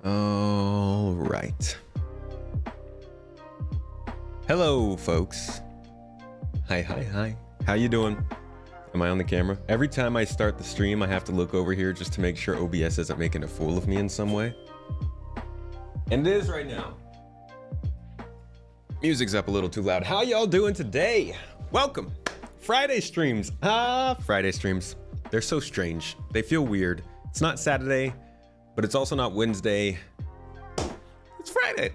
All right. Hello, folks. Hi. How you doing? Am I on the camera? Every time I start the stream, I have to look over here just to make sure OBS isn't making a fool of me in some way. And it is right now. Music's up a little too loud. How y'all doing today? Welcome. Friday streams. Friday streams. They're so strange. They feel weird. It's not Saturday, but it's also not Wednesday. It's Friday.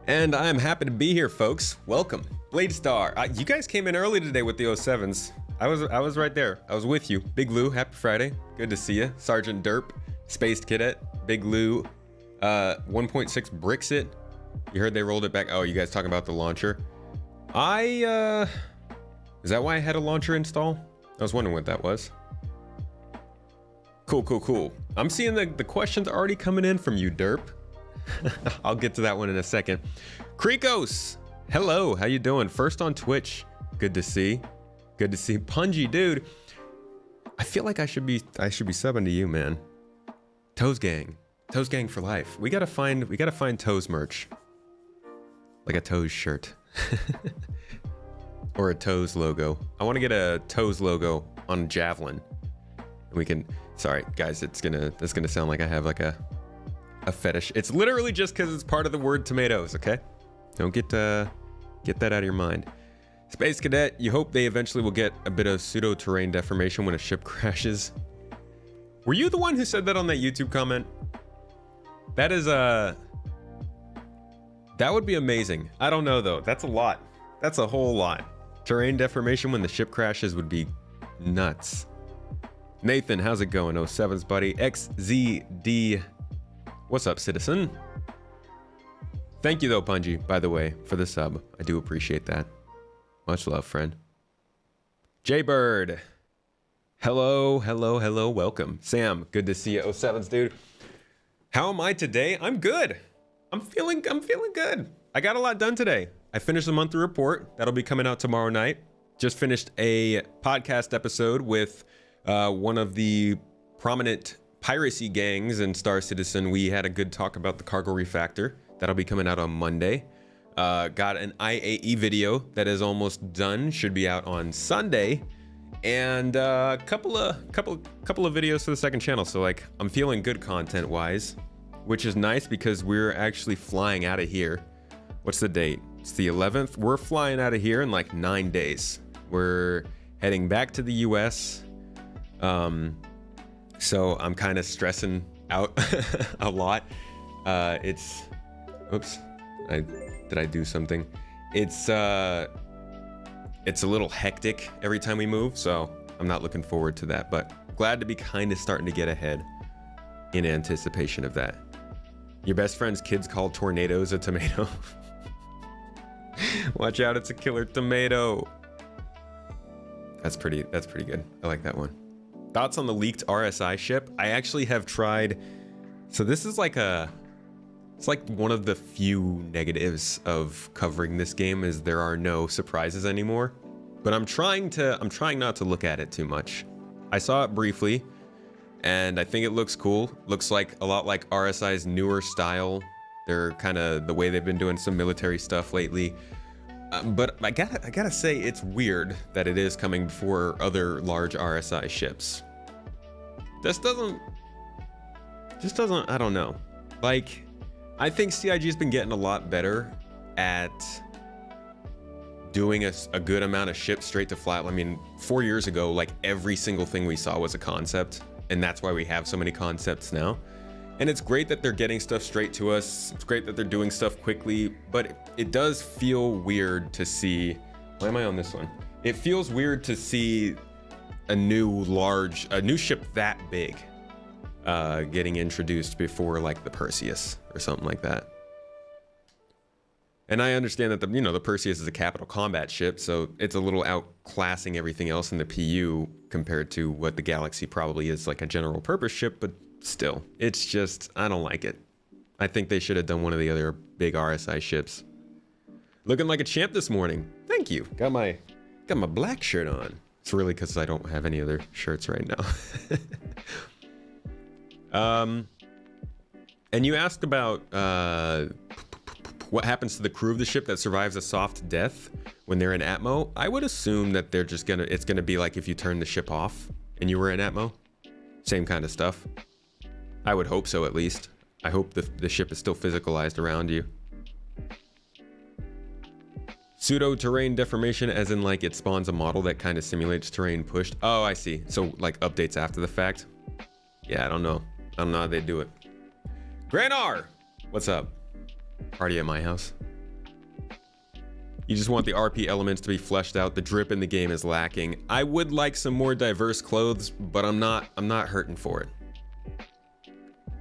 And I'm happy to be here, folks. Welcome. Blade Star. You guys came in early today with the 07s. I was right there. I was with you. Big Lou, happy Friday. Good to see you. Sergeant Derp, Spaced Cadet, Big Lou, 1.6 Brixit. You heard they rolled it back. Oh, you guys talking about the launcher? Is that why I had a launcher install? I was wondering what that was. Cool. I'm seeing the questions already coming in from you, Derp. I'll get to that one in a second. Krikos, hello, how you doing? First on Twitch. Good to see. Pungy, dude. I feel like I should be subbing to you, man. Toes Gang for life. We gotta find Toes merch, like a Toes shirt, or a Toes logo. I want to get a Toes logo on Javelin, and we can. Sorry, guys, it's gonna sound like I have like a fetish. It's literally just because it's part of the word tomatoes. Okay, don't get that out of your mind. Space Cadet, you hope they eventually will get a bit of pseudo-terrain deformation when a ship crashes. Were you the one who said that on that YouTube comment? That is that would be amazing. I don't know though. That's a lot. That's a whole lot. Terrain deformation when the ship crashes would be nuts. Nathan, how's it going? 07s, buddy. XZD. What's up, citizen? Thank you though, Punji, by the way, for the sub. I do appreciate that. Much love, friend. Jaybird. Hello. Welcome. Sam, good to see you. 07s, dude. How am I today? I'm good. I'm feeling good. I got a lot done today. I finished the monthly report. That'll be coming out tomorrow night. Just finished a podcast episode with one of the prominent piracy gangs in Star Citizen. We had a good talk about the cargo refactor. That'll be coming out on Monday. Got an IAE video that is almost done. Should be out on Sunday. And a couple of videos for the second channel. So like I'm feeling good content wise, which is nice because we're actually flying out of here. What's the date? It's the 11th. We're flying out of here in like 9 days. We're heading back to the US. So I'm kind of stressing out a lot. Oops, did I do something? It's a little hectic every time we move, so I'm not looking forward to that, but glad to be kind of starting to get ahead in anticipation of that. Your best friend's kids call tornadoes a tomato. Watch out, it's a killer tomato. That's pretty good. I like that one. Thoughts on the leaked RSI ship? I actually have tried. So this is like it's like one of the few negatives of covering this game is there are no surprises anymore. But I'm trying not to look at it too much. I saw it briefly and I think it looks cool. Looks like a lot like RSI's newer style. They're kind of the way they've been doing some military stuff lately. But I gotta say it's weird that it is coming before other large RSI ships. This doesn't, I don't know. Like, I think CIG's been getting a lot better at doing a good amount of ships straight to flat. I mean, 4 years ago, like every single thing we saw was a concept, and that's why we have so many concepts now. And it's great that they're getting stuff straight to us. It's great that they're doing stuff quickly, but it does feel weird to see. Why am I on this one? It feels weird to see a new ship that big getting introduced before like the Perseus or something like that. And I understand that the Perseus is a capital combat ship, so it's a little outclassing everything else in the PU compared to what the Galaxy probably is, like a general purpose ship, but still, it's just, I don't like it. I think they should have done one of the other big RSI ships. Looking like a champ this morning. Thank you. Got my black shirt on. It's really because I don't have any other shirts right now. And you asked about what happens to the crew of the ship that survives a soft death when they're in Atmo. I would assume that they're just it's gonna be like if you turn the ship off and you were in Atmo. Same kind of stuff. I would hope so, at least. I hope the ship is still physicalized around you. Pseudo terrain deformation, as in like it spawns a model that kind of simulates terrain pushed. Oh, I see. So like updates after the fact. Yeah, I don't know how they do it. Granar, what's up? Party at my house. You just want the RP elements to be fleshed out. The drip in the game is lacking. I would like some more diverse clothes, but I'm not hurting for it.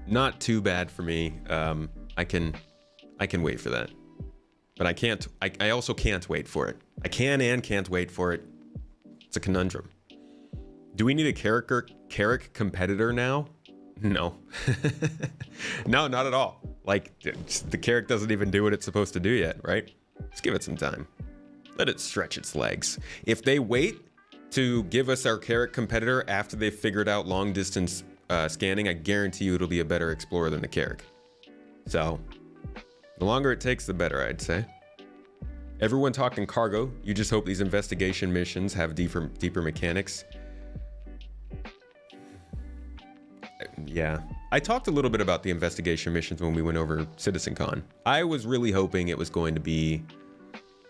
Not too bad for me. I can wait for that. But I can't, I also can't wait for it. I can and can't wait for it. It's a conundrum. Do we need a Carrick competitor now? No. No, not at all. Like, the Carrick doesn't even do what it's supposed to do yet, right? Just give it some time. Let it stretch its legs. If they wait to give us our Carrick competitor after they've figured out long distance scanning, I guarantee you it'll be a better explorer than the Carrick. So, the longer it takes, the better, I'd say. Everyone talking cargo. You just hope these investigation missions have deeper mechanics. Yeah. I talked a little bit about the investigation missions when we went over CitizenCon. I was really hoping it was going to be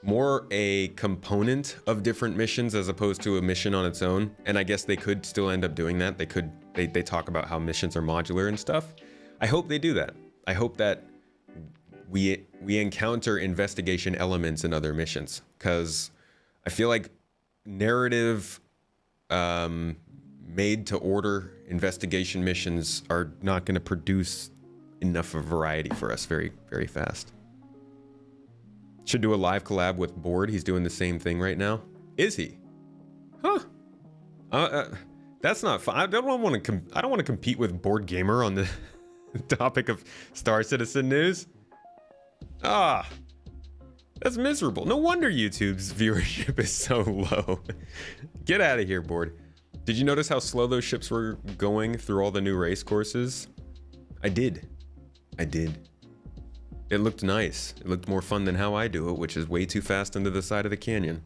more a component of different missions as opposed to a mission on its own. And I guess they could still end up doing that. They talk about how missions are modular and stuff. I hope they do that. I hope that we encounter investigation elements in other missions, because I feel like narrative made to order investigation missions are not going to produce enough of variety for us very, very fast. Should do a live collab with Board. He's doing the same thing right now. Is he? Huh. That's not fun. I don't want to compete with Board Gamer on the topic of Star Citizen news. Ah, that's miserable. No wonder YouTube's viewership is so low. Get out of here, Board. Did you notice how slow those ships were going through all the new race courses? I did. It looked nice. It looked more fun than how I do it, which is way too fast into the side of the canyon.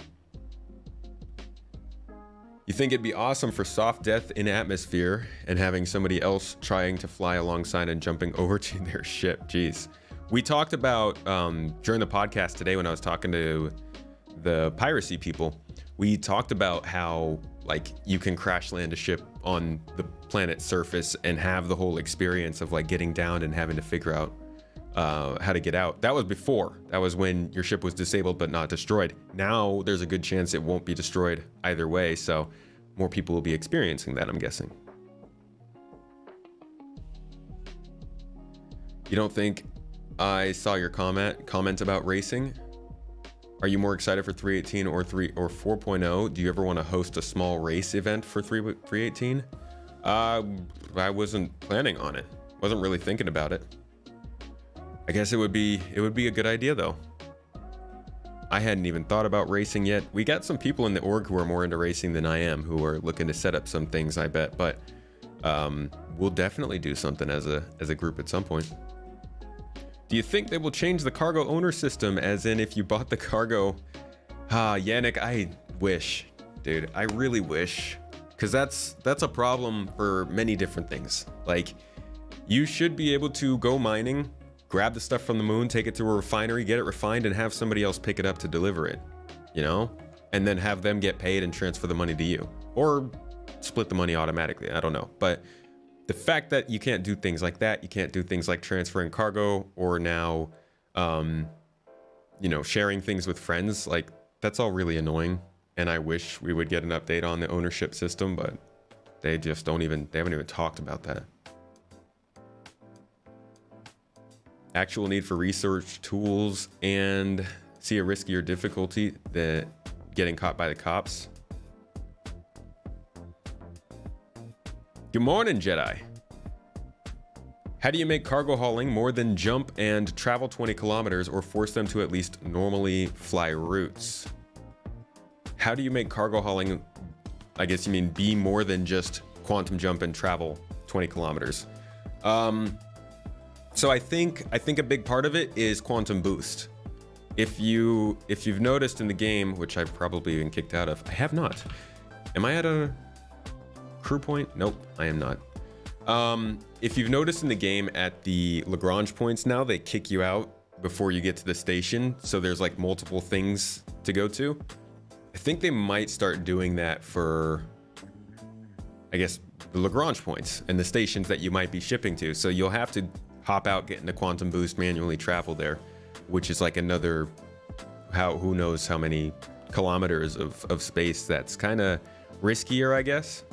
You think it'd be awesome for soft death in atmosphere and having somebody else trying to fly alongside and jumping over to their ship. Jeez. We talked about, during the podcast today when I was talking to the Piracy people, we talked about how like you can crash land a ship on the planet's surface and have the whole experience of like getting down and having to figure out how to get out. That was before. That was when your ship was disabled but not destroyed. Now there's a good chance it won't be destroyed either way, so more people will be experiencing that, I'm guessing. You don't think I saw your comment about racing? Are you more excited for 3.18 or 4.0? Do you ever want to host a small race event for 3.18? I wasn't planning on it. Wasn't really thinking about it. I guess it would be a good idea though. I hadn't even thought about racing yet. We got some people in the org who are more into racing than I am, who are looking to set up some things, I bet, but we'll definitely do something as a group at some point. Do you think they will change the cargo owner system, as in if you bought the cargo? Yannick, I wish, dude. I really wish, because that's a problem for many different things. Like, you should be able to go mining, grab the stuff from the moon, take it to a refinery, get it refined, and have somebody else pick it up to deliver it, you know? And then have them get paid and transfer the money to you. Or split the money automatically, I don't know. But the fact that you can't do things like that, you can't do things like transferring cargo or now, you know, sharing things with friends, like that's all really annoying. And I wish we would get an update on the ownership system, but they just they haven't even talked about that. Actual need for research tools and see a riskier difficulty than getting caught by the cops. Good morning, Jedi. How do you make cargo hauling more than jump and travel 20 kilometers or force them to at least normally fly routes? How do you make cargo hauling, I guess you mean be more than just quantum jump and travel 20 kilometers? So I think a big part of it is quantum boost. If you've noticed in the game, which I've probably been kicked out of, I have not. Am I at a crew point? Nope, I am not. If you've noticed in the game at the Lagrange points now, they kick you out before you get to the station. So there's like multiple things to go to. I think they might start doing that for, I guess, the Lagrange points and the stations that you might be shipping to. So you'll have to hop out, get into quantum boost, manually travel there, which is like another, who knows how many kilometers of space. That's kind of riskier, I guess.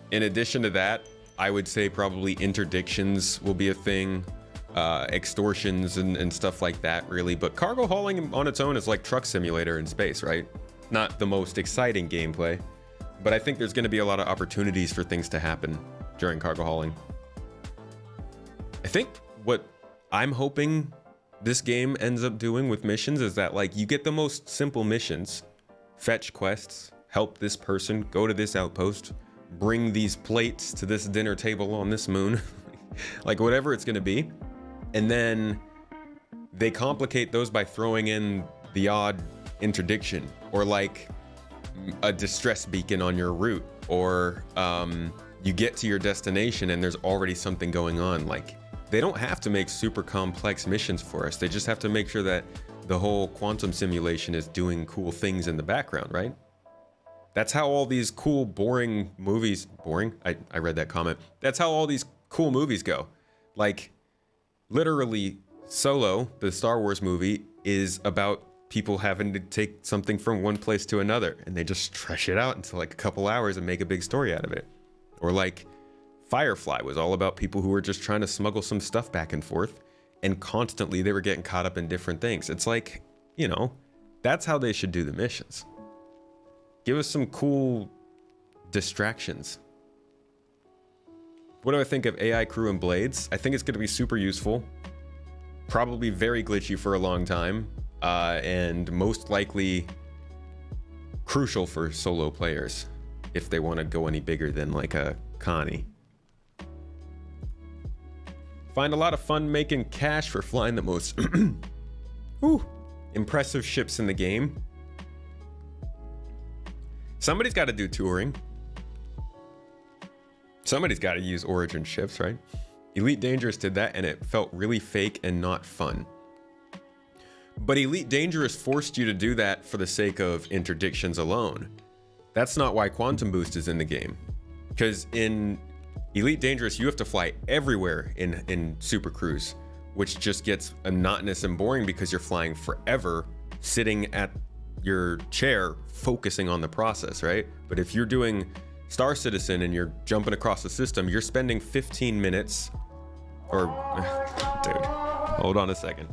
In addition to that, I would say probably interdictions will be a thing, extortions and stuff like that, really. But cargo hauling on its own is like truck simulator in space, right? Not the most exciting gameplay, but I think there's going to be a lot of opportunities for things to happen during cargo hauling. I think what I'm hoping this game ends up doing with missions is that, like, you get the most simple missions, fetch quests, help this person, go to this outpost, bring these plates to this dinner table on this moon, like whatever it's going to be. And then they complicate those by throwing in the odd interdiction, or like a distress beacon on your route, or you get to your destination and there's already something going on. Like, they don't have to make super complex missions for us. They just have to make sure that the whole quantum simulation is doing cool things in the background, right? That's how all these cool, boring movies, boring? I read that comment. That's how all these cool movies go. Like, literally, Solo, the Star Wars movie, is about people having to take something from one place to another, and they just stretch it out into like a couple hours and make a big story out of it. Or like Firefly was all about people who were just trying to smuggle some stuff back and forth, and constantly they were getting caught up in different things. It's like, you know, that's how they should do the missions. Give us some cool distractions. What do I think of AI crew and blades? I think it's going to be super useful. Probably very glitchy for a long time. And most likely crucial for solo players if they want to go any bigger than like a Connie. Find a lot of fun making cash for flying the most impressive ships in the game. Somebody's got to do touring. Somebody's got to use Origin ships, right? Elite Dangerous did that and it felt really fake and not fun. But Elite Dangerous forced you to do that for the sake of interdictions alone. That's not why Quantum Boost is in the game. Because in Elite Dangerous, you have to fly everywhere in Super Cruise, which just gets monotonous and boring because you're flying forever, sitting at your chair, focusing on the process, right? But if you're doing Star Citizen and you're jumping across the system, you're spending 15 minutes, or, dude, hold on a second.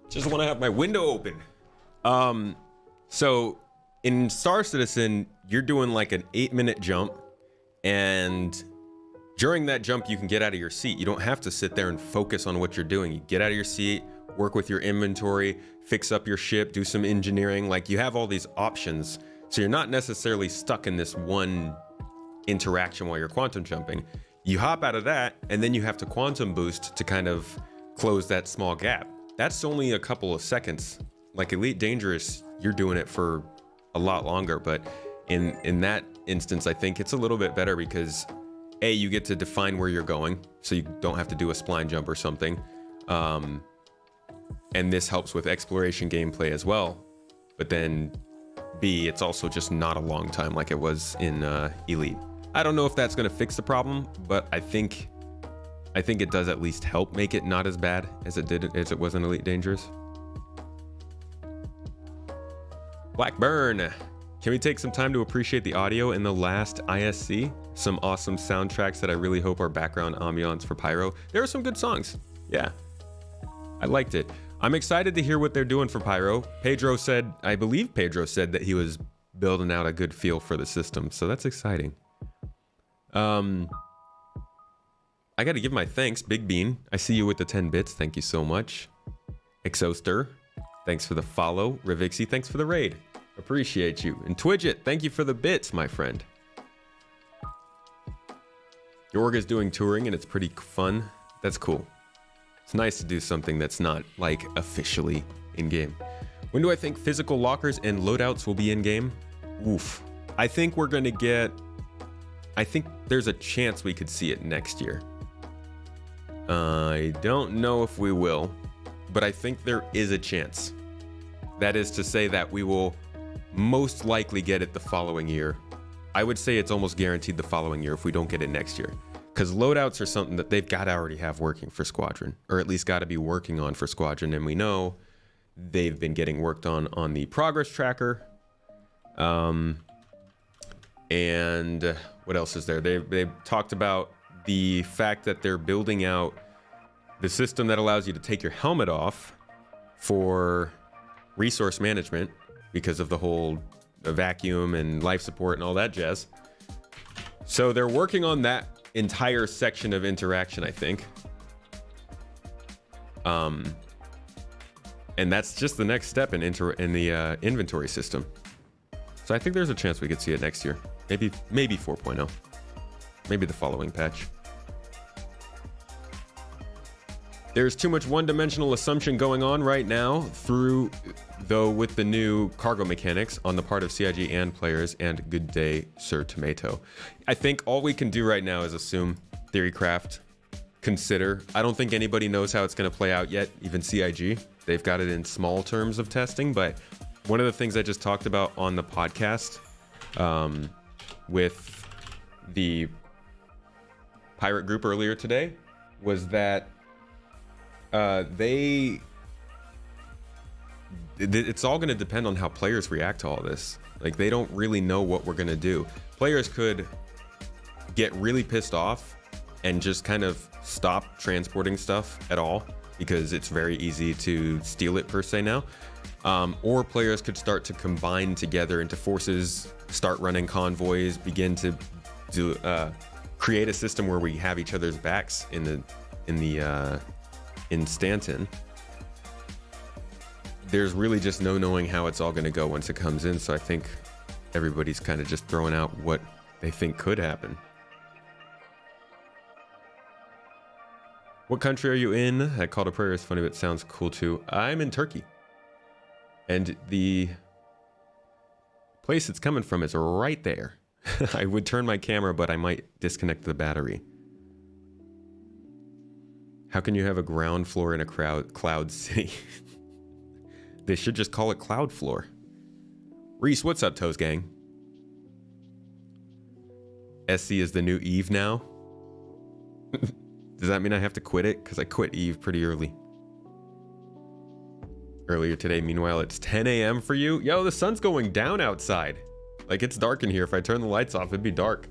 Just want to have my window open. So in Star Citizen, you're doing like an 8-minute jump, and during that jump, you can get out of your seat. You don't have to sit there and focus on what you're doing. You get out of your seat, work with your inventory, fix up your ship, do some engineering. Like, you have all these options. So you're not necessarily stuck in this one interaction while you're quantum jumping. You hop out of that, and then you have to quantum boost to kind of close that small gap. That's only a couple of seconds. Like Elite Dangerous, you're doing it for a lot longer. But in that instance, I think it's a little bit better because A, you get to define where you're going, so you don't have to do a spline jump or something. And this helps with exploration gameplay as well. But then B, it's also just not a long time like it was in Elite. I don't know if that's going to fix the problem, but I think it does at least help make it not as bad as it was in Elite Dangerous. Blackburn, can we take some time to appreciate the audio in the last ISC? Some awesome soundtracks that I really hope are background ambiance for Pyro. There are some good songs. Yeah, I liked it. I'm excited to hear what they're doing for Pyro. I believe Pedro said that he was building out a good feel for the system, so that's exciting. I got to give my thanks. Big Bean, I see you with the 10 bits. Thank you so much. Exoster, thanks for the follow. Revixie, thanks for the raid. Appreciate you. And Twidget, thank you for the bits, my friend. Jorg is doing touring and it's pretty fun. That's cool. It's nice to do something that's not like officially in game. When do I think physical lockers and loadouts will be in game? Oof. I think we're gonna get, I think there's a chance we could see it next year. I don't know if we will, but I think there is a chance. That is to say that we will most likely get it the following year. I would say it's almost guaranteed the following year if we don't get it next year. Because loadouts are something that they've got to already have working for Squadron, or at least got to be working on for Squadron, and we know they've been getting worked on the progress tracker. And what else is there? They've talked about the fact that they're building out the system that allows you to take your helmet off for resource management because of the whole vacuum and life support and all that jazz. So they're working on that entire section of interaction, I think. And that's just the next step in the inventory system. So I think there's a chance we could see it next year. Maybe 4.0. Maybe the following patch. There's too much one-dimensional assumption going on right now though with the new cargo mechanics on the part of CIG and players, and good day, Sir Tomato. I think all we can do right now is assume, theorycraft, consider. I don't think anybody knows how it's going to play out yet, even CIG. They've got it in small terms of testing, but one of the things I just talked about on the podcast with the pirate group earlier today was that it's all going to depend on how players react to all this. Like, they don't really know what we're going to do. Players could get really pissed off and just kind of stop transporting stuff at all because it's very easy to steal it per se now. Or players could start to combine together into forces, start running convoys, begin to create a system where we have each other's backs in Stanton. There's really just no knowing how it's all going to go once it comes in, so I think everybody's kind of just throwing out what they think could happen. What country are you in? That call to prayer is funny, but it sounds cool too. I'm in Turkey. And the place it's coming from is right there. I would turn my camera, but I might disconnect the battery. How can you have a ground floor in a cloud city? They should just call it Cloud Floor. Reese, what's up, Toes Gang? SC is the new Eve now? Does that mean I have to quit it? Because I quit Eve pretty early. Earlier today, meanwhile, it's 10 a.m. for you? Yo, the sun's going down outside. Like, it's dark in here. If I turn the lights off, it'd be dark.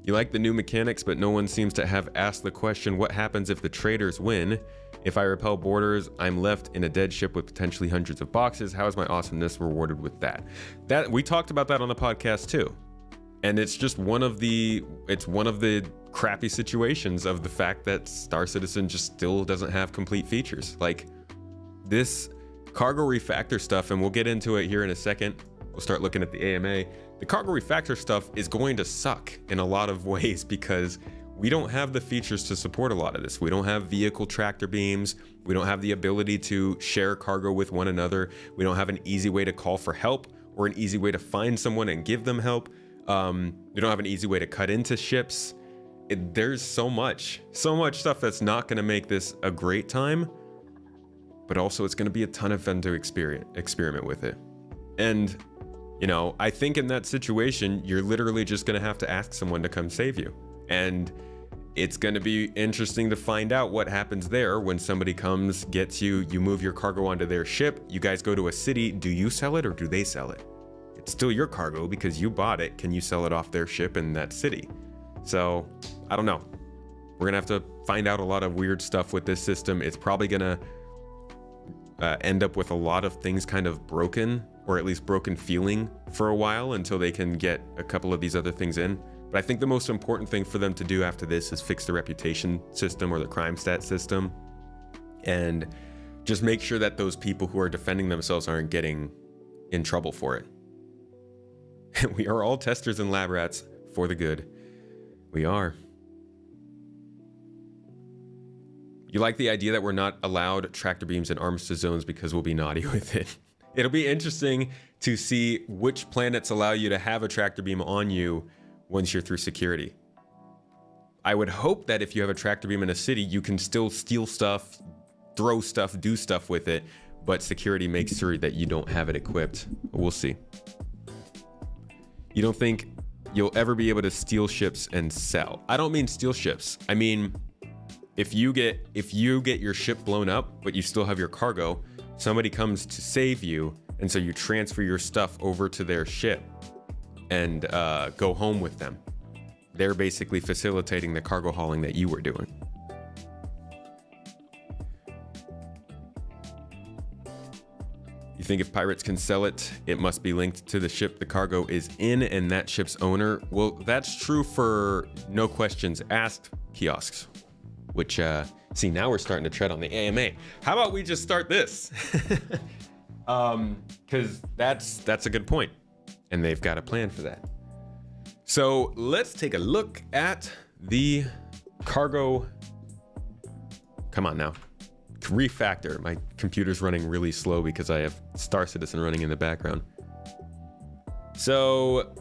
You like the new mechanics, but no one seems to have asked the question, what happens if the traders win? If I repel borders, I'm left in a dead ship with potentially hundreds of boxes. How is my awesomeness rewarded with that? We talked about that on the podcast too. And it's just one of the crappy situations of the fact that Star Citizen just still doesn't have complete features. Like, this cargo refactor stuff, and we'll get into it here in a second. We'll start looking at the AMA. The cargo refactor stuff is going to suck in a lot of ways because we don't have the features to support a lot of this. We don't have vehicle tractor beams. We don't have the ability to share cargo with one another. We don't have an easy way to call for help or an easy way to find someone and give them help. We don't have an easy way to cut into ships. There's so much stuff that's not going to make this a great time, but also it's going to be a ton of fun to experiment with it. And, you know, I think in that situation, you're literally just going to have to ask someone to come save you. And it's going to be interesting to find out what happens there when somebody comes, gets you, you move your cargo onto their ship, you guys go to a city. Do you sell it or do they sell it? It's still your cargo because you bought it. Can you sell it off their ship in that city? So I don't know. We're going to have to find out a lot of weird stuff with this system. It's probably going to end up with a lot of things kind of broken, or at least broken feeling for a while until they can get a couple of these other things in. But I think the most important thing for them to do after this is fix the reputation system or the crime stat system, and just make sure that those people who are defending themselves aren't getting in trouble for it. We are all testers and lab rats for the good. We are. You like the idea that we're not allowed tractor beams in Armistice zones because we'll be naughty with it. It'll be interesting to see which planets allow you to have a tractor beam on you once you're through security. I would hope that if you have a tractor beam in a city, you can still steal stuff, throw stuff, do stuff with it, but security makes sure that you don't have it equipped. We'll see. You don't think you'll ever be able to steal ships and sell? I don't mean steal ships. I mean, if you get your ship blown up, but you still have your cargo, somebody comes to save you, and so you transfer your stuff over to their ship and go home with them. They're basically facilitating the cargo hauling that you were doing. You think if pirates can sell it, it must be linked to the ship the cargo is in and that ship's owner? Well, that's true for no questions asked kiosks, which, see, now we're starting to tread on the AMA. How about we just start this? Because that's a good point, and they've got a plan for that. So let's take a look at the cargo. Come on now. Refactor. My computer's running really slow because I have Star Citizen running in the background. So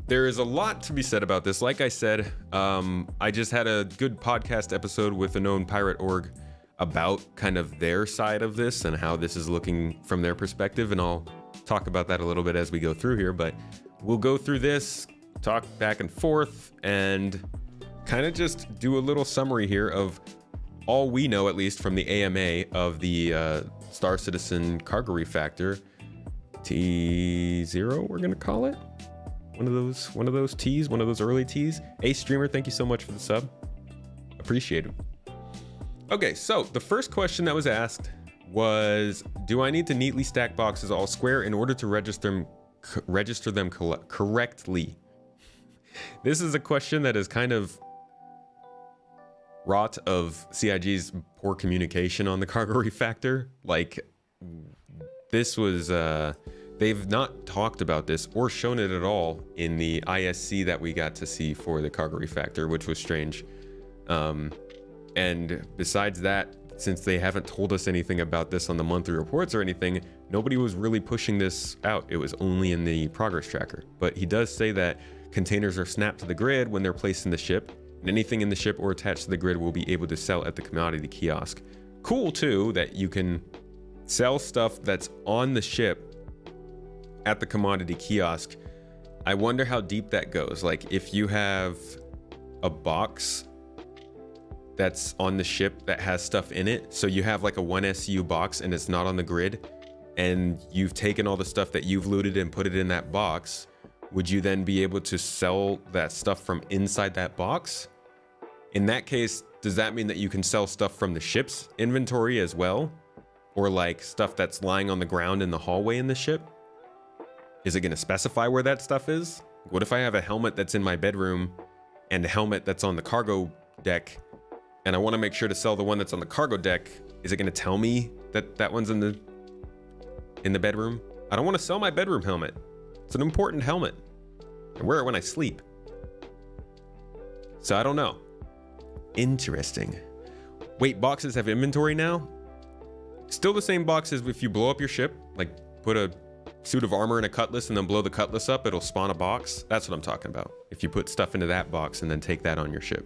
there is a lot to be said about this. Like I said, I just had a good podcast episode with a known pirate org about kind of their side of this and how this is looking from their perspective, and I'll talk about that a little bit as we go through here. But we'll go through this, talk back and forth, and kind of just do a little summary here of all we know, at least from the AMA, of the Star Citizen cargo refactor. T0, we're gonna call it. One of those T's, one of those early T's. Ace Streamer, thank you so much for the sub. Appreciate it. Okay, so the first question that was asked was, do I need to neatly stack boxes all square in order to register them correctly? This is a question that is kind of wrought of CIG's poor communication on the cargo refactor. Like, this was they've not talked about this or shown it at all in the ISC that we got to see for the cargo refactor, which was strange. And besides that, since they haven't told us anything about this on the monthly reports or anything, nobody was really pushing this out. It was only in the progress tracker. But he does say that containers are snapped to the grid when they're placed in the ship, and anything in the ship or attached to the grid will be able to sell at the commodity kiosk. Cool too that you can sell stuff that's on the ship at the commodity kiosk. I wonder how deep that goes. Like, if you have a box that's on the ship that has stuff in it, so you have like a 1 SU box and it's not on the grid, and you've taken all the stuff that you've looted and put it in that box, would you then be able to sell that stuff from inside that box? In that case, does that mean that you can sell stuff from the ship's inventory as well? Or like stuff that's lying on the ground in the hallway in the ship? Is it going to specify where that stuff is? What if I have a helmet that's in my bedroom and a helmet that's on the cargo deck, and I want to make sure to sell the one that's on the cargo deck? Is it going to tell me that that one's in the bedroom? I don't want to sell my bedroom helmet. It's an important helmet. I wear it when I sleep. So I don't know. Interesting. Wait, boxes have inventory now? Still the same boxes. If you blow up your ship, like put a suit of armor and a cutlass and then blow the cutlass up, it'll spawn a box. That's what I'm talking about. If you put stuff into that box and then take that on your ship.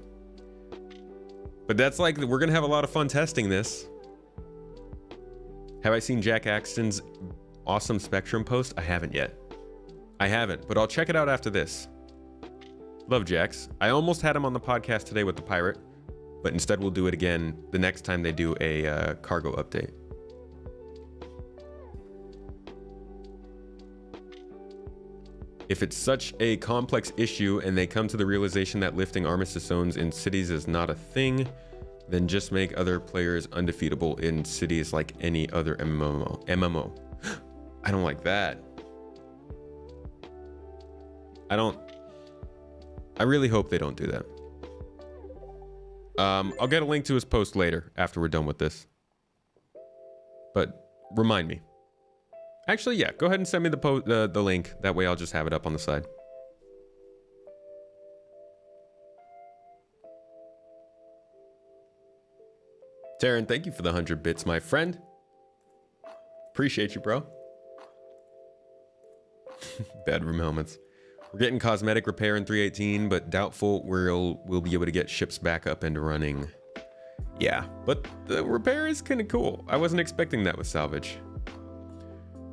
But that's like, we're gonna have a lot of fun testing this. Have I seen Jack Axton's awesome Spectrum post? I haven't yet. I haven't, but I'll check it out after this. Love Jax. I almost had him on the podcast today with the pirate, but instead we'll do it again the next time they do a cargo update. If it's such a complex issue and they come to the realization that lifting Armistice zones in cities is not a thing, then just make other players undefeatable in cities like any other MMO. I don't like that. I really hope they don't do that. I'll get a link to his post later after we're done with this. But remind me. Actually, yeah, go ahead and send me the link. That way I'll just have it up on the side. Taryn, thank you for the 100 bits, my friend. Appreciate you, bro. Bedroom helmets. We're getting cosmetic repair in 3.18, but doubtful we'll be able to get ships back up and running. Yeah, but the repair is kind of cool. I wasn't expecting that with salvage.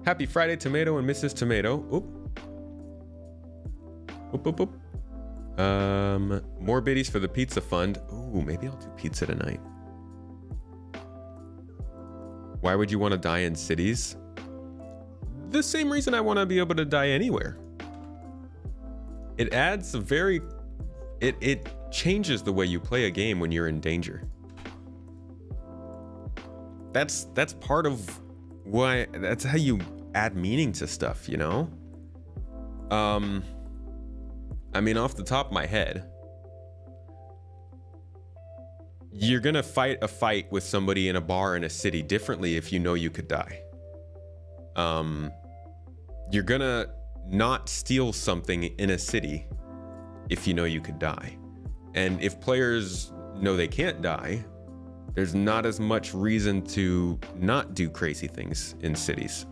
Happy Friday, Tomato and Mrs. Tomato. Oop. Oop, oop, oop. More biddies for the pizza fund. Ooh, maybe I'll do pizza tonight. Why would you want to die in cities? The same reason I want to be able to die anywhere. It adds a very... It changes the way you play a game when you're in danger. That's part of why... That's how you add meaning to stuff, you know? I mean, off the top of my head, you're gonna fight a fight with somebody in a bar in a city differently if you know you could die. You're gonna not steal something in a city if you know you could die. And if players know they can't die, there's not as much reason to not do crazy things in cities.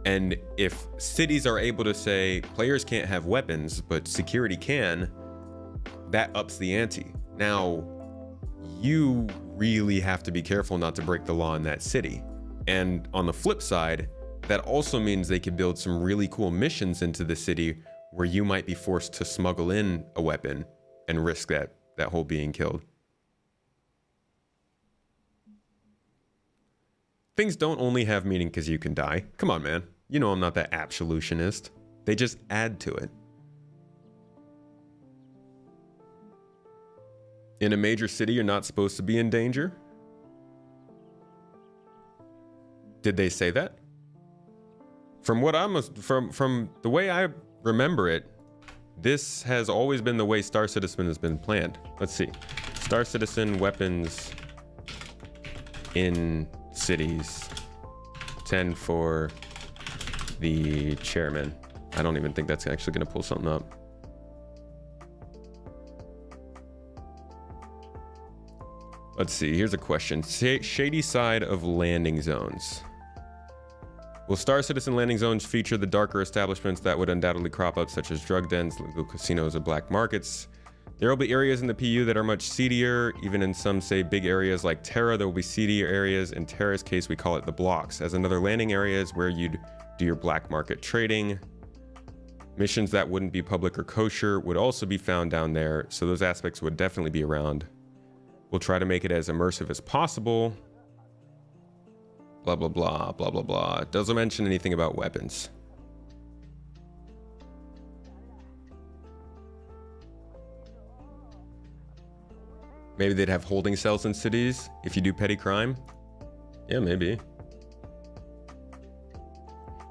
And if cities are able to say players can't have weapons, but security can, that ups the ante. Now, you really have to be careful not to break the law in that city. And on the flip side, that also means they could build some really cool missions into the city where you might be forced to smuggle in a weapon and risk that whole being killed. Things don't only have meaning because you can die. Come on, man. You know I'm not that absolutionist. They just add to it. In a major city, you're not supposed to be in danger? Did they say that? From what from the way I remember it, this has always been the way Star Citizen has been planned. Let's see. Star Citizen weapons in cities. 10 for the chairman. I don't even think that's actually going to pull something up. Let's see, here's a question. Shady side of landing zones. Will Star Citizen landing zones feature the darker establishments that would undoubtedly crop up, such as drug dens, legal casinos, and black markets? There will be areas in the PU that are much seedier. Even in some, say, big areas like Terra, there will be seedier areas. In Terra's case, we call it the blocks. As another landing area is where you'd do your black market trading. Missions that wouldn't be public or kosher would also be found down there, so those aspects would definitely be around. We'll try to make it as immersive as possible. Blah, blah, blah, blah, blah, blah. It doesn't mention anything about weapons. Maybe they'd have holding cells in cities if you do petty crime. Yeah, maybe.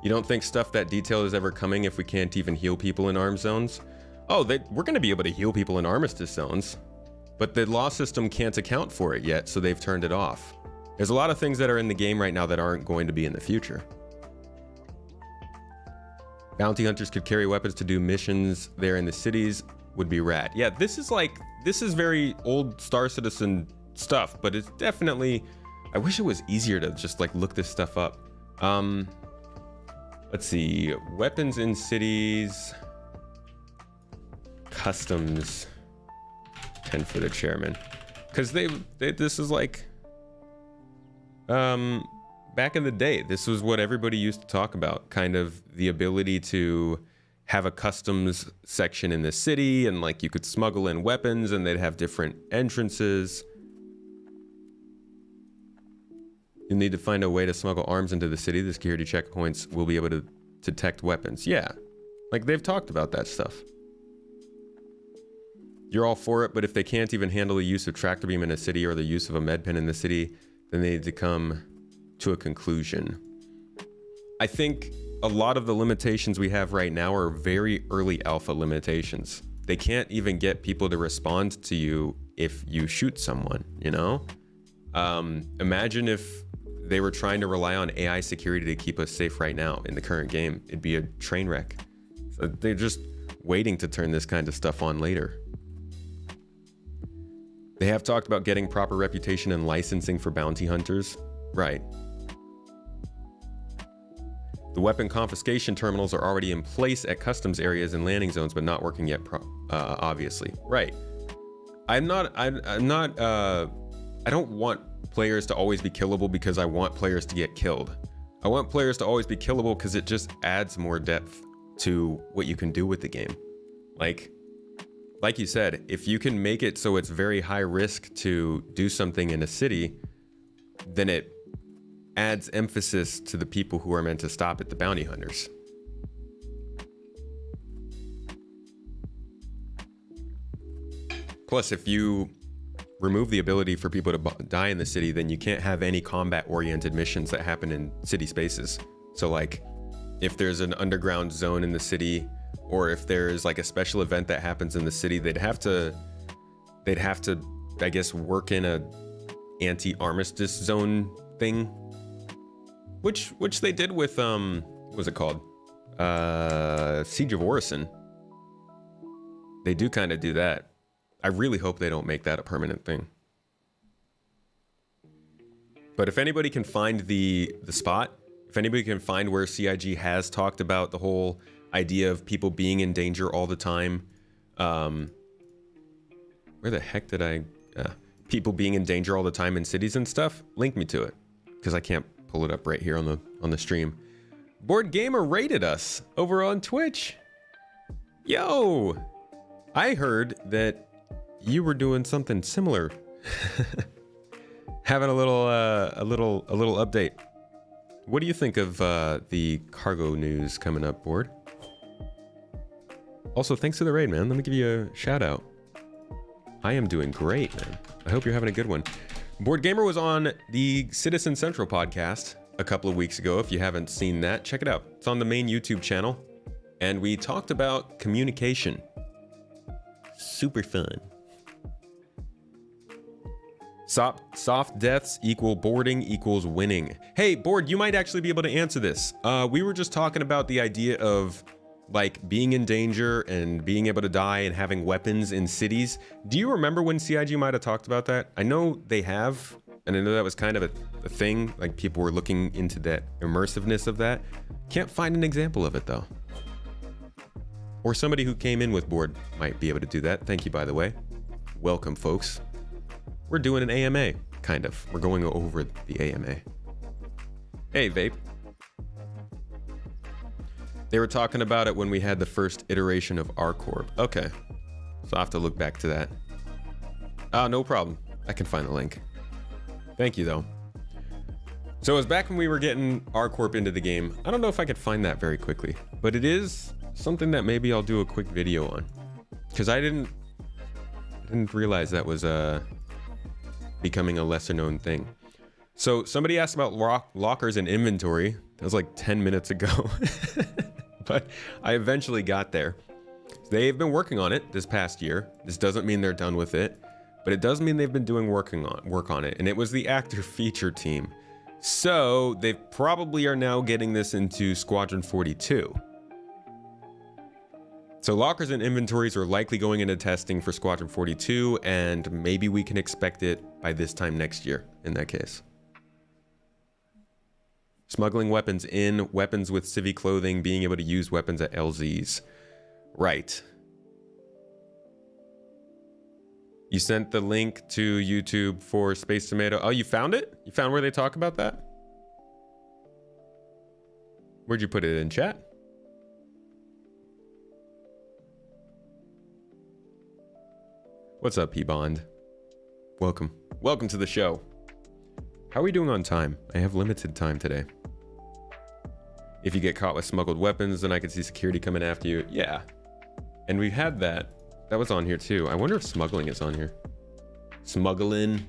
You don't think stuff that detailed is ever coming if we can't even heal people in arm zones? Oh, we're going to be able to heal people in Armistice zones. But the law system can't account for it yet, so they've turned it off. There's a lot of things that are in the game right now that aren't going to be in the future. Bounty hunters could carry weapons to do missions there in the cities. Would be rad. Yeah, this is very old Star Citizen stuff, but it's definitely... I wish it was easier to just like look this stuff up. Let's see. Weapons in cities. Customs. 10 for the chairman, because this is like back in the day, this was what everybody used to talk about, kind of the ability to have a customs section in the city, and like you could smuggle in weapons and they'd have different entrances. You need to find a way to smuggle arms into the city. The security checkpoints will be able to detect weapons. Yeah, like they've talked about that stuff. You're all for it, but if they can't even handle the use of tractor beam in a city or the use of a med pen in the city, then they need to come to a conclusion. I think a lot of the limitations we have right now are very early alpha limitations. They can't even get people to respond to you if you shoot someone, you know? Imagine if they were trying to rely on AI security to keep us safe right now in the current game. It'd be a train wreck. So they're just waiting to turn this kind of stuff on later. They have talked about getting proper reputation and licensing for bounty hunters. Right. The weapon confiscation terminals are already in place at customs areas and landing zones, but not working yet, obviously. Right. I don't want players to always be killable because I want players to get killed. I want players to always be killable because it just adds more depth to what you can do with the game. Like you said, if you can make it so it's very high risk to do something in a city, then it adds emphasis to the people who are meant to stop it, the bounty hunters. Plus, if you remove the ability for people to die in the city, then you can't have any combat-oriented missions that happen in city spaces. So like, if there's an underground zone in the city, or if there's like a special event that happens in the city, they'd have to, I guess, work in a anti-armistice zone thing, which they did with what was it called? Siege of Orison. They do kind of do that. I really hope they don't make that a permanent thing. But if anybody can find the spot, if anybody can find where CIG has talked about the whole idea of people being in danger all the time, where the heck did I people being in danger all the time in cities and stuff, link me to it, because I can't pull it up right here on the stream. Board Gamer rated us over on Twitch. Yo, I heard that you were doing something similar. Having a little update. What do you think of the cargo news coming up, Board? Also, thanks for the raid, man. Let me give you a shout out. I am doing great, man. I hope you're having a good one. Board Gamer was on the Citizen Central podcast a couple of weeks ago. If you haven't seen that, check it out. It's on the main YouTube channel. And we talked about communication. Super fun. Soft deaths equal boarding equals winning. Hey, Board, you might actually be able to answer this. We were just talking about the idea of like being in danger and being able to die and having weapons in cities. Do you remember when CIG might have talked about that? I know they have, and I know that was kind of a thing, like people were looking into that immersiveness of that. Can't find an example of it though. Or somebody who came in with Board might be able to do that. Thank you, by the way. Welcome, folks. We're doing an AMA, kind of. We're going over the AMA. Hey, Vape. They were talking about it when we had the first iteration of R-Corp. Okay, so I'll have to look back to that. No problem. I can find the link. Thank you, though. So it was back when we were getting R-Corp into the game. I don't know if I could find that very quickly, but it is something that maybe I'll do a quick video on. Because I didn't realize that was becoming a lesser known thing. So somebody asked about lockers and inventory. That was like 10 minutes ago. But I eventually got there. They've been working on it this past year. This doesn't mean they're done with it, but it does mean they've been doing work on it. And it was the actor feature team. So they probably are now getting this into Squadron 42. So lockers and inventories are likely going into testing for Squadron 42, and maybe we can expect it by this time next year in that case. Smuggling weapons in, weapons with civvy clothing, being able to use weapons at LZs. Right. You sent the link to YouTube for Space Tomato. Oh, you found it? You found where they talk about that? Where'd you put it in chat? What's up, P-Bond? Welcome. Welcome to the show. How are we doing on time? I have limited time today. If you get caught with smuggled weapons, then I can see security coming after you. Yeah. And we've had that that was on here too. I wonder if smuggling is on here. Smuggling.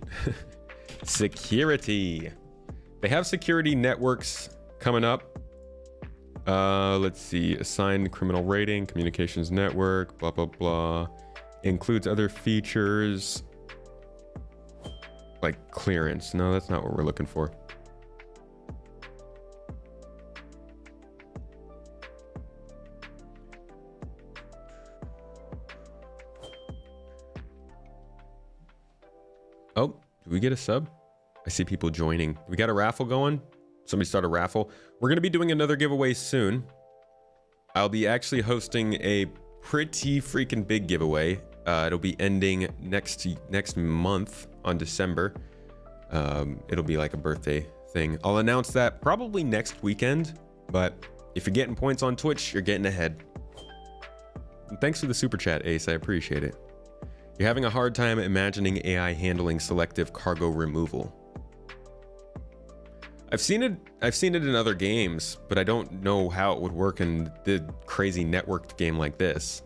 Security. They have security networks coming up. Let's see. Assigned criminal rating, communications network, blah, blah, blah. Includes other features like clearance. No, that's not what we're looking for. Oh, did we get a sub? I see people joining. We got a raffle going. Somebody start a raffle. We're going to be doing another giveaway soon. I'll be actually hosting a pretty freaking big giveaway. It'll be ending next month on December. It'll be like a birthday thing. I'll announce that probably next weekend, but if you're getting points on Twitch, you're getting ahead. And thanks for the super chat, Ace. I appreciate it. You're having a hard time imagining AI handling selective cargo removal. I've seen it in other games, but I don't know how it would work in the crazy networked game like this.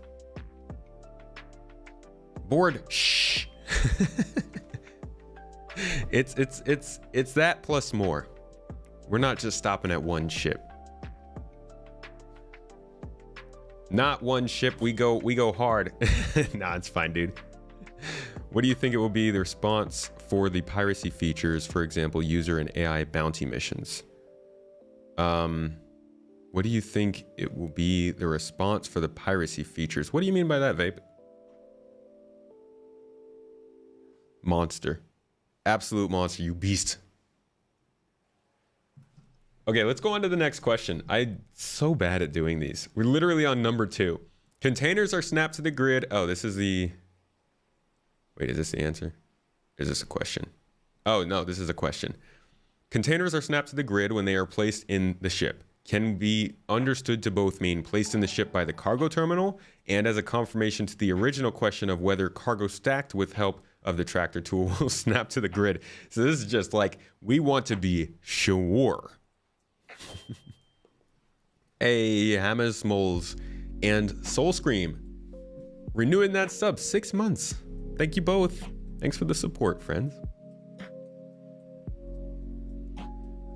Board, shh. It's that plus more. We're not just stopping at one ship. Not one ship, we go hard. Nah, it's fine, dude. What do you think it will be the response for the piracy features, for example, user and AI bounty missions? What do you think it will be the response for the piracy features? What do you mean by that, Vape? Monster. Absolute monster, you beast. Okay, let's go on to the next question. I'm so bad at doing these. We're literally on number 2. Containers are snapped to the grid. Oh, this is the... Wait, is this the answer? Is this a question? Oh, no, this is a question. Containers are snapped to the grid when they are placed in the ship. Can be understood to both mean placed in the ship by the cargo terminal and as a confirmation to the original question of whether cargo stacked with help of the tractor tool will snap to the grid. So this is just like, we want to be sure. Hey, Hammers, Moles, and Soul Scream. Renewing that sub, 6 months. Thank you both. Thanks for the support, friends.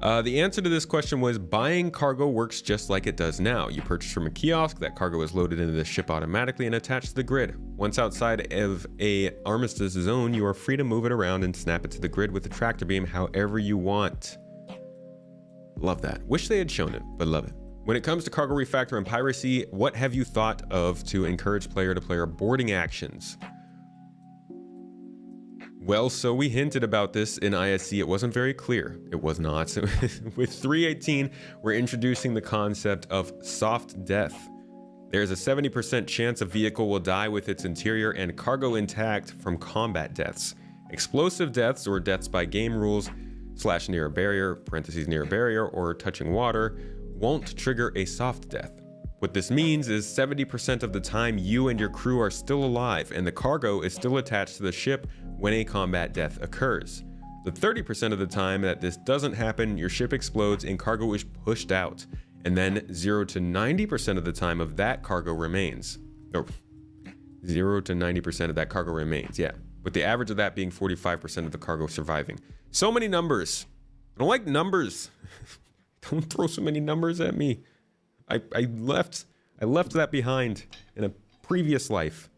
The answer to this question was buying cargo works just like it does now. You purchase from a kiosk, that cargo is loaded into the ship automatically and attached to the grid. Once outside of a Armistice zone, you are free to move it around and snap it to the grid with the tractor beam however you want. Love that. Wish they had shown it, but love it. When it comes to cargo refactor and piracy, what have you thought of to encourage player-to-player boarding actions? Well, so we hinted about this in ISC. It wasn't very clear. It was not. So with 3.18, we're introducing the concept of soft death. There's a 70% chance a vehicle will die with its interior and cargo intact from combat deaths. Explosive deaths or deaths by game rules / near a barrier, parentheses near a barrier, or touching water won't trigger a soft death. What this means is 70% of the time you and your crew are still alive and the cargo is still attached to the ship when a combat death occurs. The 30% of the time that this doesn't happen, your ship explodes and cargo is pushed out. And then 0 to 90% of the time of that cargo remains. Or 0 to 90% of that cargo remains, yeah. With the average of that being 45% of the cargo surviving. So many numbers. I don't like numbers. Don't throw so many numbers at me. I left that behind in a previous life.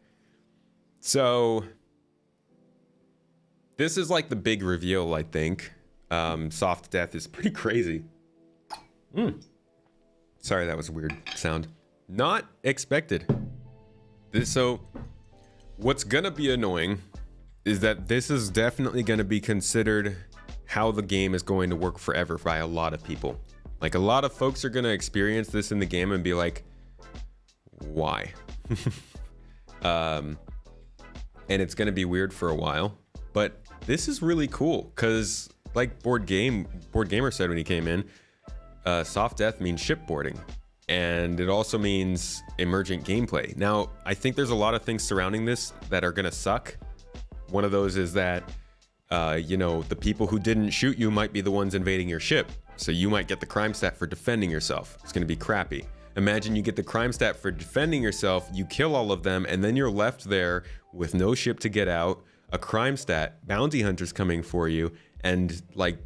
So this is like the big reveal, I think. Soft death is pretty crazy. Sorry, that was a weird sound. Not expected. So what's gonna be annoying is that this is definitely gonna be considered how the game is going to work forever by a lot of people. Like, a lot of folks are gonna experience this in the game and be like, why? And it's gonna be weird for a while, but this is really cool because, like Board Gamer said when he came in, soft death means shipboarding, and it also means emergent gameplay. Now, I think there's a lot of things surrounding this that are gonna suck. One of those is that, you know, the people who didn't shoot you might be the ones invading your ship. So you might get the crime stat for defending yourself. It's gonna be crappy. Imagine you get the crime stat for defending yourself, you kill all of them, and then you're left there with no ship to get out, a crime stat, bounty hunters coming for you, and like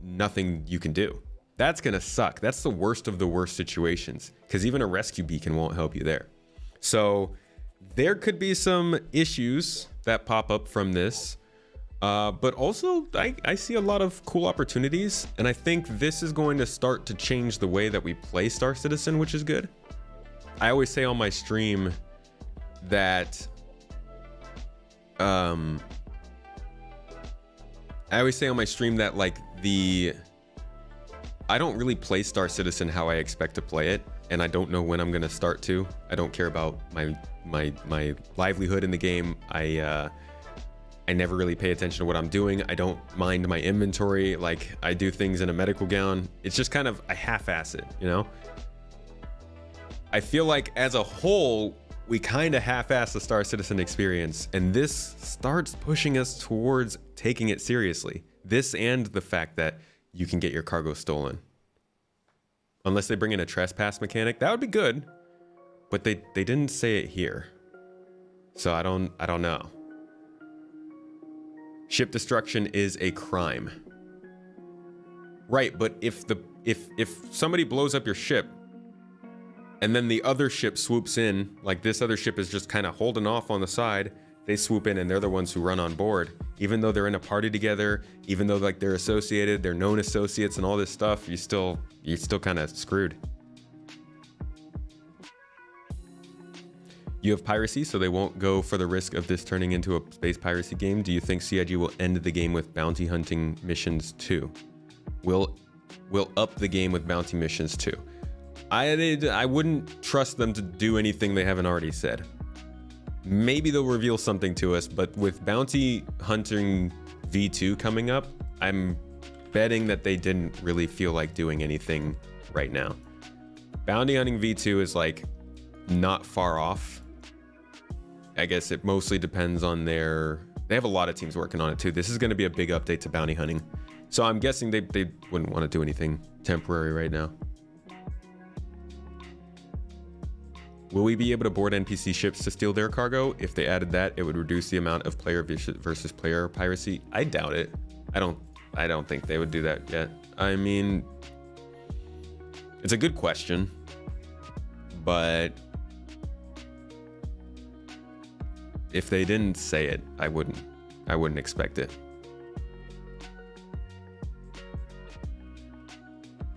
nothing you can do. That's gonna suck. That's the worst of the worst situations, because even a rescue beacon won't help you there. So there could be some issues that pop up from this, but also I see a lot of cool opportunities, and I think this is going to start to change the way that we play Star Citizen, which is good. I always say on my stream that like I don't really play Star Citizen how I expect to play it, and I don't know when I'm gonna start to. I don't care about my livelihood in the game. I never really pay attention to what I'm doing. I don't mind my inventory. Like, I do things in a medical gown. It's just kind of, I half-ass it, you know? I feel like as a whole, we kind of half-ass the Star Citizen experience, and this starts pushing us towards taking it seriously. This and the fact that you can get your cargo stolen. Unless they bring in a trespass mechanic, that would be good, but they didn't say it here. So I don't know. Ship destruction is a crime. Right, but if somebody blows up your ship and then the other ship swoops in, like this other ship is just kind of holding off on the side, they swoop in and they're the ones who run on board. Even though they're in a party together, even though like they're associated, they're known associates and all this stuff, you're still kind of screwed. You have piracy, so they won't go for the risk of this turning into a space piracy game. Do you think CIG will end the game with bounty hunting missions too? Will up the game with bounty missions too? I wouldn't trust them to do anything they haven't already said. Maybe they'll reveal something to us, but with bounty hunting V2 coming up, I'm betting that they didn't really feel like doing anything right now. Bounty hunting V2 is like not far off. I guess it mostly depends on they have a lot of teams working on it too. This is going to be a big update to bounty hunting. So I'm guessing they wouldn't want to do anything temporary right now. Will we be able to board NPC ships to steal their cargo? If they added that, it would reduce the amount of player versus player piracy. I doubt it. I don't think they would do that yet. I mean, it's a good question, but if they didn't say it, I wouldn't expect it.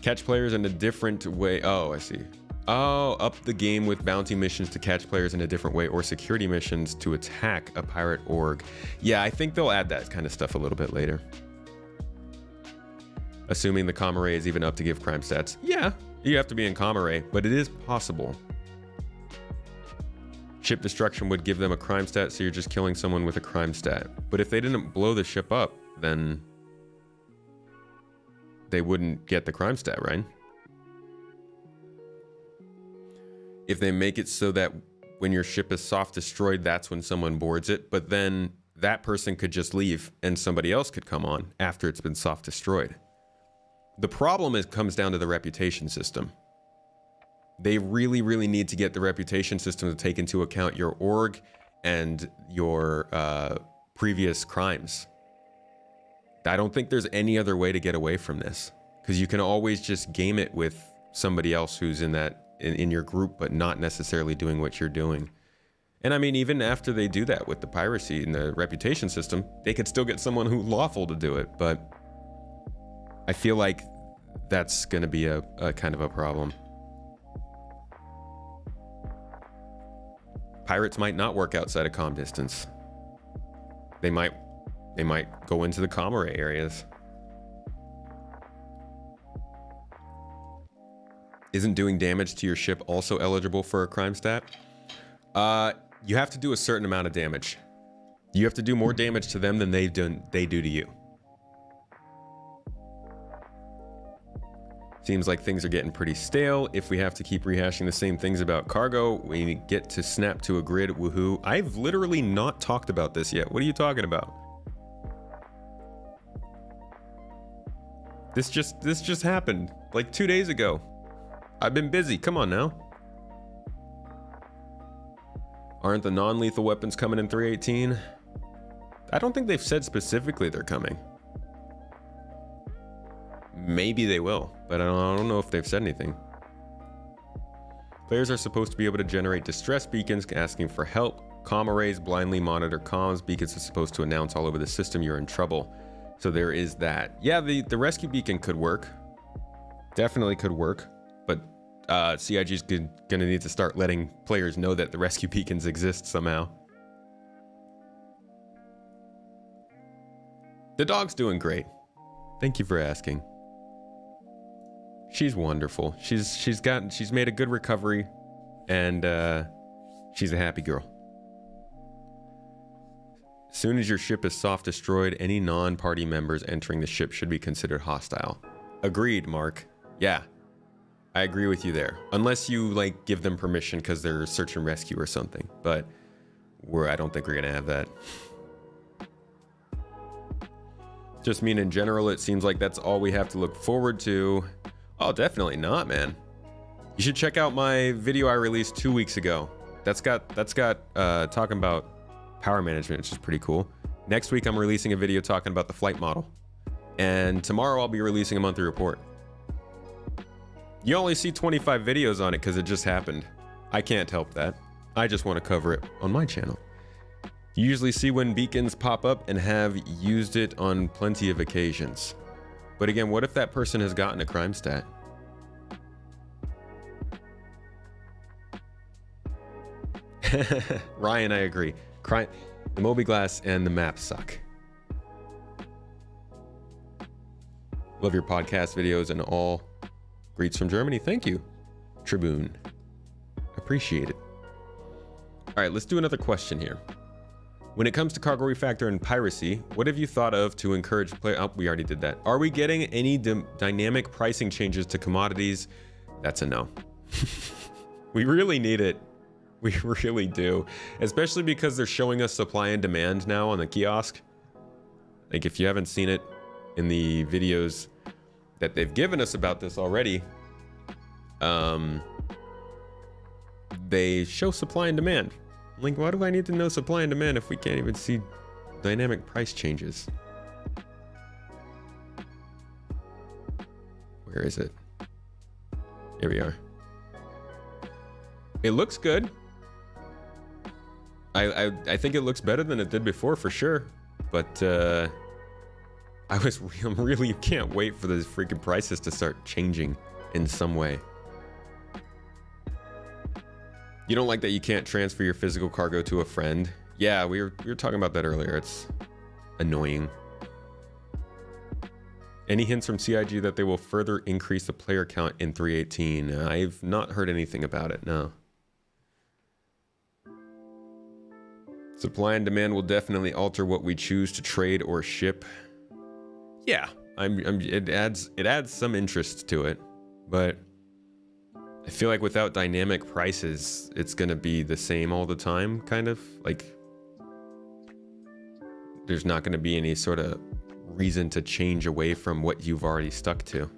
Catch players in a different way. Oh, I see. Oh, up the game with bounty missions to catch players in a different way, or security missions to attack a pirate org. Yeah, I think they'll add that kind of stuff a little bit later. Assuming the com array is even up to give crime stats. Yeah, you have to be in com array, but it is possible. Ship destruction would give them a crime stat, so you're just killing someone with a crime stat. But if they didn't blow the ship up, then they wouldn't get the crime stat, right? If they make it so that when your ship is soft destroyed, that's when someone boards it, but then that person could just leave and somebody else could come on after it's been soft destroyed. The problem comes down to the reputation system. They really, really need to get the reputation system to take into account your org and your previous crimes. I don't think there's any other way to get away from this, because you can always just game it with somebody else who's in your group, but not necessarily doing what you're doing. And I mean, even after they do that with the piracy and the reputation system, they could still get someone who's lawful to do it. But I feel like that's going to be a kind of a problem. Pirates might not work outside of comm distance. They might go into the comm array areas. Isn't doing damage to your ship also eligible for a crime stat? You have to do a certain amount of damage. You have to do more damage to them than they do to you. Seems like things are getting pretty stale. If we have to keep rehashing the same things about cargo, we get to snap to a grid, woohoo. I've literally not talked about this yet. What are you talking about? This just happened like 2 days ago. I've been busy. Come on now. Aren't the non-lethal weapons coming in 318? I don't think they've said specifically they're coming. Maybe they will, but I don't know if they've said anything. Players are supposed to be able to generate distress beacons asking for help. Comm arrays blindly monitor comms. Beacons are supposed to announce all over the system you're in trouble. So there is that. Yeah, the rescue beacon could work. Definitely could work. But CIG's gonna need to start letting players know that the rescue beacons exist somehow. The dog's doing great. Thank you for asking. She's wonderful. She's made a good recovery, and she's a happy girl. As soon as your ship is soft destroyed, any non-party members entering the ship should be considered hostile. Agreed, Mark. Yeah, I agree with you there. Unless you like give them permission because they're search and rescue or something. But I don't think we're gonna have that. Just mean in general, it seems like that's all we have to look forward to. Oh, definitely not, man. You should check out my video I released 2 weeks ago. That's got talking about power management, which is pretty cool. Next week, I'm releasing a video talking about the flight model. And tomorrow I'll be releasing a monthly report. You only see 25 videos on it because it just happened. I can't help that. I just want to cover it on my channel. You usually see when beacons pop up and have used it on plenty of occasions. But again, what if that person has gotten a crime stat? Ryan, I agree. The mobiGlas and the maps suck. Love your podcast videos and all. Greets from Germany. Thank you, Tribune. Appreciate it. All right, let's do another question here. When it comes to cargo refactor and piracy, what have you thought of to encourage play? Oh, we already did that. Are we getting any dynamic pricing changes to commodities? That's a no. We really need it. We really do. Especially because they're showing us supply and demand now on the kiosk. Like if you haven't seen it in the videos that they've given us about this already, they show supply and demand. Like, why do I need to know supply and demand if we can't even see dynamic price changes? Where is it? Here we are. It looks good. I think it looks better than it did before for sure. But I really can't wait for those freaking prices to start changing in some way. You don't like that you can't transfer your physical cargo to a friend? Yeah, we were talking about that earlier. It's annoying. Any hints from CIG that they will further increase the player count in 318? I've not heard anything about it, no. Supply and demand will definitely alter what we choose to trade or ship. Yeah, it adds some interest to it, but I feel like without dynamic prices, it's gonna be the same all the time, kind of. Like, there's not gonna be any sort of reason to change away from what you've already stuck to.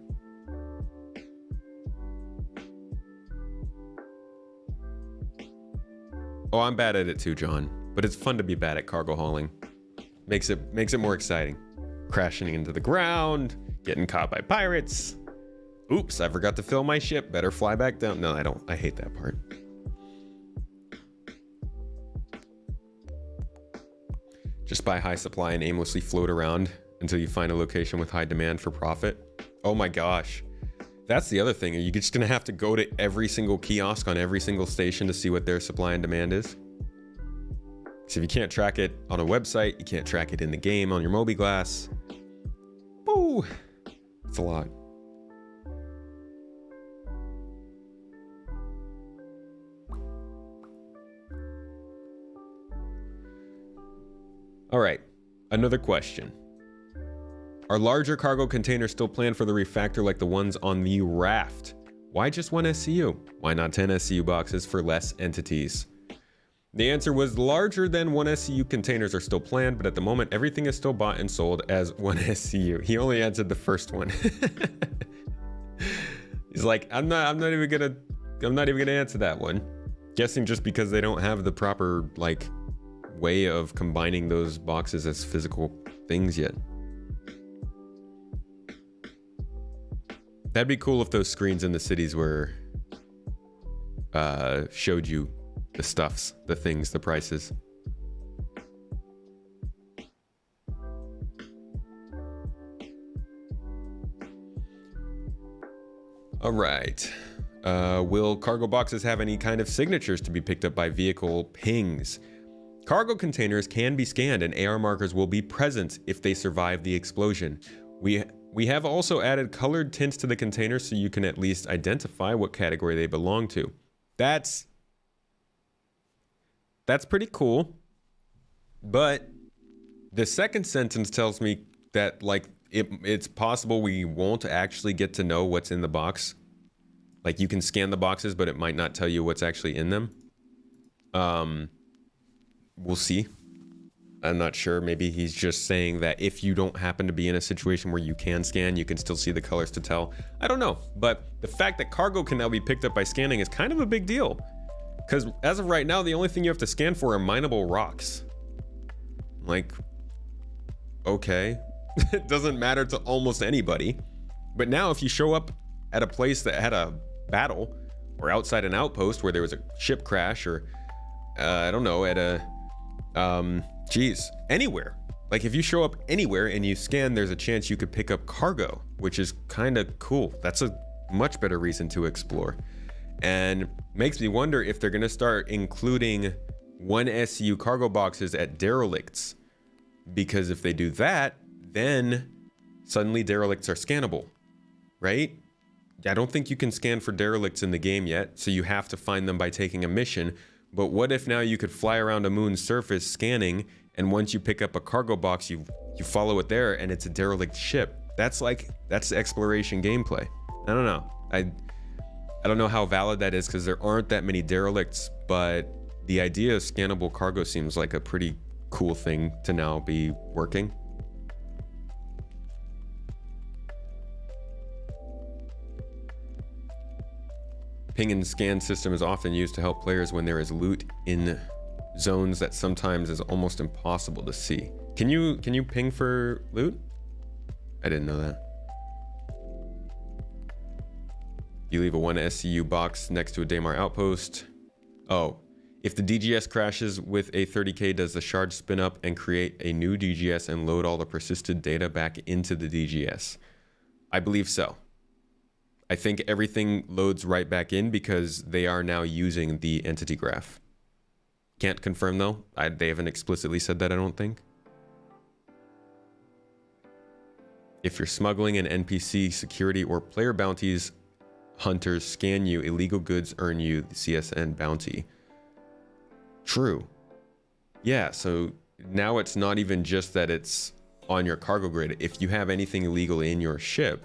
Oh, I'm bad at it too, John. But it's fun to be bad at cargo hauling. Makes it more exciting. Crashing into the ground, getting caught by pirates. Oops, I forgot to fill my ship. Better fly back down. No, I don't. I hate that part. Just buy high supply and aimlessly float around until you find a location with high demand for profit. Oh my gosh. That's the other thing. Are you just gonna have to go to every single kiosk on every single station to see what their supply and demand is? So if you can't track it on a website, you can't track it in the game on your mobiGlas. Woo! It's a lot. All right, another question. Are larger cargo containers still planned for the refactor like the ones on the raft? Why just one SCU? Why not 10 SCU boxes for less entities? The answer was larger than one SCU containers are still planned, but at the moment everything is still bought and sold as one SCU. He only answered the first one. He's like, I'm not even gonna answer that one. Guessing just because they don't have the proper like way of combining those boxes as physical things yet. That'd be cool if those screens in the cities were showed you the stuffs, the things, the prices. All right. Will cargo boxes have any kind of signatures to be picked up by vehicle pings? Cargo containers can be scanned and AR markers will be present if they survive the explosion. We have also added colored tints to the containers so you can at least identify what category they belong to. That's pretty cool. But the second sentence tells me that like it's possible we won't actually get to know what's in the box. Like you can scan the boxes, but it might not tell you what's actually in them. We'll see. I'm not sure. Maybe he's just saying that if you don't happen to be in a situation where you can scan, you can still see the colors to tell. I don't know. But the fact that cargo can now be picked up by scanning is kind of a big deal. Because as of right now, the only thing you have to scan for are mineable rocks. Like, okay. It doesn't matter to almost anybody. But now if you show up at a place that had a battle or outside an outpost where there was a ship crash or I don't know, at a anywhere. Like if you show up anywhere and you scan, there's a chance you could pick up cargo, which is kind of cool. That's a much better reason to explore. And makes me wonder if they're gonna start including 1 SU cargo boxes at Derelicts. Because if they do that, then suddenly Derelicts are scannable, right? I don't think you can scan for Derelicts in the game yet, so you have to find them by taking a mission. But what if now you could fly around a moon's surface scanning, and once you pick up a cargo box, you follow it there and it's a derelict ship. That's exploration gameplay. I don't know. I don't know how valid that is because there aren't that many derelicts, but the idea of scannable cargo seems like a pretty cool thing to now be working. Ping and scan system is often used to help players when there is loot in zones that sometimes is almost impossible to see. Can you ping for loot? I didn't know that. You leave a 1 SCU box next to a Daymar outpost. Oh, if the DGS crashes with a 30K, does the shard spin up and create a new DGS and load all the persisted data back into the DGS? I believe so. I think everything loads right back in because they are now using the entity graph. Can't confirm though. They haven't explicitly said that, I don't think. If you're smuggling an NPC, security or player bounties, hunters scan you, illegal goods earn you the CSN bounty. True. Yeah, so now it's not even just that it's on your cargo grid. If you have anything illegal in your ship,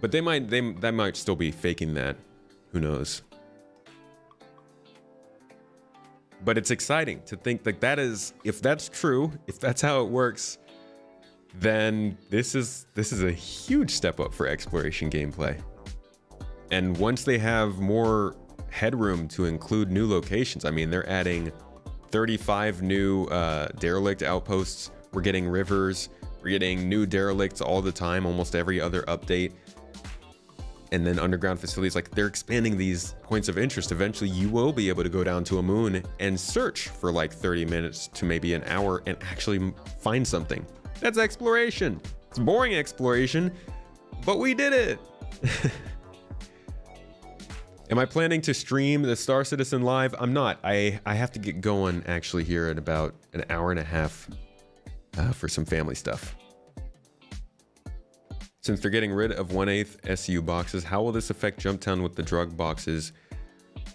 but they might still be faking that. Who knows? But it's exciting to think like that is, if that's true, if that's how it works, then this is a huge step up for exploration gameplay. And once they have more headroom to include new locations, I mean, they're adding 35 new derelict outposts. We're getting rivers. We're getting new derelicts all the time, almost every other update. And then underground facilities, like they're expanding these points of interest. Eventually you will be able to go down to a moon and search for like 30 minutes to maybe an hour and actually find something. That's exploration. It's boring exploration, but we did it. Am I planning to stream the Star Citizen live? I'm not. I have to get going actually here in about an hour and a half for some family stuff. Since they're getting rid of 1/8 SCU boxes, how will this affect Jumptown with the drug boxes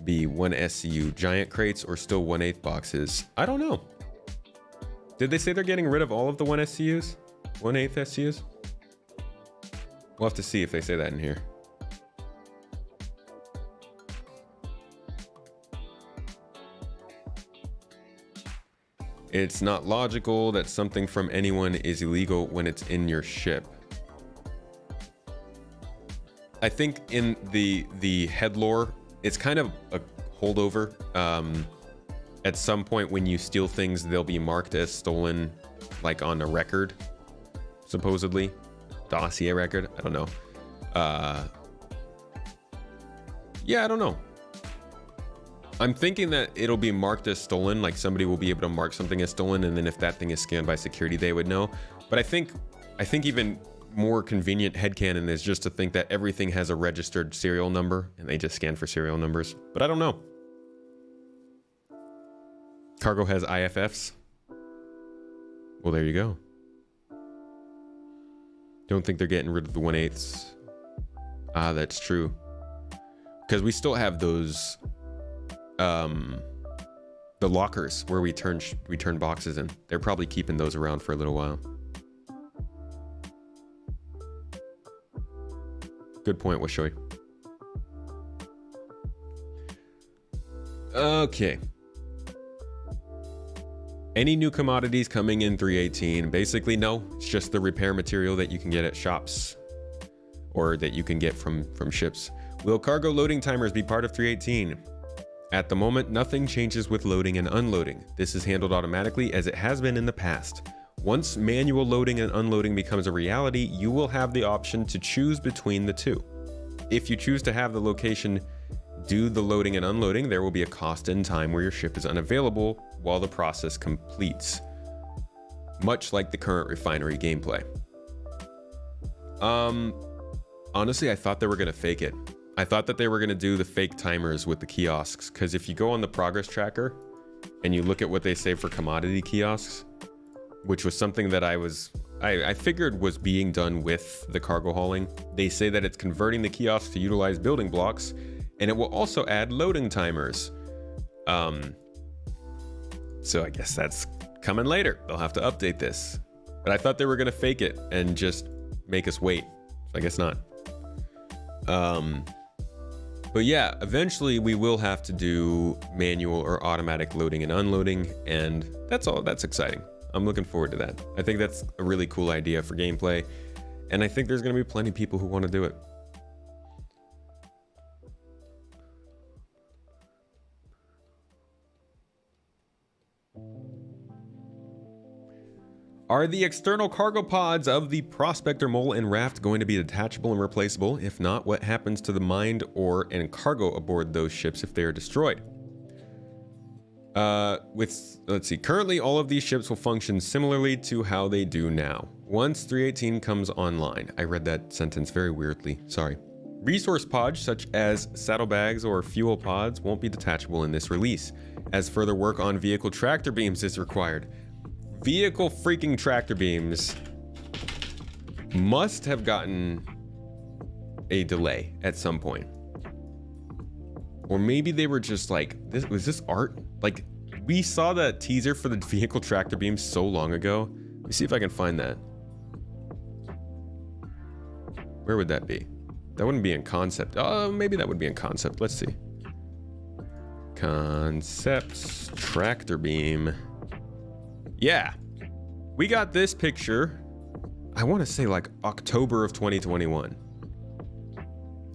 be 1 SCU giant crates or still 1/8 boxes? I don't know. Did they say they're getting rid of all of the 1 SCUs? 1/8 SCUs? We'll have to see if they say that in here. It's not logical that something from anyone is illegal when it's in your ship. I think in the head lore, it's kind of holdover. At some point when you steal things, they'll be marked as stolen, like on a record, supposedly. Dossier record, I don't know. Yeah, I don't know. I'm thinking that it'll be marked as stolen, like somebody will be able to mark something as stolen, and then if that thing is scanned by security, they would know. But I think even more convenient headcanon is just to think that everything has a registered serial number, and they just scan for serial numbers. But I don't know. Cargo has IFFs. Well, there you go. Don't think they're getting rid of the 1/8. Ah, that's true. Because we still have those... the lockers where we turn boxes in. They're probably keeping those around for a little while. Good point, Washoy. Okay. Any new commodities coming in 3.18? Basically, no. It's just the repair material that you can get at shops, or that you can get from ships. Will cargo loading timers be part of 3.18? At the moment, nothing changes with loading and unloading. This is handled automatically as it has been in the past. Once manual loading and unloading becomes a reality, you will have the option to choose between the two. If you choose to have the location do the loading and unloading, there will be a cost in time where your ship is unavailable while the process completes. Much like the current refinery gameplay. Honestly, I thought they were gonna fake it. I thought that they were gonna do the fake timers with the kiosks, because if you go on the progress tracker and you look at what they say for commodity kiosks, which was something that I figured was being done with the cargo hauling, they say that it's converting the kiosks to utilize building blocks, and it will also add loading timers. So I guess that's coming later. They'll have to update this. But I thought they were gonna fake it and just make us wait. So I guess not. But yeah, eventually we will have to do manual or automatic loading and unloading, and that's all. That's exciting. I'm looking forward to that. I think that's a really cool idea for gameplay, and I think there's going to be plenty of people who want to do it. Are the external cargo pods of the Prospector, Mole, and Raft going to be detachable and replaceable? If not, what happens to the mined ore and cargo aboard those ships if they are destroyed? Let's see, currently all of these ships will function similarly to how they do now. Once 3.18 comes online. I read that sentence very weirdly, sorry. Resource pods such as saddlebags or fuel pods won't be detachable in this release, as further work on vehicle tractor beams is required. Vehicle freaking tractor beams must have gotten a delay at some point. Or maybe they were just like, was this art? Like, we saw that teaser for the vehicle tractor beams so long ago. Let me see if I can find that. Where would that be? That wouldn't be in concept. Oh, maybe that would be in concept. Let's see. Concepts, tractor beam. Yeah, we got this picture, I want to say like October of 2021.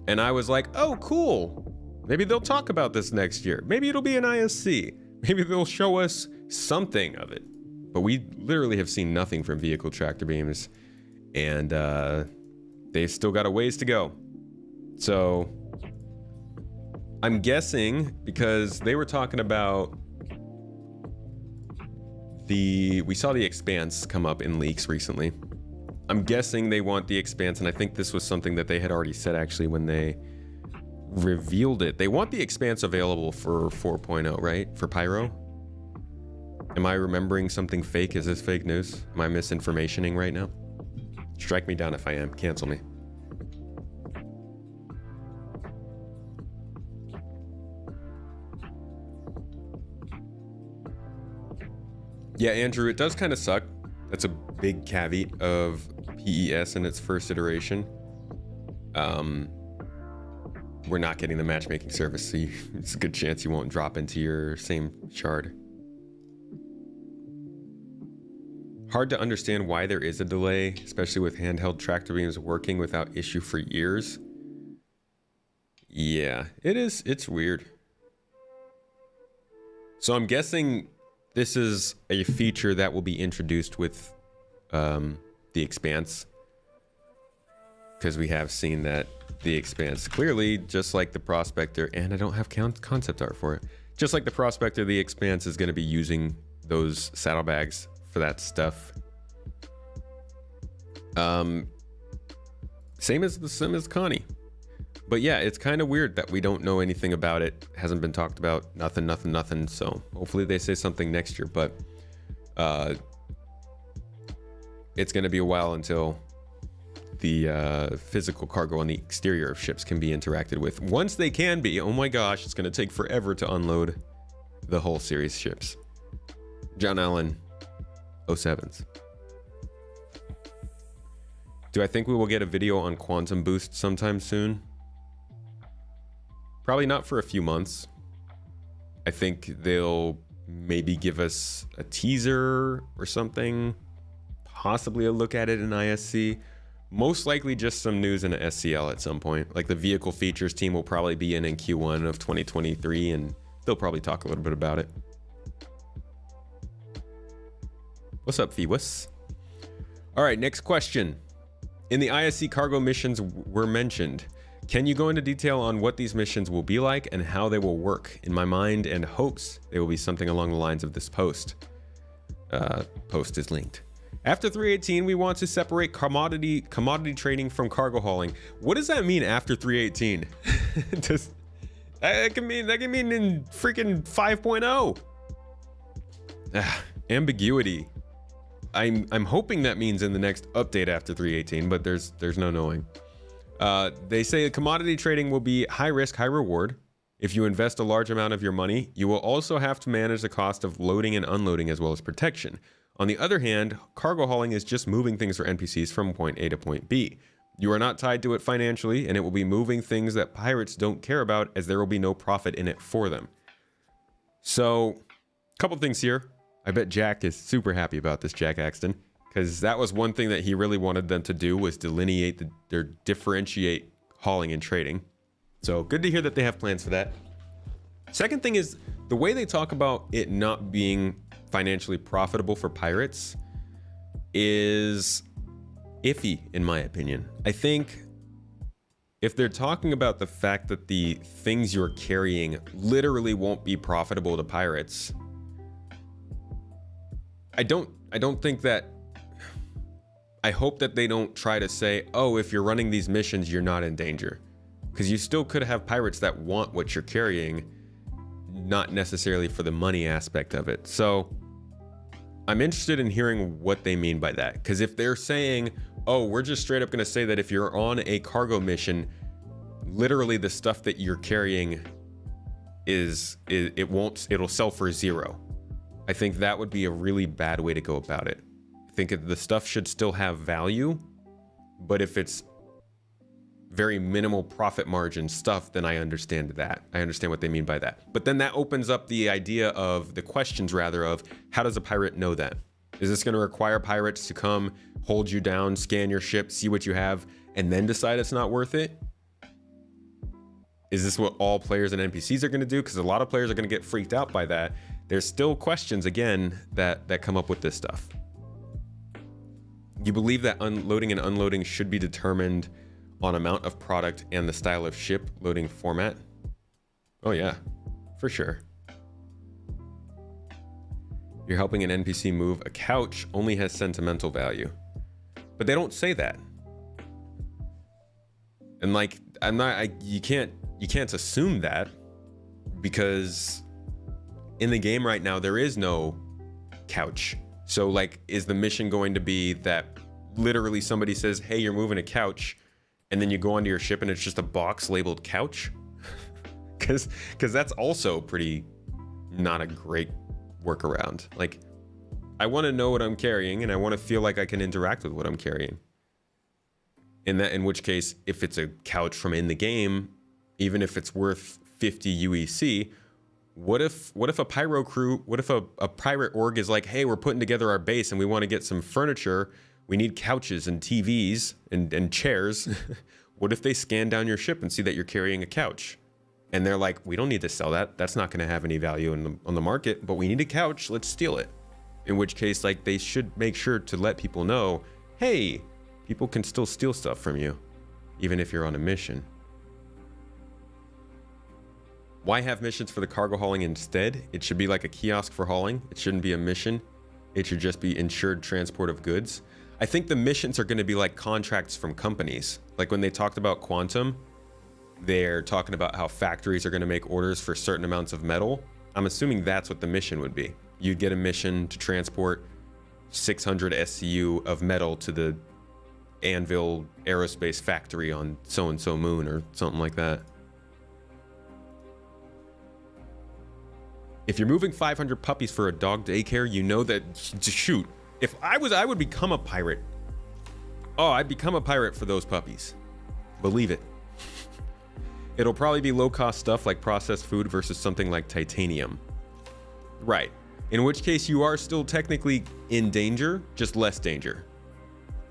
And I was like, oh, cool. Maybe they'll talk about this next year. Maybe it'll be an ISC. Maybe they'll show us something of it. But we literally have seen nothing from vehicle tractor beams. And they've still got a ways to go. So I'm guessing, because they were talking about we saw the Expanse come up in leaks recently. I'm guessing they want the Expanse, and I think this was something that they had already said actually when they revealed it. They want the Expanse available for 4.0, right? For Pyro? Am I remembering something fake? Is this fake news? Am I misinformationing right now? Strike me down if I am. Cancel me. Yeah, Andrew, it does kind of suck. That's a big caveat of PES in its first iteration. We're not getting the matchmaking service, so it's a good chance you won't drop into your same shard. Hard to understand why there is a delay, especially with handheld tractor beams working without issue for years. Yeah, it is. It's weird. So I'm guessing this is a feature that will be introduced with the Expanse, because we have seen that the Expanse clearly, just like the Prospector, and I don't have concept art for it, just like the Prospector, the Expanse is going to be using those saddlebags for that stuff. Same as Connie. But yeah, it's kind of weird that we don't know anything about it. Hasn't been talked about. Nothing. So hopefully they say something next year. But it's going to be a while until the physical cargo on the exterior of ships can be interacted with. Once they can be, oh my gosh, it's going to take forever to unload the whole series ships. John Allen, 07s. Do I think we will get a video on Quantum Boost sometime soon? Probably not for a few months. I think they'll maybe give us a teaser or something, possibly a look at it in ISC. Most likely just some news in a SCL at some point. Like the vehicle features team will probably be in Q1 of 2023, and they'll probably talk a little bit about it. What's up, Phoebus? All right, next question. In the ISC cargo missions were mentioned. Can you go into detail on what these missions will be like and how they will work? In my mind and hopes, they will be something along the lines of this post. Post is linked. After 318, we want to separate commodity trading from cargo hauling. What does that mean after 318? That can mean in freaking 5.0. Ambiguity. I'm hoping that means in the next update after 318, but there's no knowing. They say commodity trading will be high risk, high reward. If you invest a large amount of your money, you will also have to manage the cost of loading and unloading as well as protection. On the other hand, cargo hauling is just moving things for NPCs from point A to point B. You are not tied to it financially, and it will be moving things that pirates don't care about, as there will be no profit in it for them. So, a couple things here. I bet Jack is super happy about this, Jack Axton, because that was one thing that he really wanted them to do, was delineate differentiate hauling and trading. So good to hear that they have plans for that. Second thing is the way they talk about it not being financially profitable for pirates is iffy, in my opinion. I think if they're talking about the fact that the things you're carrying literally won't be profitable to pirates, I don't think that. I hope that they don't try to say, oh, if you're running these missions, you're not in danger. Because you still could have pirates that want what you're carrying, not necessarily for the money aspect of it. So I'm interested in hearing what they mean by that. Because if they're saying, oh, we're just straight up going to say that if you're on a cargo mission, literally the stuff that you're carrying it'll sell for zero. I think that would be a really bad way to go about it. I think the stuff should still have value, but if it's very minimal profit margin stuff, then I understand that. I understand what they mean by that. But then that opens up the idea of the questions, rather, of how does a pirate know that? Is this going to require pirates to come, hold you down, scan your ship, see what you have, and then decide it's not worth it? Is this what all players and NPCs are going to do? Because a lot of players are going to get freaked out by that. There's still questions, again, that come up with this stuff. You believe that loading and unloading should be determined on amount of product and the style of ship loading format? Oh yeah, for sure. You're helping an NPC move a couch only has sentimental value. But they don't say that. And like, you can't assume that, because in the game right now, there is no couch. So like, is the mission going to be that literally somebody says, hey, you're moving a couch, and then you go onto your ship and it's just a box labeled couch? Because that's also pretty not a great workaround. Like, I want to know what I'm carrying, and I want to feel like I can interact with what I'm carrying. In which case, if it's a couch from in the game, even if it's worth 50 UEC, what if a pyro crew, what if a pirate org is like, hey, we're putting together our base and we want to get some furniture, we need couches and TVs and chairs. What if they scan down your ship and see that you're carrying a couch? And they're like, we don't need to sell that. That's not going to have any value on the market, but we need a couch. Let's steal it. In which case, like, they should make sure to let people know, hey, people can still steal stuff from you, even if you're on a mission. Why have missions for the cargo hauling instead? It should be like a kiosk for hauling. It shouldn't be a mission. It should just be insured transport of goods. I think the missions are going to be like contracts from companies. Like when they talked about Quantum, they're talking about how factories are going to make orders for certain amounts of metal. I'm assuming that's what the mission would be. You'd get a mission to transport 600 SCU of metal to the Anvil Aerospace factory on so-and-so moon or something like that. If you're moving 500 puppies for a dog daycare, you know that, shoot, if I would become a pirate. Oh, I'd become a pirate for those puppies. Believe it. It'll probably be low-cost stuff like processed food versus something like titanium. Right. In which case you are still technically in danger, just less danger,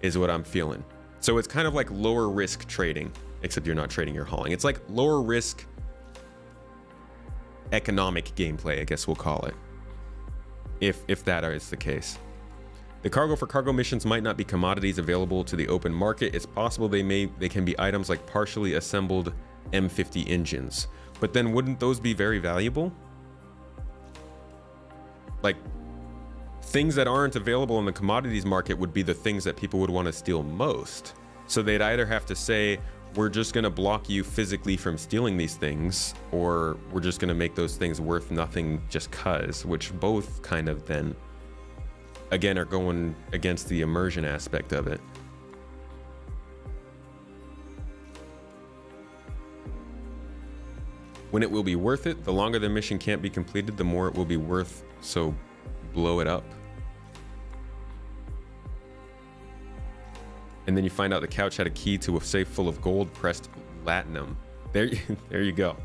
is what I'm feeling. So it's kind of like lower risk trading, except you're not trading, you're hauling. It's like lower risk economic gameplay, I guess we'll call it, if that is the case. The cargo for cargo missions might not be commodities available to the open market. It's possible they can be items like partially assembled M50 engines, but then wouldn't those be very valuable? Like, things that aren't available in the commodities market would be the things that people would want to steal most. So they'd either have to say, we're just going to block you physically from stealing these things, or we're just going to make those things worth nothing just cuz, which both kind of then, again, are going against the immersion aspect of it. When it will be worth it, the longer the mission can't be completed, the more it will be worth, so blow it up. And then you find out the couch had a key to a safe full of gold pressed latinum. There you go.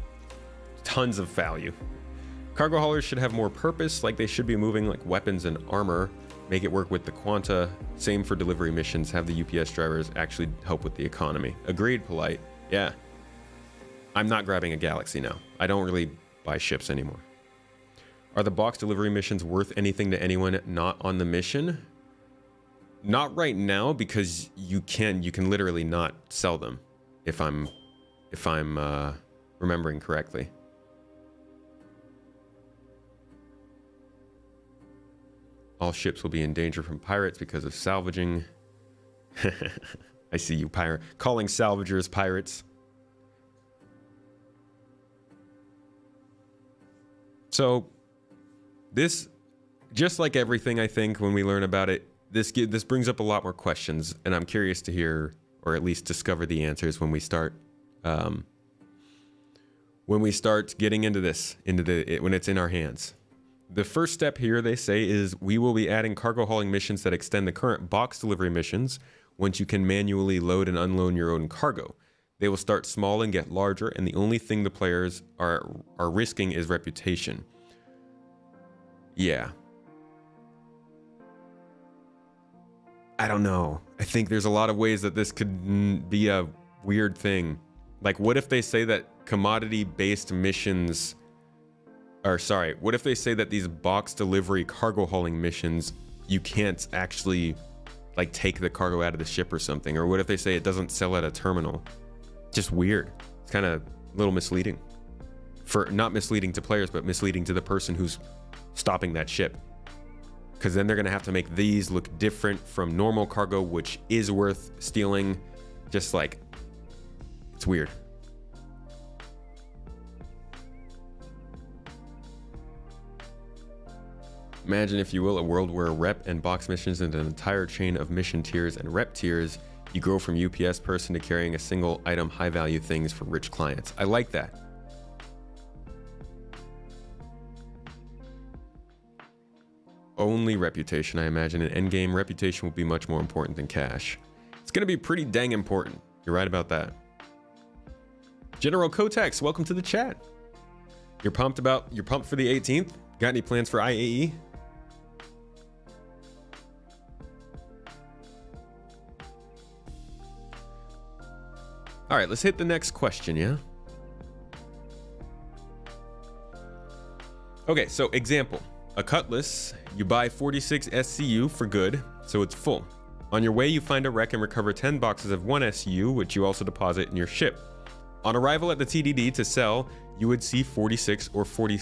Tons of value. Cargo haulers should have more purpose, like they should be moving like weapons and armor, make it work with the quanta. Same for delivery missions, have the UPS drivers actually help with the economy. Agreed, Polite. Yeah. I'm not grabbing a Galaxy now. I don't really buy ships anymore. Are the box delivery missions worth anything to anyone not on the mission? Not right now, because you can literally not sell them, if I'm remembering correctly. All ships will be in danger from pirates because of salvaging. I see you, pirate, calling salvagers pirates. So this, just like everything, I think when we learn about it, this brings up a lot more questions, and I'm curious to hear, or at least discover the answers when we start getting into this, when it's in our hands. The first step here, they say, is we will be adding cargo hauling missions that extend the current box delivery missions once you can manually load and unload your own cargo. They will start small and get larger, and the only thing the players are risking is reputation. Yeah. I don't know. I think there's a lot of ways that this could be a weird thing. Like, what if they say that commodity-based missions... what if they say that these box delivery cargo hauling missions, you can't actually, like, take the cargo out of the ship or something? Or what if they say it doesn't sell at a terminal? Just weird. It's kind of a little misleading. Not misleading to players, but misleading to the person who's stopping that ship. Because then they're going to have to make these look different from normal cargo, which is worth stealing. Just like, it's weird. Imagine, if you will, a world where rep and box missions and an entire chain of mission tiers and rep tiers. You grow from UPS person to carrying a single item high value things for rich clients. I like that. Only reputation, I imagine. In endgame, reputation will be much more important than cash. It's going to be pretty dang important. You're right about that. General Kotex, welcome to the chat. You're pumped for the 18th? Got any plans for IAE? All right, let's hit the next question, yeah? Okay, so example. A cutlass, you buy 46 SCU for good, so it's full. On your way, you find a wreck and recover 10 boxes of 1 SCU, which you also deposit in your ship. On arrival at the TDD to sell, you would see 46 or 40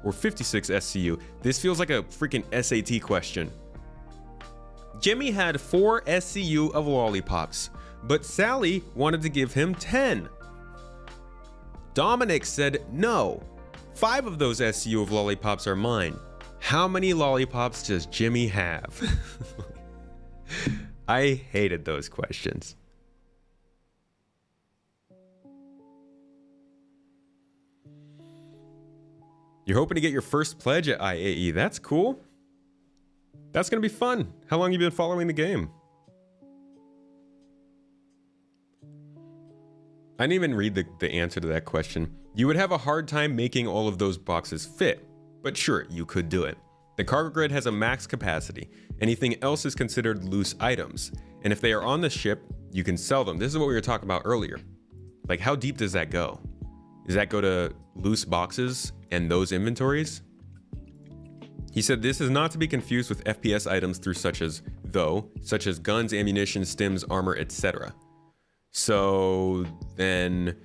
or 56 SCU. This feels like a freaking SAT question. Jimmy had 4 SCU of lollipops, but Sally wanted to give him 10. Dominic said no. 5 of those SCU of lollipops are mine. How many lollipops does Jimmy have? I hated those questions. You're hoping to get your first pledge at IAE. That's cool. That's gonna be fun. How long have you been following the game? I didn't even read the answer to that question. You would have a hard time making all of those boxes fit, but sure, you could do it. The cargo grid has a max capacity. Anything else is considered loose items. And if they are on the ship, you can sell them. This is what we were talking about earlier. Like, how deep does that go? Does that go to loose boxes and those inventories? He said this is not to be confused with FPS items such as guns, ammunition, stims, armor, etc. So then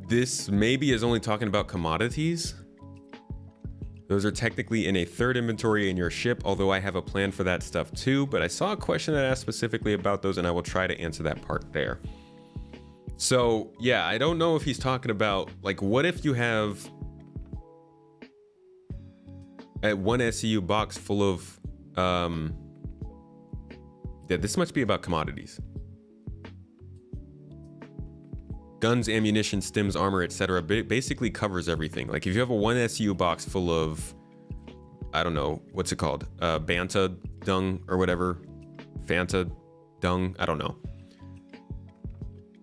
this maybe is only talking about commodities. Those are technically in a third inventory in your ship, although I have a plan for that stuff too, but I saw a question that asked specifically about those and I will try to answer that part there. So yeah, I don't know if he's talking about, like, what if you have at 1 SCU box full of, yeah, this must be about commodities. Guns, ammunition, stims, armor, etc. Basically covers everything. Like if you have a 1 SCU box full of, I don't know, what's it called? Banta dung or whatever. Fanta dung, I don't know.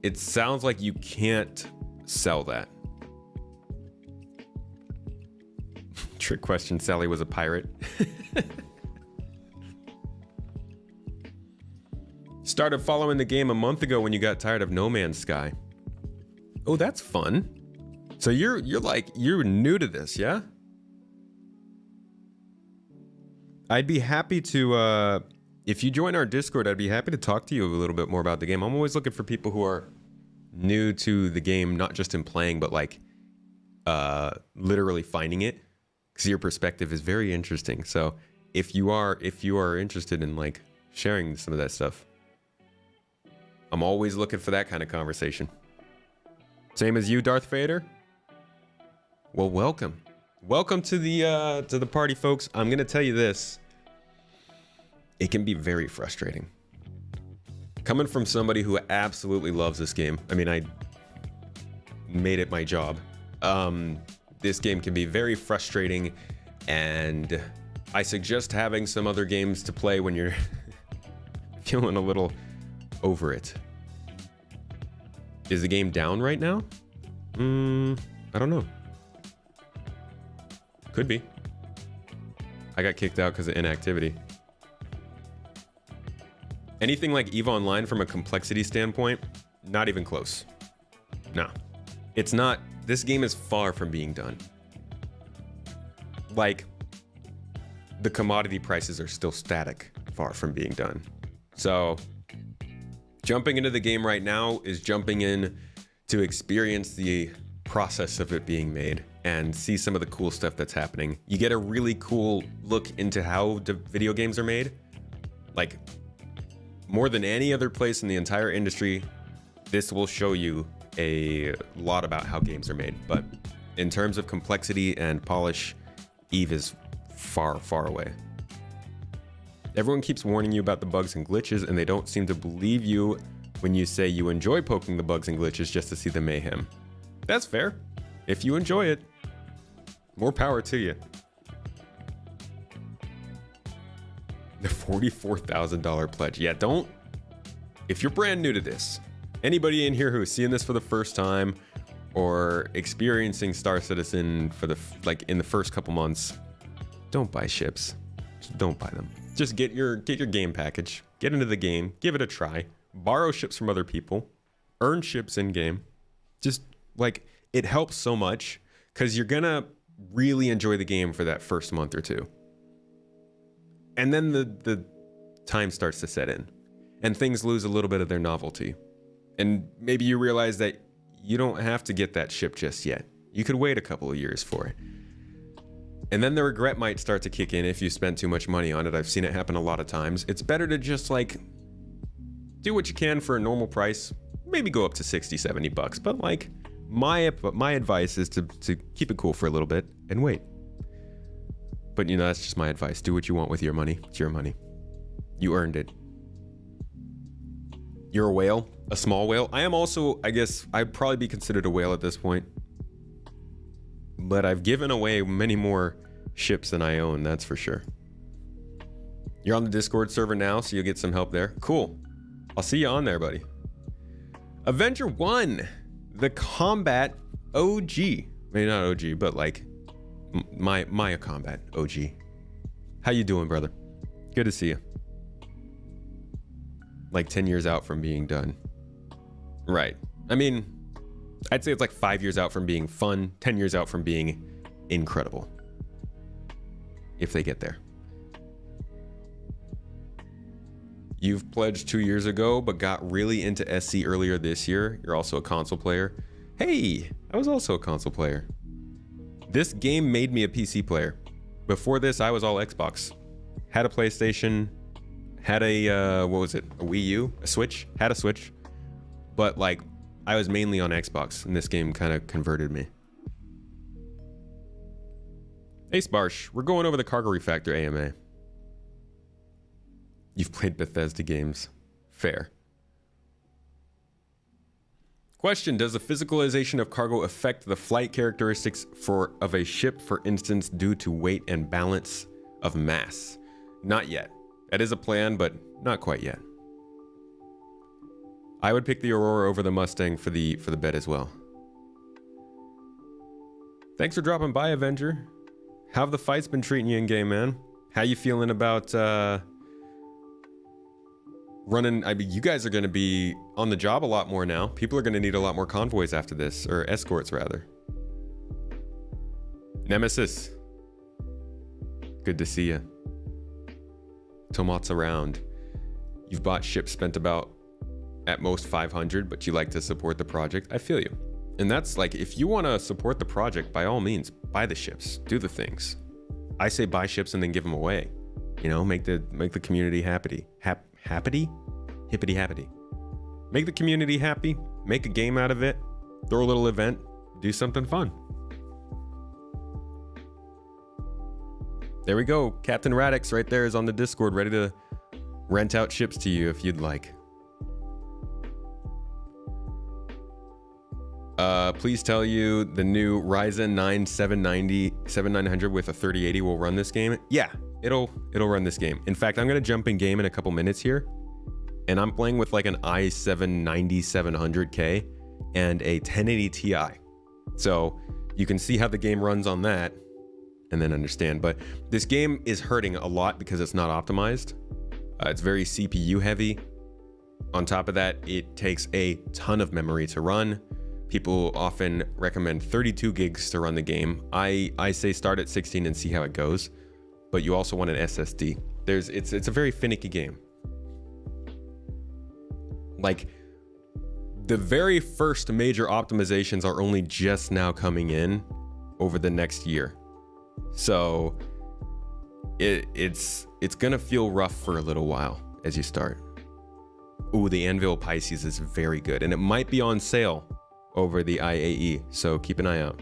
It sounds like you can't sell that. Trick question, Sally was a pirate. Started following the game a month ago when you got tired of No Man's Sky. Oh, that's fun. So you're new to this, yeah? I'd be happy to, if you join our Discord, I'd be happy to talk to you a little bit more about the game. I'm always looking for people who are new to the game, not just in playing, but like literally finding it, because your perspective is very interesting. So if you are interested in like sharing some of that stuff, I'm always looking for that kind of conversation. Same as you, Darth Vader. Well, welcome to the party, folks. I'm gonna tell you this. It can be very frustrating. Coming from somebody who absolutely loves this game. I mean, I made it my job. This game can be very frustrating, and I suggest having some other games to play when you're feeling a little over it. Is the game down right now? I don't know. Could be. I got kicked out because of inactivity. Anything like EVE Online from a complexity standpoint, not even close. No. It's not. This game is far from being done. Like, the commodity prices are still static, far from being done. So, jumping into the game right now is jumping in to experience the process of it being made and see some of the cool stuff that's happening. You get a really cool look into how video games are made. Like, more than any other place in the entire industry, this will show you a lot about how games are made. But in terms of complexity and polish, EVE is far, far away. Everyone keeps warning you about the bugs and glitches, and they don't seem to believe you when you say you enjoy poking the bugs and glitches just to see the mayhem. That's fair. If you enjoy it, more power to you. The $44,000 pledge. Yeah, don't. If you're brand new to this, anybody in here who is seeing this for the first time or experiencing Star Citizen for in the first couple months, don't buy ships. Just don't buy them. Just get your game package, get into the game, give it a try, borrow ships from other people, earn ships in game. Just like, it helps so much because you're gonna really enjoy the game for that first month or two. And then the time starts to set in and things lose a little bit of their novelty. And maybe you realize that you don't have to get that ship just yet. You could wait a couple of years for it. And then the regret might start to kick in if you spend too much money on it. I've seen it happen a lot of times. It's better to just like do what you can for a normal price, maybe go up to 60, 70 bucks. But like my advice is to keep it cool for a little bit and wait. But you know, that's just my advice. Do what you want with your money. It's your money. You earned it. You're a whale, a small whale. I am also, I guess, I'd probably be considered a whale at this point. But I've given away many more ships than I own, that's for sure. You're on the Discord server now, so you'll get some help there. Cool. I'll see you on there, buddy. Avenger 1, the combat OG. Maybe not OG, but like my combat OG. How you doing, brother? Good to see you. Like 10 years out from being done. Right. I mean, I'd say it's like 5 years out from being fun, 10 years out from being incredible. If they get there. You've pledged 2 years ago, but got really into SC earlier this year. You're also a console player. Hey, I was also a console player. This game made me a PC player. Before this, I was all Xbox. Had a PlayStation, had a, what was it? A Wii U? A Switch? Had a Switch. But like, I was mainly on Xbox, and this game kind of converted me. Hey Sparsh, we're going over the Cargo Refactor AMA. You've played Bethesda games. Fair. Question, does the physicalization of cargo affect the flight characteristics of a ship, for instance, due to weight and balance of mass? Not yet. That is a plan, but not quite yet. I would pick the Aurora over the Mustang for the bet as well. Thanks for dropping by, Avenger. How have the fights been treating you in game, man? How you feeling about running? I mean, you guys are going to be on the job a lot more now. People are going to need a lot more convoys after this, or escorts rather. Nemesis, good to see you. Tomat's around. You've bought ships spent about at most 500, but you like to support the project. I feel you. And that's like, if you want to support the project, by all means, buy the ships, do the things. I say buy ships and then give them away. You know, make the community happy. Hippity happity. Make the community happy, make a game out of it, throw a little event, do something fun. There we go. Captain Radix right there is on the Discord, ready to rent out ships to you if you'd like. Please tell you the new Ryzen 9 7900 with a 3080 will run this game. Yeah, it'll run this game. In fact, I'm gonna jump in game in a couple minutes here, and I'm playing with like an i7 9700K and a 1080 Ti. So you can see how the game runs on that and then understand. But this game is hurting a lot because it's not optimized. It's very CPU heavy. On top of that, it takes a ton of memory to run. People often recommend 32 gigs to run the game. I say start at 16 and see how it goes, but you also want an SSD. It's a very finicky game. Like, the very first major optimizations are only just now coming in over the next year. So it's gonna feel rough for a little while as you start. Ooh, the Anvil Pisces is very good, and it might be on sale over the IAE, so keep an eye out.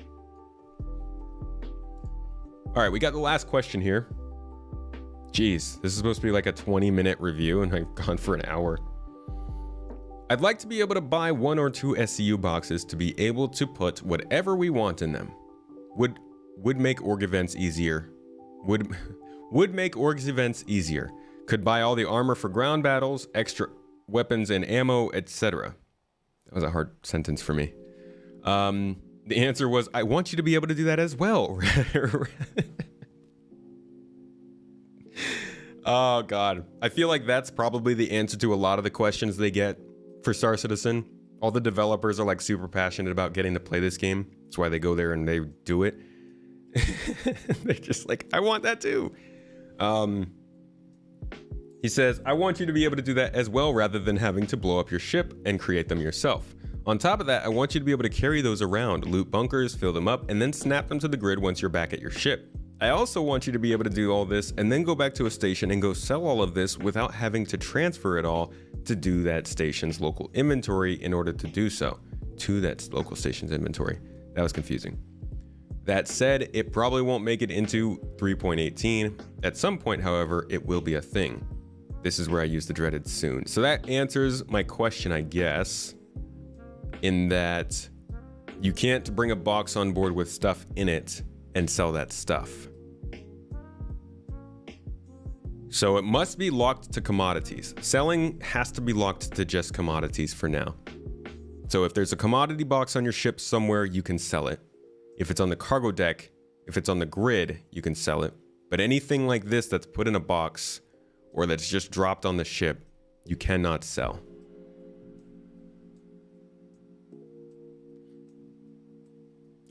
All right, we got the last question here. Jeez, this is supposed to be like a 20-minute review, and I've gone for an hour. I'd like to be able to buy 1 or 2 SCU boxes to be able to put whatever we want in them. Would make org events easier. Would make orgs events easier. Could buy all the armor for ground battles, extra weapons and ammo, etc. That was a hard sentence for me. The answer was, I want you to be able to do that as well. Oh God. I feel like that's probably the answer to a lot of the questions they get for Star Citizen. All the developers are like super passionate about getting to play this game. That's why they go there and they do it. They're just like, I want that too. He says, I want you to be able to do that as well rather than having to blow up your ship and create them yourself. On top of that, I want you to be able to carry those around, loot bunkers, fill them up, and then snap them to the grid once you're back at your ship. I also want you to be able to do all this and then go back to a station and go sell all of this without having to transfer it all to do that station's local inventory in order to do so. To that local station's inventory. That was confusing. That said, it probably won't make it into 3.18. At some point, however, it will be a thing. This is where I use the dreaded soon. So that answers my question, I guess, in that you can't bring a box on board with stuff in it and sell that stuff. So it must be locked to commodities. Selling has to be locked to just commodities for now. So if there's a commodity box on your ship somewhere, you can sell it. If it's on the cargo deck, if it's on the grid, you can sell it. But anything like this that's put in a box or that's just dropped on the ship, you cannot sell.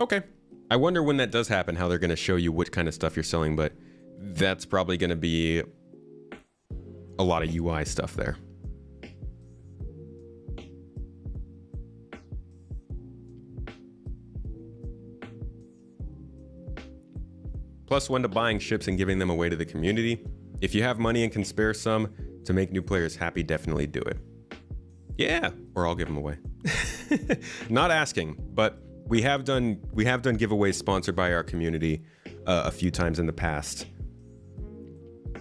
Okay. I wonder when that does happen, how they're going to show you what kind of stuff you're selling, but that's probably going to be a lot of UI stuff there. Plus one to buying ships and giving them away to the community. If you have money and can spare some to make new players happy, definitely do it. Yeah, or I'll give them away. Not asking, but we have done giveaways sponsored by our community a few times in the past.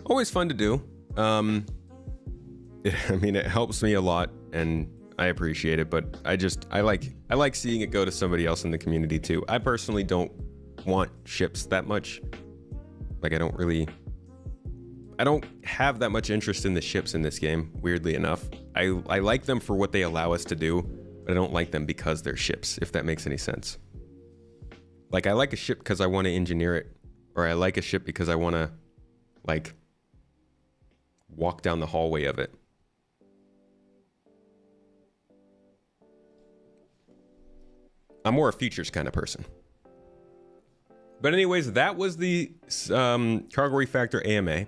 Always fun to do. I mean, it helps me a lot, and I appreciate it. But I like seeing it go to somebody else in the community too. I personally don't want ships that much. Like I don't have that much interest in the ships in this game, weirdly enough. I like them for what they allow us to do, but I don't like them because they're ships, if that makes any sense. Like I like a ship because I want to engineer it, or I like a ship because I want to like walk down the hallway of it. I'm more a features kind of person. But anyways, that was the Cargo Refactor AMA.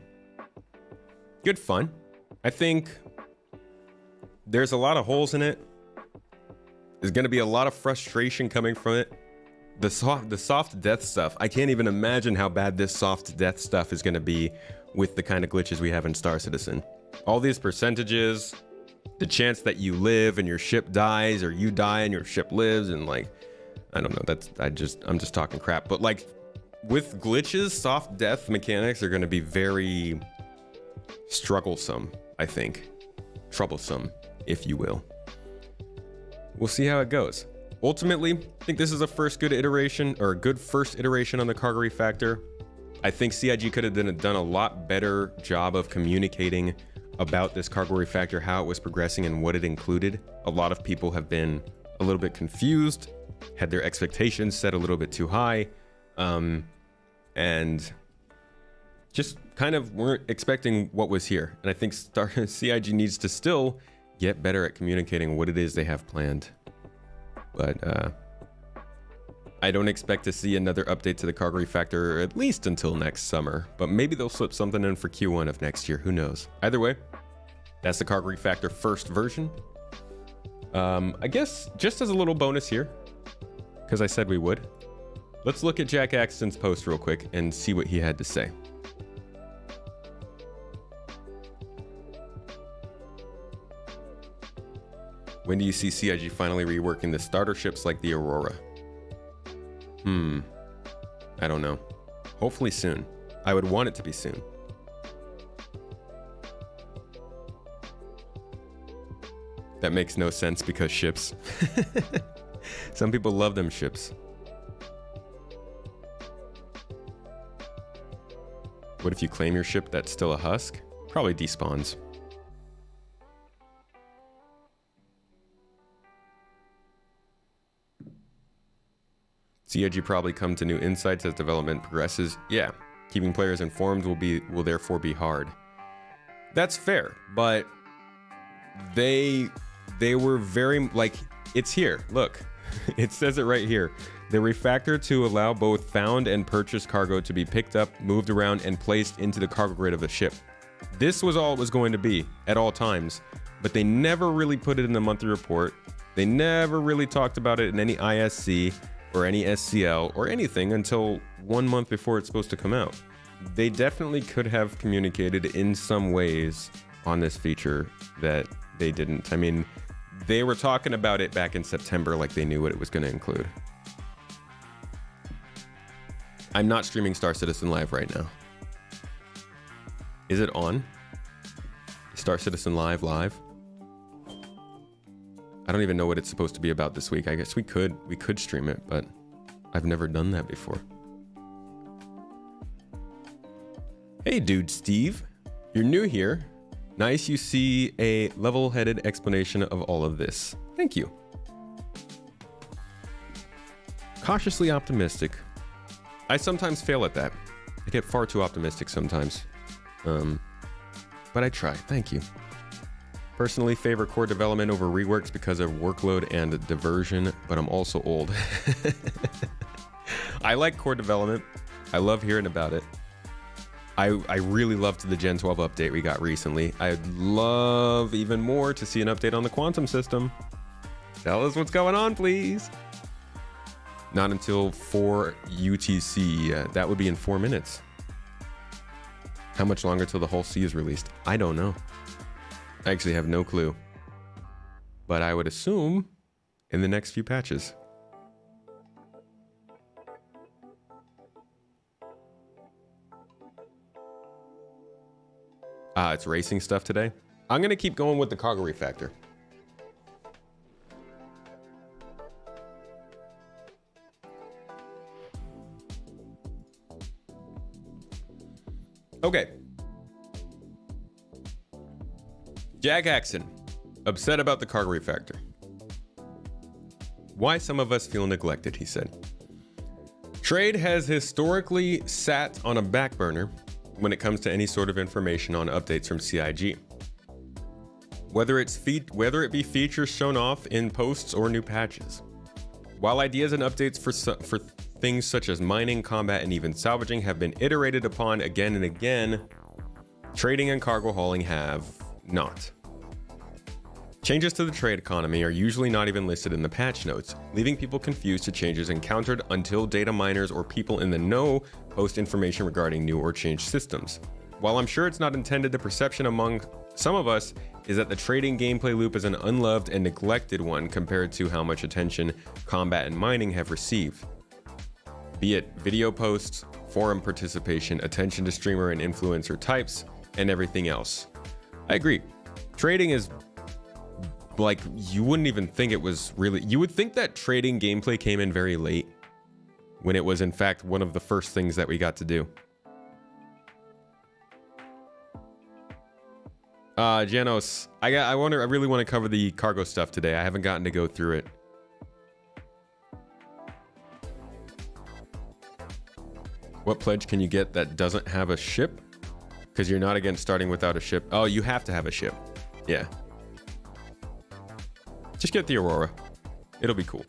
Good fun. I think there's a lot of holes in it. There's going to be a lot of frustration coming from it. The soft death stuff. I can't even imagine how bad this soft death stuff is going to be with the kind of glitches we have in Star Citizen. All these percentages, the chance that you live and your ship dies, or you die and your ship lives, and like, I don't know. I'm just talking crap. But like, with glitches, soft death mechanics are going to be very strugglesome, I think. Troublesome, if you will. We'll see how it goes. Ultimately, I think this is a first good iteration, or a good first iteration on the Cargo Refactor. I think CIG could have done a lot better job of communicating about this Cargo Refactor, how it was progressing and what it included. A lot of people have been a little bit confused, had their expectations set a little bit too high, and just kind of weren't expecting what was here. And I think CIG needs to still get better at communicating what it is they have planned. But I don't expect to see another update to the Cargo Refactor at least until next summer. But maybe they'll slip something in for Q1 of next year. Who knows? Either way, that's the Cargo Refactor first version. I guess just as a little bonus here, because I said we would, let's look at Jack Axton's post real quick and see what he had to say. When do you see CIG finally reworking the starter ships like the Aurora? I don't know. Hopefully soon. I would want it to be soon. That makes no sense because ships. Some people love them ships. What if you claim your ship that's still a husk? Probably despawns. CIG probably come to new insights as development progresses. Yeah, keeping players informed will therefore be hard. That's fair, but they were very, like, it's here. Look, It says it right here. The refactor to allow both found and purchased cargo to be picked up, moved around, and placed into the cargo grid of the ship. This was all it was going to be at all times, but they never really put it in the monthly report. They never really talked about it in any ISC or any SCL or anything until 1 month before it's supposed to come out. They definitely could have communicated in some ways on this feature that they didn't. I mean, they were talking about it back in September like they knew what it was going to include. I'm not streaming Star Citizen Live right now. Is it on? Star Citizen Live? I don't even know what it's supposed to be about this week. I guess we could stream it, but I've never done that before. Hey dude, Steve. You're new here. Nice you see a level-headed explanation of all of this. Thank you. Cautiously optimistic. I sometimes fail at that. I get far too optimistic sometimes. But I try. Thank you. Personally favor core development over reworks because of workload and diversion, but I'm also old. I like core development. I love hearing about it. I really loved the Gen 12 update we got recently. I'd love even more to see an update on the quantum system. Tell us what's going on, please. Not until 4 UTC. That would be in 4 minutes. How much longer till the whole C is released? I don't know. I actually have no clue. But I would assume in the next few patches. It's racing stuff today. I'm gonna keep going with the cargo refactor. Okay. Jack Axon, upset about the cargo refactor. Why some of us feel neglected, he said. Trade has historically sat on a back burner when it comes to any sort of information on updates from CIG. Whether it be features shown off in posts or new patches. While ideas and updates for things such as mining, combat, and even salvaging have been iterated upon again and again, trading and cargo hauling have not. Changes to the trade economy are usually not even listed in the patch notes, leaving people confused to changes encountered until data miners or people in the know post information regarding new or changed systems. While I'm sure it's not intended, the perception among some of us is that the trading gameplay loop is an unloved and neglected one compared to how much attention combat and mining have received. Be it video posts, forum participation, attention to streamer and influencer types, and everything else. I agree. Trading is like, you wouldn't even think it was really, you would think that trading gameplay came in very late when it was in fact one of the first things that we got to do. Janos, I really want to cover the cargo stuff today. I haven't gotten to go through it. What pledge can you get that doesn't have a ship? Because you're not against starting without a ship. Oh, you have to have a ship. Yeah. Just get the Aurora. It'll be cool.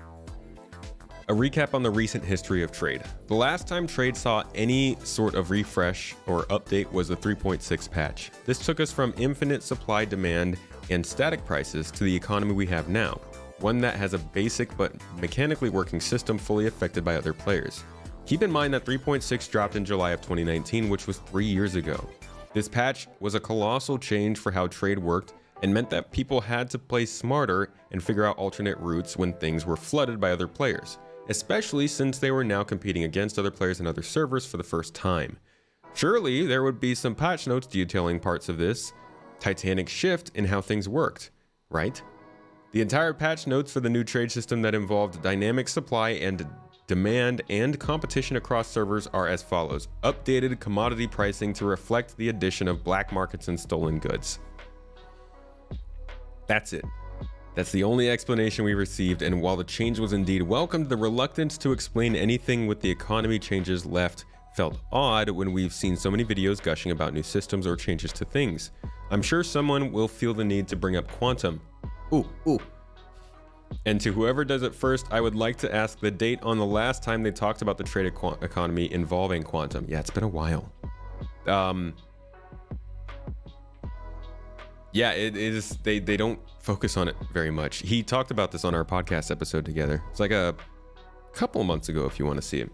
A recap on the recent history of trade. The last time trade saw any sort of refresh or update was the 3.6 patch. This took us from infinite supply, demand, and static prices to the economy we have now, one that has a basic but mechanically working system fully affected by other players. Keep in mind that 3.6 dropped in July of 2019, which was 3 years ago. This patch was a colossal change for how trade worked and meant that people had to play smarter and figure out alternate routes when things were flooded by other players, especially since they were now competing against other players and other servers for the first time. Surely there would be some patch notes detailing parts of this titanic shift in how things worked, right? The entire patch notes for the new trade system that involved dynamic supply and demand and competition across servers are as follows. Updated commodity pricing to reflect the addition of black markets and stolen goods. That's it. That's the only explanation we received, and while the change was indeed welcomed, the reluctance to explain anything with the economy changes left felt odd when we've seen so many videos gushing about new systems or changes to things. I'm sure someone will feel the need to bring up quantum. And to whoever does it first, I would like to ask the date on the last time they talked about the trade economy involving quantum. Yeah, it's been a while. Yeah, it is. They don't focus on it very much. He talked about this on our podcast episode together. It's like a couple of months ago if you want to see it.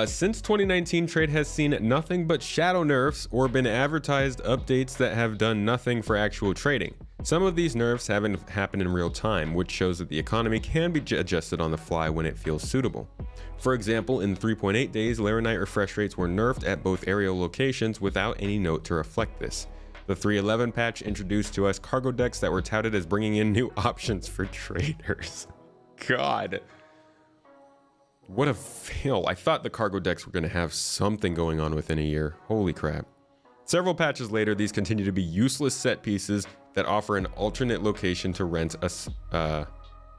Since 2019, trade has seen nothing but shadow nerfs or been advertised updates that have done nothing for actual trading. Some of these nerfs haven't happened in real time, which shows that the economy can be adjusted on the fly when it feels suitable. For example, in 3.8 days, Laranite refresh rates were nerfed at both aerial locations without any note to reflect this. The 3.11 patch introduced to us cargo decks that were touted as bringing in new options for traders. God. What a fail. I thought the cargo decks were going to have something going on within a year. Holy crap. Several patches later, these continue to be useless set pieces that offer an alternate location to rent a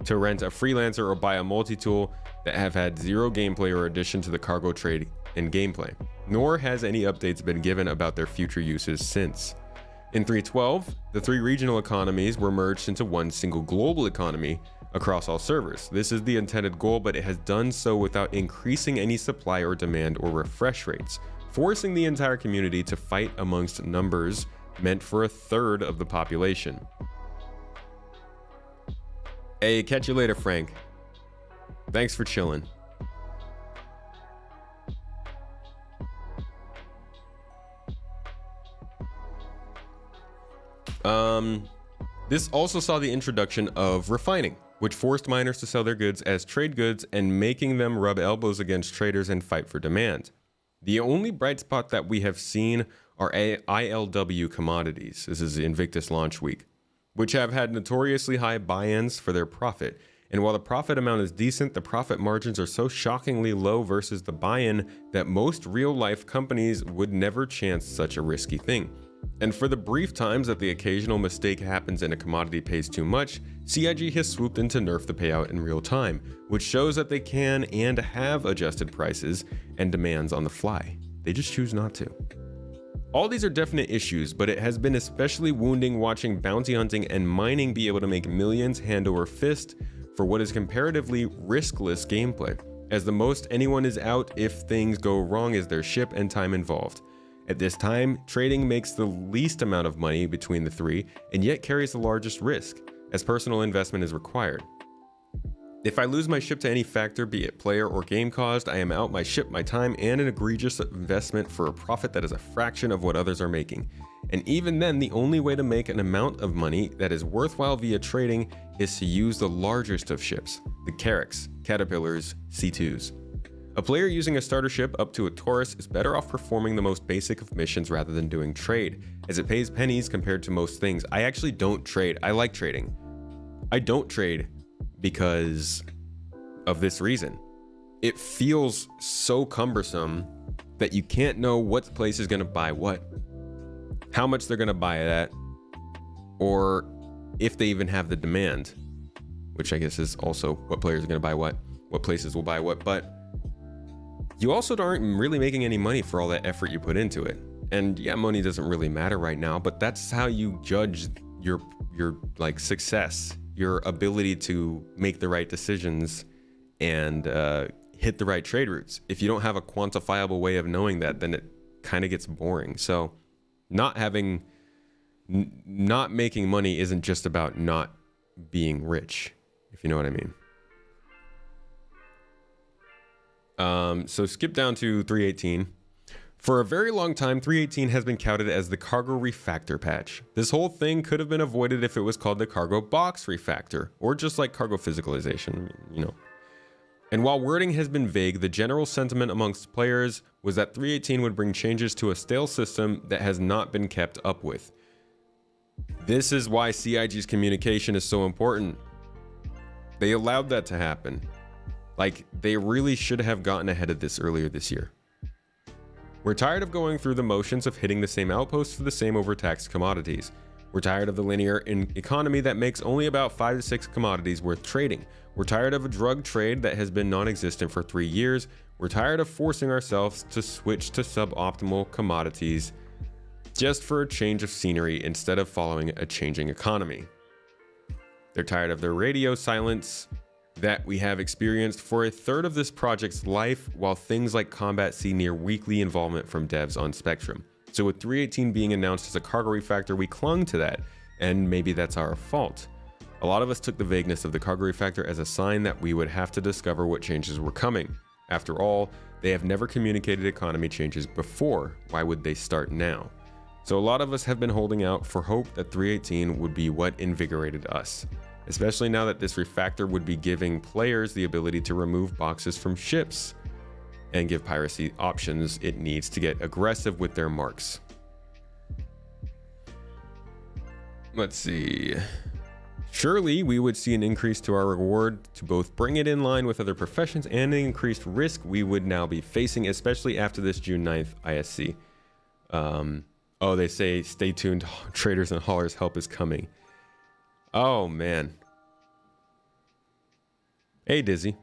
freelancer or buy a multi-tool that have had zero gameplay or addition to the cargo trade and gameplay. Nor has any updates been given about their future uses since. In 3.12, the three regional economies were merged into one single global economy across all servers. This is the intended goal, but it has done so without increasing any supply or demand or refresh rates, forcing the entire community to fight amongst numbers meant for a third of the population. Hey, catch you later, Frank. Thanks for chilling. This also saw the introduction of refining, which forced miners to sell their goods as trade goods and making them rub elbows against traders and fight for demand. The only bright spot that we have seen are ILW commodities. This is Invictus launch week, which have had notoriously high buy-ins for their profit. And while the profit amount is decent, the profit margins are so shockingly low versus the buy-in that most real-life companies would never chance such a risky thing. And for the brief times that the occasional mistake happens and a commodity pays too much, CIG has swooped in to nerf the payout in real time, which shows that they can and have adjusted prices and demands on the fly. They just choose not to. All these are definite issues, but it has been especially wounding watching bounty hunting and mining be able to make millions hand over fist for what is comparatively riskless gameplay, as the most anyone is out if things go wrong is their ship and time involved. At this time, trading makes the least amount of money between the three and yet carries the largest risk, as personal investment is required. If I lose my ship to any factor, be it player or game caused, I am out my ship, my time, and an egregious investment for a profit that is a fraction of what others are making. And even then, the only way to make an amount of money that is worthwhile via trading is to use the largest of ships, the Carracks, Caterpillars, C2s. A player using a starter ship up to a Taurus is better off performing the most basic of missions rather than doing trade, as it pays pennies compared to most things. I actually don't trade. I like trading. I don't trade because of this reason. It feels so cumbersome that you can't know what place is going to buy what, how much they're going to buy it at, or if they even have the demand, which I guess is also what players are going to buy what places will buy what, but you also aren't really making any money for all that effort you put into it. And yeah, money doesn't really matter right now, but that's how you judge your like success, your ability to make the right decisions and hit the right trade routes. If you don't have a quantifiable way of knowing that, then it kind of gets boring. So not making money isn't just about not being rich, if you know what I mean. So skip down to 3.18. For a very long time, 3.18 has been touted as the cargo refactor patch. This whole thing could have been avoided if it was called the cargo box refactor, or just like cargo physicalization, you know. And while wording has been vague, the general sentiment amongst players was that 3.18 would bring changes to a stale system that has not been kept up with. This is why CIG's communication is so important. They allowed that to happen. Like, they really should have gotten ahead of this earlier this year. We're tired of going through the motions of hitting the same outposts for the same overtaxed commodities. We're tired of the linear economy that makes only about 5 to 6 commodities worth trading. We're tired of a drug trade that has been non-existent for 3 years. We're tired of forcing ourselves to switch to suboptimal commodities just for a change of scenery instead of following a changing economy. They're tired of the radio silence that we have experienced for a third of this project's life, while things like combat see near weekly involvement from devs on Spectrum. So with 3.18 being announced as a cargo refactor, we clung to that, and maybe that's our fault. A lot of us took the vagueness of the cargo refactor as a sign that we would have to discover what changes were coming. After all, they have never communicated economy changes before. Why would they start now? So a lot of us have been holding out for hope that 3.18 would be what invigorated us, especially now that this refactor would be giving players the ability to remove boxes from ships and give Piracy options it needs to get aggressive with their marks. Let's see. Surely we would see an increase to our reward to both bring it in line with other professions and the increased risk we would now be facing, especially after this June 9th ISC. Oh, they say, stay tuned, traders and haulers, help is coming. Oh, man. Hey, Dizzy.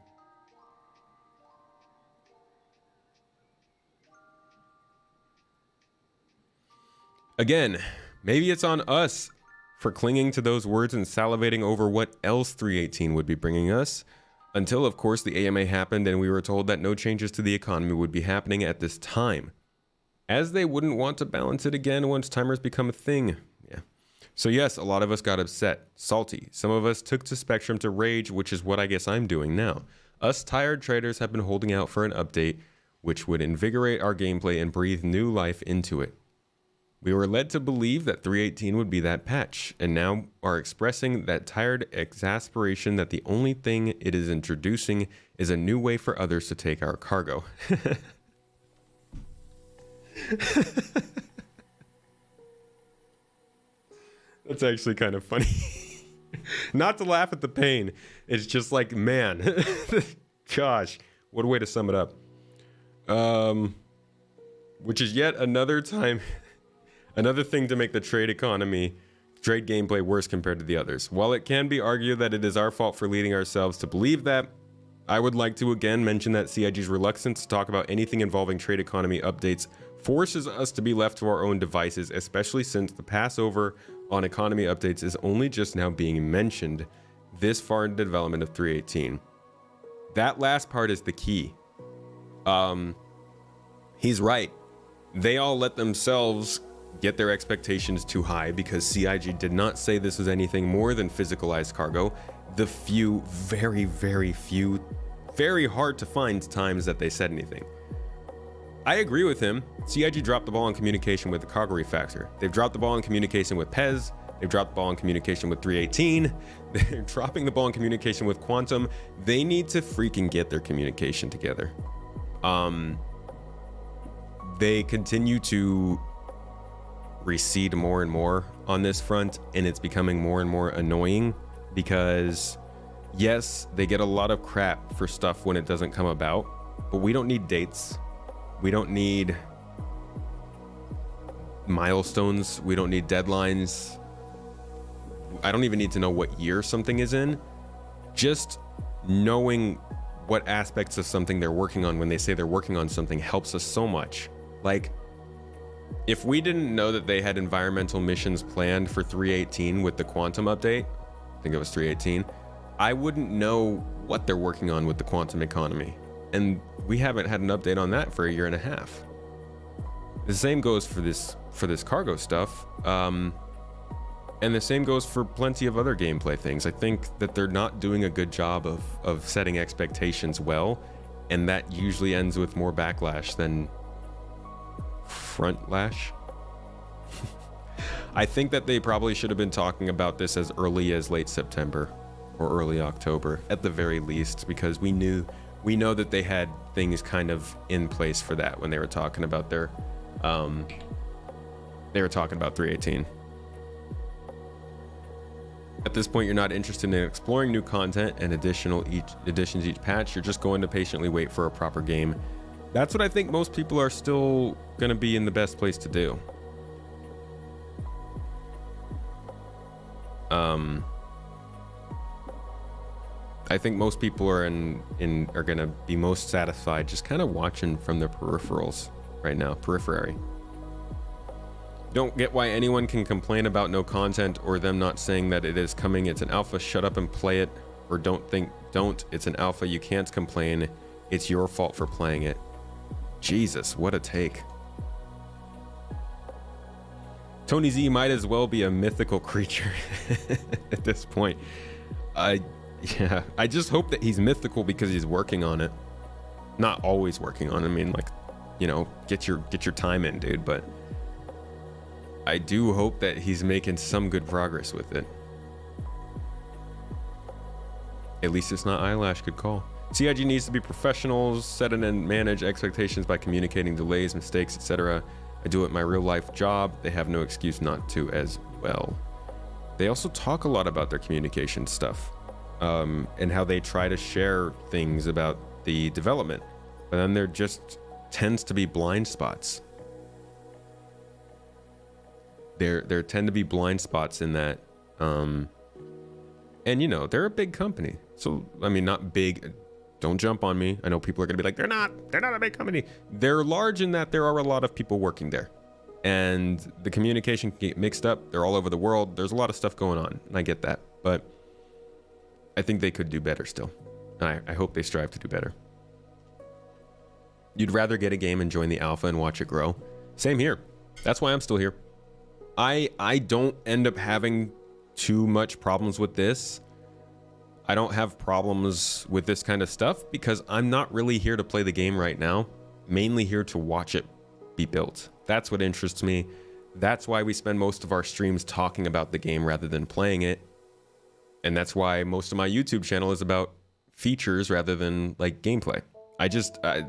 Again, maybe it's on us for clinging to those words and salivating over what else 3.18 would be bringing us, until, of course, the AMA happened and we were told that no changes to the economy would be happening at this time, as they wouldn't want to balance it again once timers become a thing. Yeah. So yes, a lot of us got upset, salty. Some of us took to Spectrum to rage, which is what I guess I'm doing now. Us tired traders have been holding out for an update which would invigorate our gameplay and breathe new life into it. We were led to believe that 3.18 would be that patch, and now are expressing that tired exasperation that the only thing it is introducing is a new way for others to take our cargo. That's actually kind of funny. Not to laugh at the pain. It's just like, man, gosh, what a way to sum it up. Which is yet another time, another thing to make the trade gameplay worse compared to the others. While it can be argued that it is our fault for leading ourselves to believe that, I would like to again mention that CIG's reluctance to talk about anything involving trade economy updates forces us to be left to our own devices, especially since the passover on economy updates is only just now being mentioned this far into development of 3.18. That last part is the key. He's right. They all let themselves get their expectations too high because CIG did not say this was anything more than physicalized cargo. The few, very, very few, very hard to find times that they said anything. I agree with him. CIG dropped the ball on communication with the cargo refactor. They've dropped the ball on communication with PEZ. They've dropped the ball on communication with 3.18. They're dropping the ball on communication with Quantum. They need to freaking get their communication together. They continue to recede more and more on this front, and it's becoming more and more annoying because, yes, they get a lot of crap for stuff when it doesn't come about, but we don't need dates. We don't need milestones. We don't need deadlines. I don't even need to know what year something is in. Just knowing what aspects of something they're working on when they say they're working on something helps us so much. Like, if we didn't know that they had environmental missions planned for 3.18 with the Quantum update, I think it was 3.18, I wouldn't know what they're working on with the quantum economy. And we haven't had an update on that for a year and a half. The same goes for this cargo stuff. And the same goes for plenty of other gameplay things. I think that they're not doing a good job of setting expectations well, and that usually ends with more backlash than front lash. I think that they probably should have been talking about this as early as late September or early October at the very least, because we know that they had things kind of in place for that when they were talking about their 3.18. At this point, you're not interested in exploring new content and additions each patch. You're just going to patiently wait for a proper game. That's what I think most people are still going to be in the best place to do. I think most people are going to be most satisfied just kind of watching from their peripherals right now. Periphery. Don't get why anyone can complain about no content or them not saying that it is coming. It's an alpha. Shut up and play it. Or don't. It's an alpha. You can't complain. It's your fault for playing it. Jesus, what a take. Tony Z might as well be a mythical creature at this point. Yeah, I just hope that he's mythical because he's working on it. Not always working on it. I mean, like, you know, get your time in, dude. But I do hope that he's making some good progress with it. At least it's not Eyelash. Good call. CIG needs to be professionals, set and manage expectations by communicating delays, mistakes, etc. I do it in my real life job. They have no excuse not to as well. They also talk a lot about their communication stuff, and how they try to share things about the development, but then there just tends to be blind spots. There tend to be blind spots in that, and you know, they're a big company. So, I mean, not big, don't jump on me. I know people are gonna be like, they're not a big company. They're large in that there are a lot of people working there. And the communication can get mixed up. They're all over the world. There's a lot of stuff going on, and I get that. But I think they could do better still. And I hope they strive to do better. You'd rather get a game and join the alpha and watch it grow. Same here. That's why I'm still here. I don't end up having too much problems with this. I don't have problems with this kind of stuff because I'm not really here to play the game right now. Mainly here to watch it be built. That's what interests me. That's why we spend most of our streams talking about the game rather than playing it. And that's why most of my YouTube channel is about features rather than like gameplay.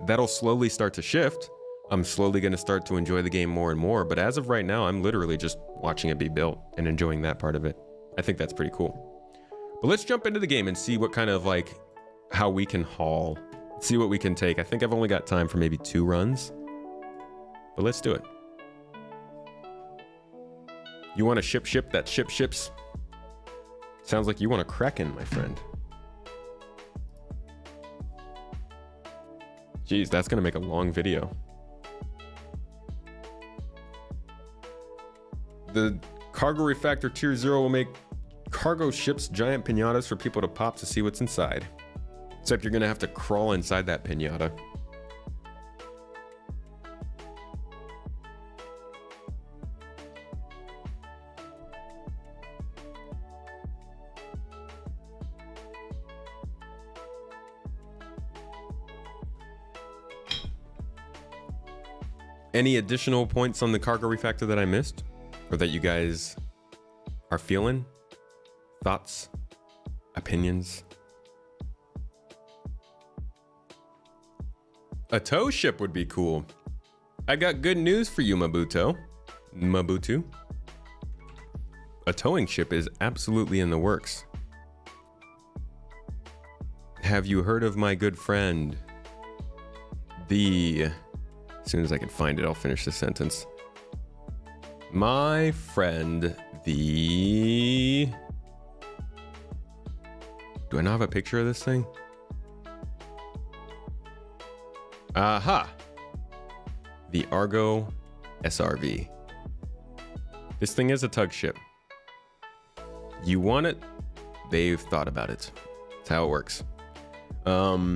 That'll slowly start to shift. I'm slowly going to start to enjoy the game more and more. But as of right now, I'm literally just watching it be built and enjoying that part of it. I think that's pretty cool. But let's jump into the game and see what kind of like, how we can haul. See what we can take. I think I've only got time for maybe 2 runs. But let's do it. You want a ship that ships? Sounds like you want a Kraken, my friend. Jeez, that's gonna make a long video. The cargo refactor tier 0 will make cargo ships giant pinatas for people to pop to see what's inside. Except you're gonna have to crawl inside that pinata. Any additional points on the cargo refactor that I missed? Or that you guys are feeling? Thoughts? Opinions? A tow ship would be cool. I got good news for you, Mabuto. Mabutu. A towing ship is absolutely in the works. Have you heard of my good friend? As soon as I can find it, I'll finish the sentence. My friend, Do I not have a picture of this thing? Aha! The Argo SRV. This thing is a tug ship. You want it? They've thought about it. That's how it works. Trying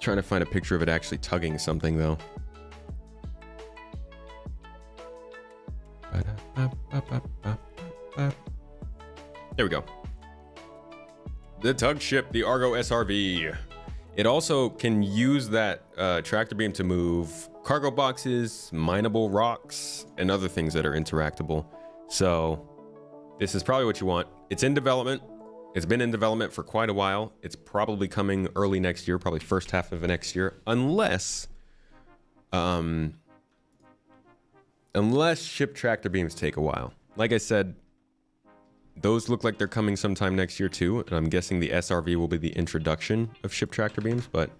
to find a picture of it actually tugging something though. There we go. The tug ship, the Argo SRV. It also can use that tractor beam to move cargo boxes, mineable rocks, and other things that are interactable. So this is probably what you want. It's in development. It's been in development for quite a while. It's probably coming early next year, probably first half of next year, unless ship tractor beams take a while. Like I said, those look like they're coming sometime next year too, and I'm guessing the SRV will be the introduction of ship tractor beams, but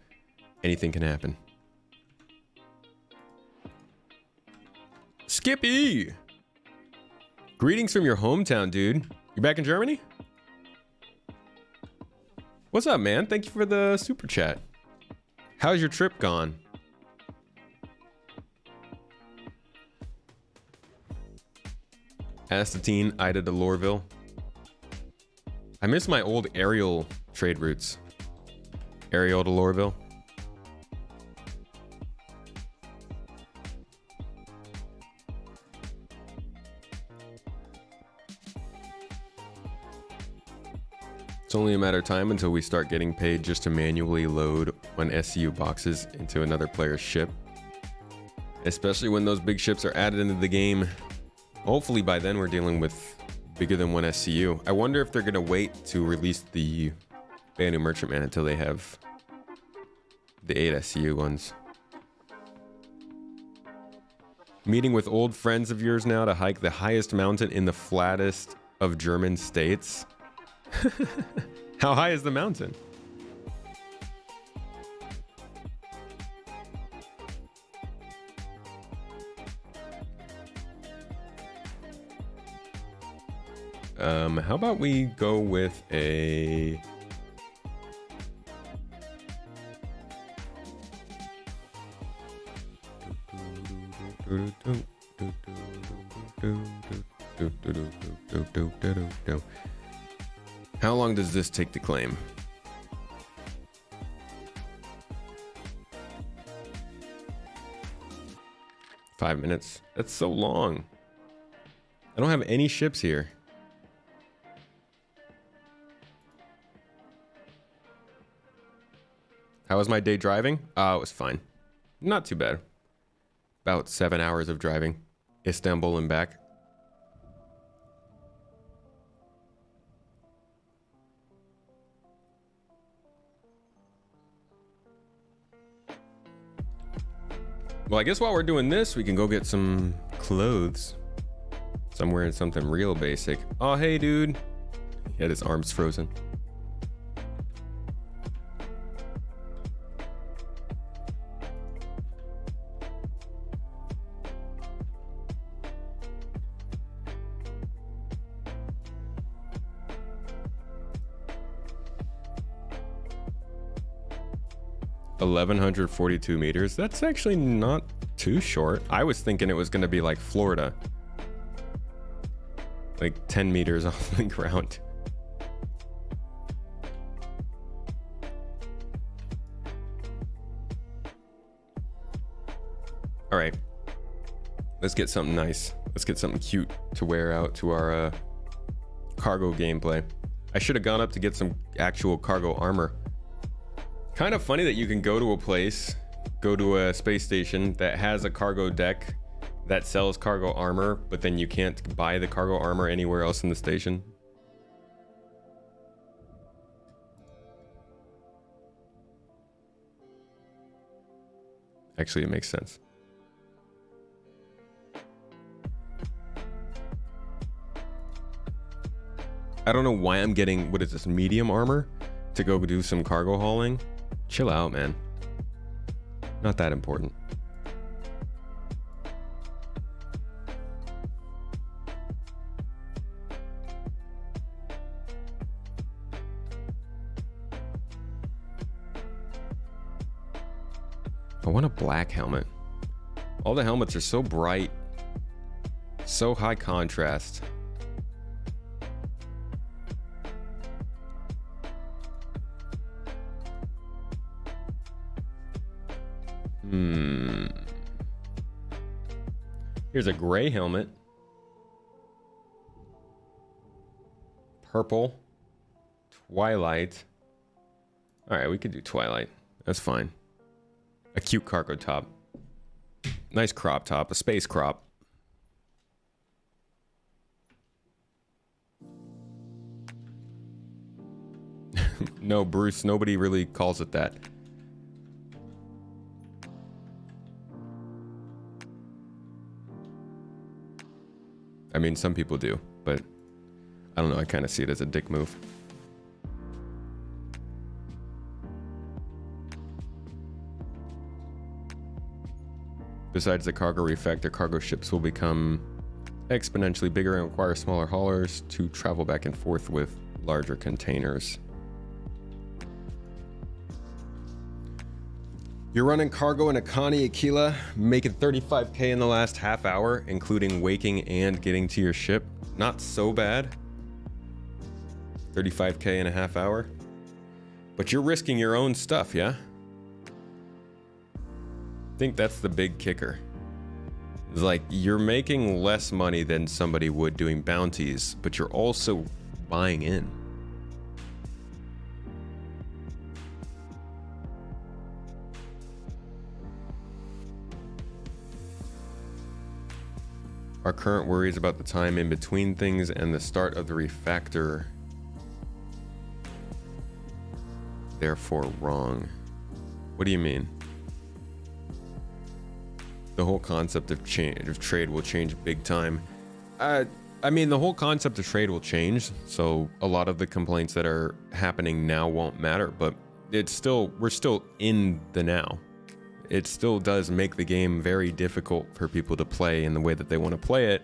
anything can happen. Skippy! Greetings from your hometown, dude. You back in Germany? What's up, man? Thank you for the super chat. How's your trip gone? Astatine, Ida to Lorville. I miss my old aerial trade routes. Aerial to Lorville. It's only a matter of time until we start getting paid just to manually load 1 SCU boxes into another player's ship. Especially when those big ships are added into the game. Hopefully by then we're dealing with bigger than 1 SCU. I wonder if they're going to wait to release the Banu Merchantman until they have the 8 SCU ones. Meeting with old friends of yours now to hike the highest mountain in the flattest of German states. How high is the mountain? How about we go with a... How long does this take to claim? 5 minutes. That's so long. I don't have any ships here. How was my day driving? It was fine. Not too bad. About 7 hours of driving. Istanbul and back. Well, I guess while we're doing this, we can go get some clothes. Somewhere in something real basic. Oh, hey, dude. He had his arms frozen. $1,142 meters. That's actually not too short. I was thinking it was going to be like Florida. Like 10 meters off the ground. All right. Let's get something nice. Let's get something cute to wear out to our cargo gameplay. I should have gone up to get some actual cargo armor. Kind of funny that you can go to a place, go to a space station that has a cargo deck that sells cargo armor, but then you can't buy the cargo armor anywhere else in the station. Actually, it makes sense. I don't know why I'm getting, what is this, medium armor to go do some cargo hauling. Chill out, man. Not that important. I want a black helmet. All the helmets are so bright, so high contrast. Here's a gray helmet. Purple. Twilight. All right, we could do Twilight. That's fine. A cute cargo top. Nice crop top, a space crop. No, Bruce, nobody really calls it that. I mean, some people do, but I don't know. I kind of see it as a dick move. Besides the cargo refactor, cargo ships will become exponentially bigger and require smaller haulers to travel back and forth with larger containers. You're running cargo in Akani Aquila, making 35k in the last half hour, including waking and getting to your ship. Not so bad. 35k in a half hour. But you're risking your own stuff, yeah? I think that's the big kicker. It's like you're making less money than somebody would doing bounties, but you're also buying in. Our current worry is about the time in between things and the start of the refactor. Therefore wrong. What do you mean? The whole concept of trade will change big time. I mean, the whole concept of trade will change, so a lot of the complaints that are happening now won't matter, but we're still in the now. It still does make the game very difficult for people to play in the way that they want to play it,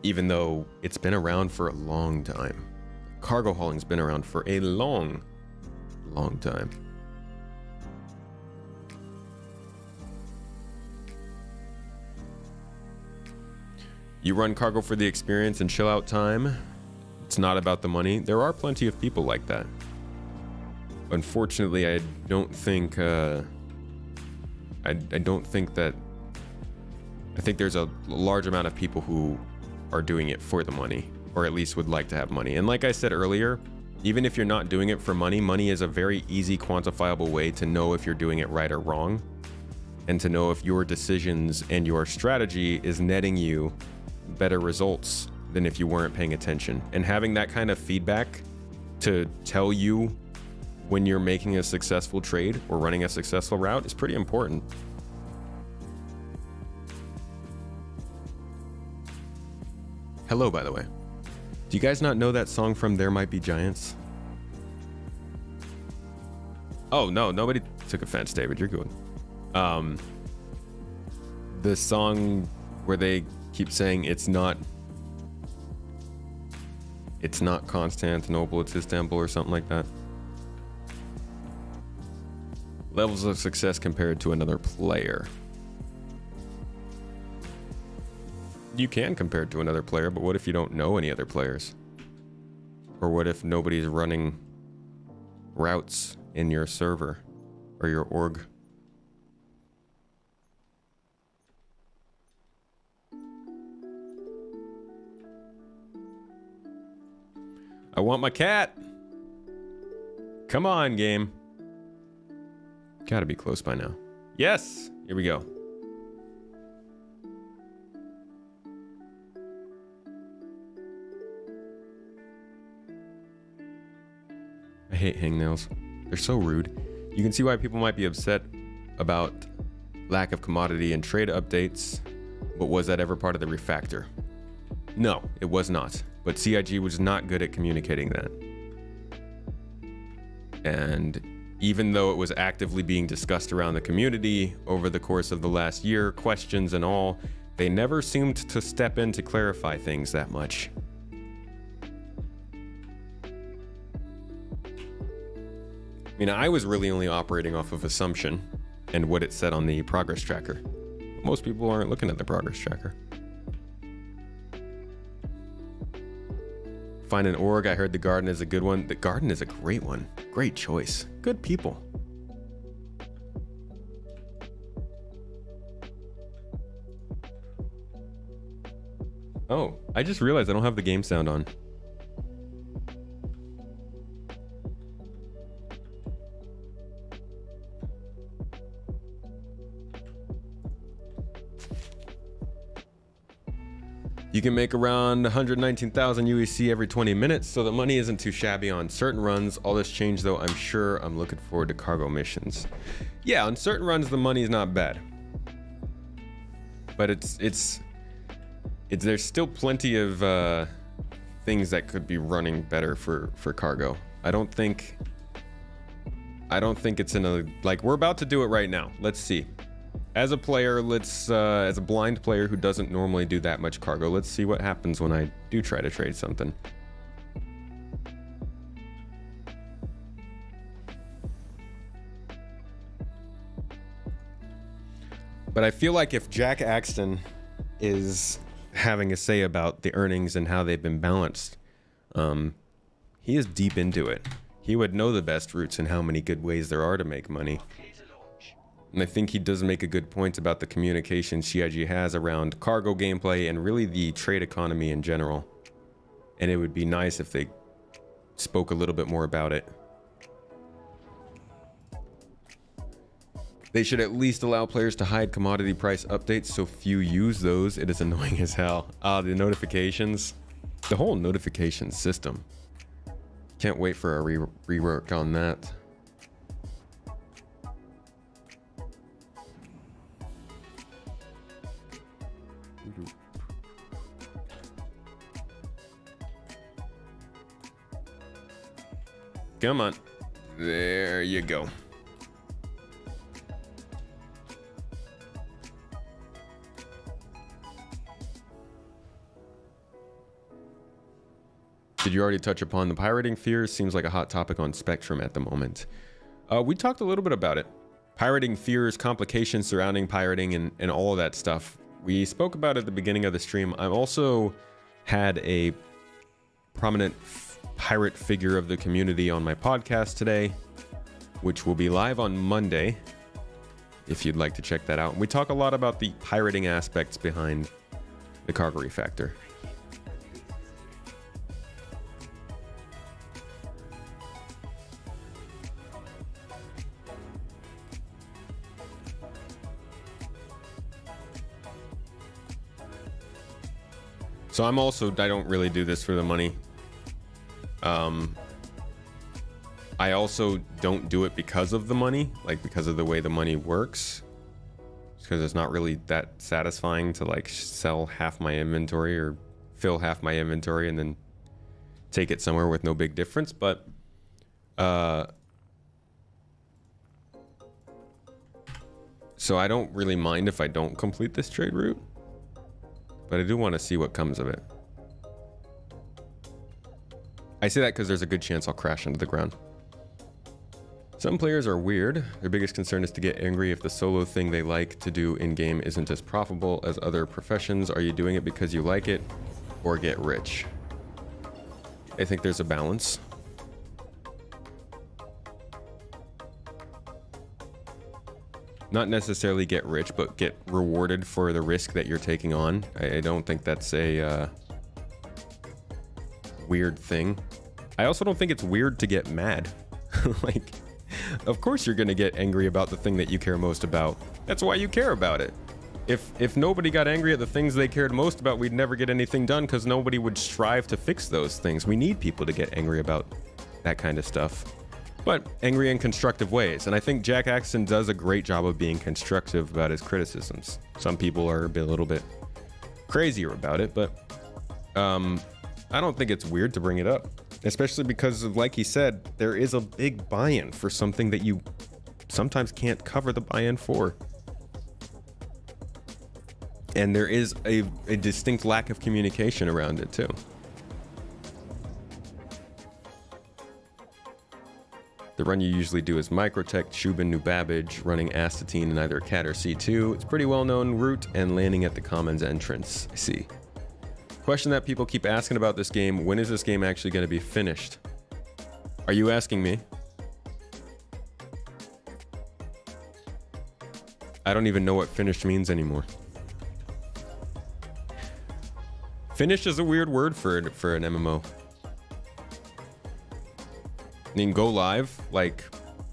even though it's been around for a long time. Cargo hauling's been around for a long time. You run cargo for the experience and chill out time. It's not about the money. There are plenty of people like that. Unfortunately, I don't think I think there's a large amount of people who are doing it for the money, or at least would like to have money. And like I said earlier, even if you're not doing it for money, money is a very easy quantifiable way to know if you're doing it right or wrong, and to know if your decisions and your strategy is netting you better results than if you weren't paying attention. And having that kind of feedback to tell you when you're making a successful trade or running a successful route is pretty important. Hello, by the way. Do you guys not know that song from There Might Be Giants? Oh, no, nobody took offense, David. You're good. The song where they keep saying it's not Constantinople, it's Istanbul or something like that. Levels of success compared to another player. You can compare it to another player, but what if you don't know any other players? Or what if nobody's running routes in your server or your org? I want my cat. Come on, game. Gotta be close by now. Yes, here we go. I hate hangnails. They're so rude. You can see why people might be upset about lack of commodity and trade updates, but was that ever part of the refactor? No, it was not. But CIG was not good at communicating that. And even though it was actively being discussed around the community over the course of the last year, questions and all, they never seemed to step in to clarify things that much. I mean, I was really only operating off of assumption and what it said on the progress tracker. Most people aren't looking at the progress tracker. Find an org. I heard the garden is a good one. The garden is a great one. Great choice. Good people. Oh, I just realized I don't have the game sound on. You can make around 119,000 UEC every 20 minutes, so the money isn't too shabby on certain runs. All this changed though, I'm sure. I'm looking forward to cargo missions. Yeah, on certain runs the money is not bad, but it's there's still plenty of things that could be running better for cargo. I don't think it's in a, like, we're about to do it right now. Let's see. As a player, as a blind player who doesn't normally do that much cargo, let's see what happens when I do try to trade something. But I feel like if Jack Axton is having a say about the earnings and how they've been balanced, he is deep into it. He would know the best routes and how many good ways there are to make money. And I think he does make a good point about the communication CIG has around cargo gameplay and really the trade economy in general. And it would be nice if they spoke a little bit more about it. They should at least allow players to hide commodity price updates so few use those. It is annoying as hell. The notifications. The whole notification system. Can't wait for a rework on that. Come on. There you go. Did you already touch upon the pirating fears? Seems like a hot topic on Spectrum at the moment. We talked a little bit about it. Pirating fears, complications surrounding pirating, and all of that stuff. We spoke about it at the beginning of the stream. I've also had a prominent pirate figure of the community on my podcast today, which will be live on Monday, if you'd like to check that out. We talk a lot about the pirating aspects behind the cargo refactor. So I don't really do this for the money. I also don't do it because of the money, like because of the way the money works. Because it's not really that satisfying to like sell half my inventory or fill half my inventory and then take it somewhere with no big difference. But so I don't really mind if I don't complete this trade route, but I do want to see what comes of it. I say that because there's a good chance I'll crash into the ground. Some players are weird. Their biggest concern is to get angry if the solo thing they like to do in-game isn't as profitable as other professions. Are you doing it because you like it or get rich? I think there's a balance. Not necessarily get rich, but get rewarded for the risk that you're taking on. I don't think that's a weird thing. I also don't think it's weird to get mad. Like, of course you're gonna get angry about the thing that you care most about. That's why you care about it. If nobody got angry at the things they cared most about, we'd never get anything done because nobody would strive to fix those things. We need people to get angry about that kind of stuff. But angry in constructive ways. And I think Jack Axton does a great job of being constructive about his criticisms. Some people are a little bit crazier about it, but I don't think it's weird to bring it up. Especially because, like he said, there is a big buy-in for something that you sometimes can't cover the buy-in for. And there is a distinct lack of communication around it, too. The run you usually do is Microtech, Shubin, New Babbage, running Astatine in either CAT or C2. It's a pretty well-known route and landing at the Commons entrance. I see. Question that people keep asking about this game: when is this game actually going to be finished? Are you asking me? I don't even know what finished means anymore. Finished is a weird word for an MMO. I mean, go live, like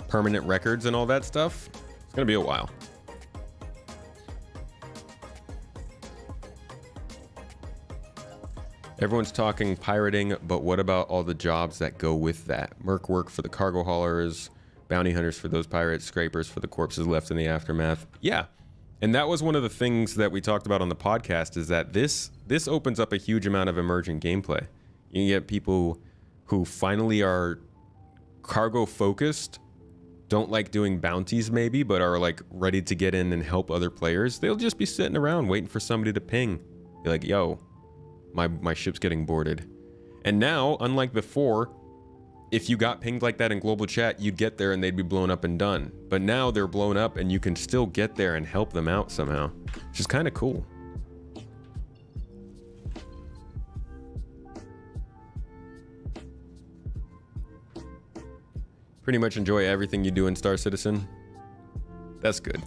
permanent records and all that stuff, it's gonna be a while. Everyone's talking pirating, but what about all the jobs that go with that? Merc work for the cargo haulers, bounty hunters for those pirates, scrapers for the corpses left in the aftermath. Yeah, and that was one of the things that we talked about on the podcast, is that this opens up a huge amount of emergent gameplay. You can get people who finally are cargo focused, don't like doing bounties maybe, but are like ready to get in and help other players. They'll just be sitting around waiting for somebody to ping. Be like, yo, my ship's getting boarded. And now, unlike before, if you got pinged like that in global chat, you'd get there and they'd be blown up and done. But now they're blown up and you can still get there and help them out somehow, which is kind of cool. Pretty much enjoy everything you do in Star Citizen. That's good.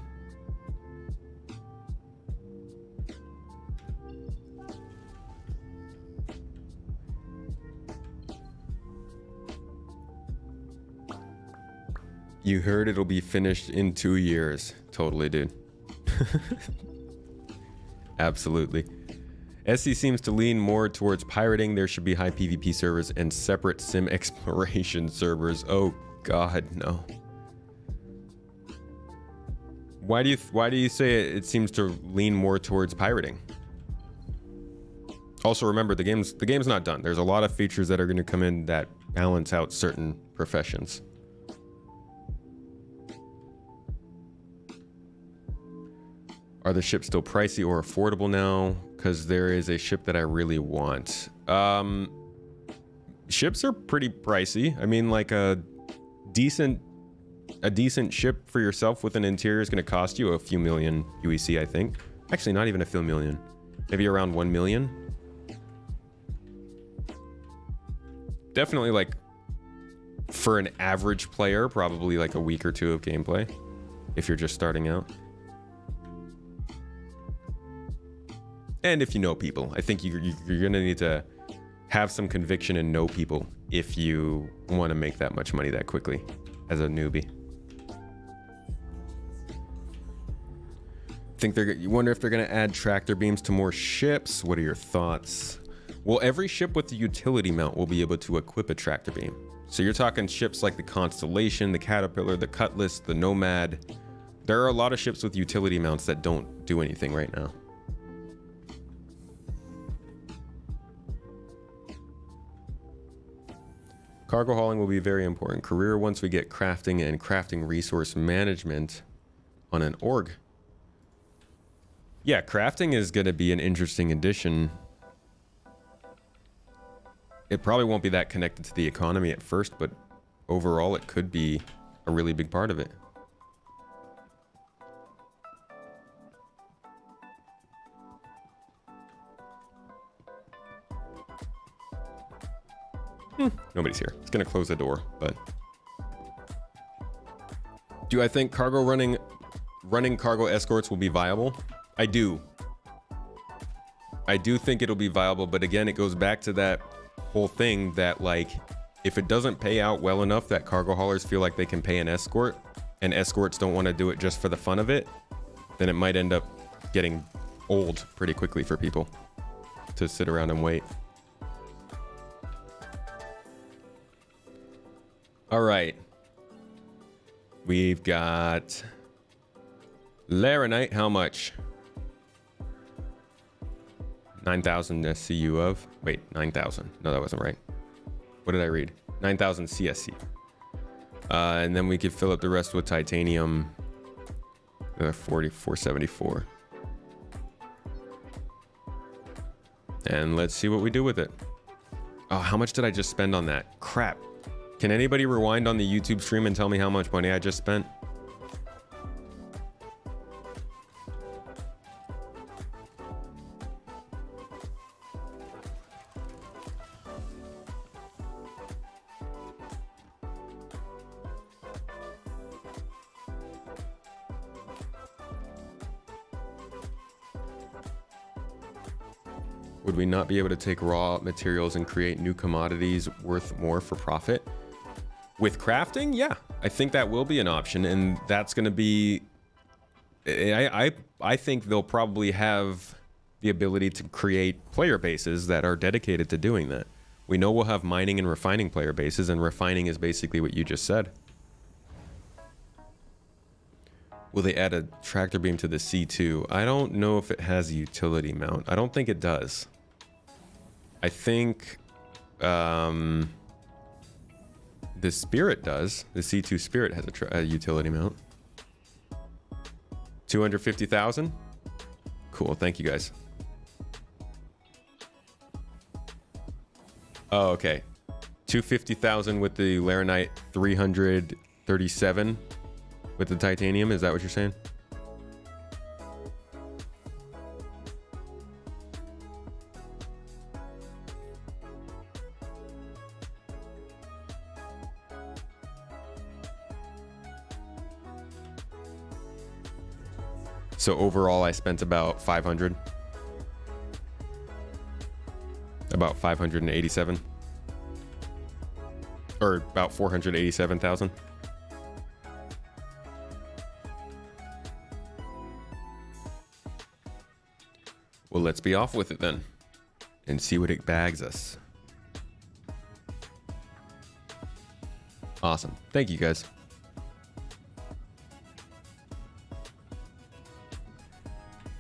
You heard it'll be finished in 2 years. Totally, dude. Absolutely. SC seems to lean more towards pirating. There should be high PvP servers and separate sim exploration servers. Oh God, no. Why do you say it seems to lean more towards pirating? Also remember, the game's not done. There's a lot of features that are going to come in that balance out certain professions. Are the ships still pricey or affordable now? Because there is a ship that I really want. Ships are pretty pricey. I mean, like a decent ship for yourself with an interior is going to cost you a few million UEC, I think. Actually, not even a few million. Maybe around 1 million. Definitely, like, for an average player, probably like a week or two of gameplay if you're just starting out. And if you know people, I think you're going to need to have some conviction and know people if you want to make that much money that quickly as a newbie. You wonder if they're going to add tractor beams to more ships. What are your thoughts? Well, every ship with the utility mount will be able to equip a tractor beam. So you're talking ships like the Constellation, the Caterpillar, the Cutlass, the Nomad. There are a lot of ships with utility mounts that don't do anything right now. Cargo hauling will be very important career once we get crafting and crafting resource management on an org. Yeah, crafting is going to be an interesting addition. It probably won't be that connected to the economy at first, but overall it could be a really big part of it. Nobody's here. It's gonna close the door, but do I think running cargo escorts will be viable? I do think it'll be viable, but again, it goes back to that whole thing that, like, if it doesn't pay out well enough that cargo haulers feel like they can pay an escort and escorts don't want to do it just for the fun of it, then it might end up getting old pretty quickly for people to sit around and wait. All right, we've got Laranite. How much? 9,000 SCU of. Wait, 9,000. No, that wasn't right. What did I read? 9,000 CSC. And then we could fill up the rest with titanium. 474. And let's see what we do with it. Oh, how much did I just spend on that? Crap. Can anybody rewind on the YouTube stream and tell me how much money I just spent? Would we not be able to take raw materials and create new commodities worth more for profit? With crafting, yeah, I think that will be an option, and that's going to be. I think they'll probably have the ability to create player bases that are dedicated to doing that. We know we'll have mining and refining player bases, and refining is basically what you just said. Will they add a tractor beam to the C2? I don't know if it has a utility mount. I don't think it does. I think the Spirit does. The C2 Spirit has a utility mount. 250,000? Cool, thank you guys. Oh, okay. 250,000 with the Laranite, 337 with the titanium. Is that what you're saying? So overall, I spent about 500. About 587. Or about 487,000. Well, let's be off with it then and see what it bags us. Awesome. Thank you, guys.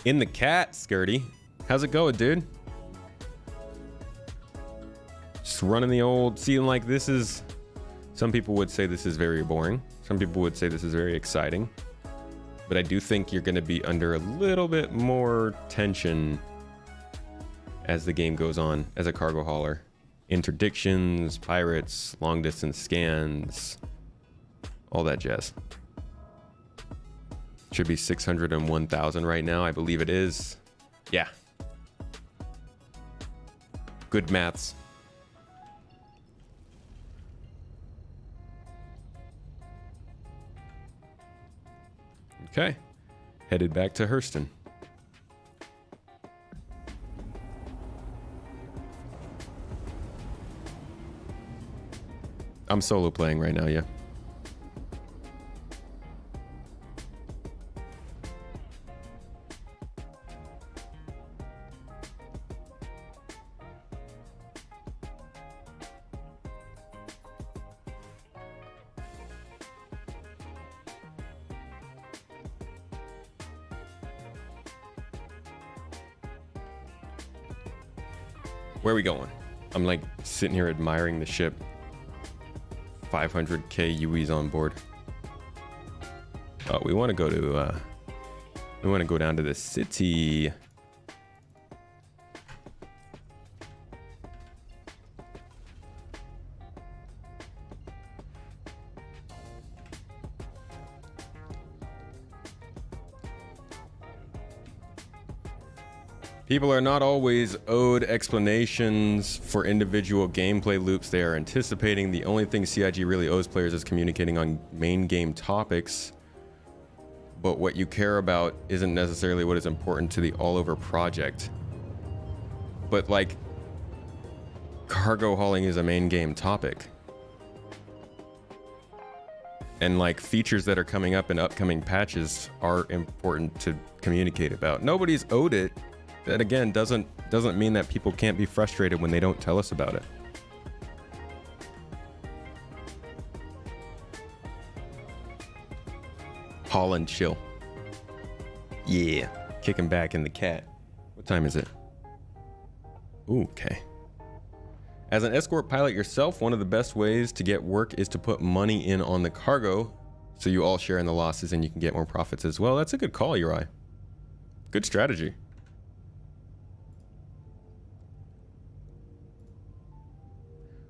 In the cat, Skirty. How's it going, dude? Just running the old, seeing like this is, some people would say this is very boring. Some people would say this is very exciting. But I do think you're going to be under a little bit more tension as the game goes on as a cargo hauler. Interdictions, pirates, long distance scans, all that jazz. Should be 601,000 right now. I believe it is. Yeah. Good maths. Okay. Headed back to Hurston. I'm solo playing right now, yeah. Where are we going? I'm like sitting here admiring the ship. 500k UEs on board. Oh, we want to go to we want to go down to the city. People are not always owed explanations for individual gameplay loops they are anticipating. The only thing CIG really owes players is communicating on main game topics. But what you care about isn't necessarily what is important to the all-over project. But like, cargo hauling is a main game topic. And like, features that are coming up in upcoming patches are important to communicate about. Nobody's owed it. That again doesn't mean that people can't be frustrated when they don't tell us about it. Holland chill. Yeah, kicking back in the cat. What time is it? Ooh, okay. As an escort pilot yourself, one of the best ways to get work is to put money in on the cargo, so you all share in the losses and you can get more profits as well. That's a good call, Uri. Good strategy.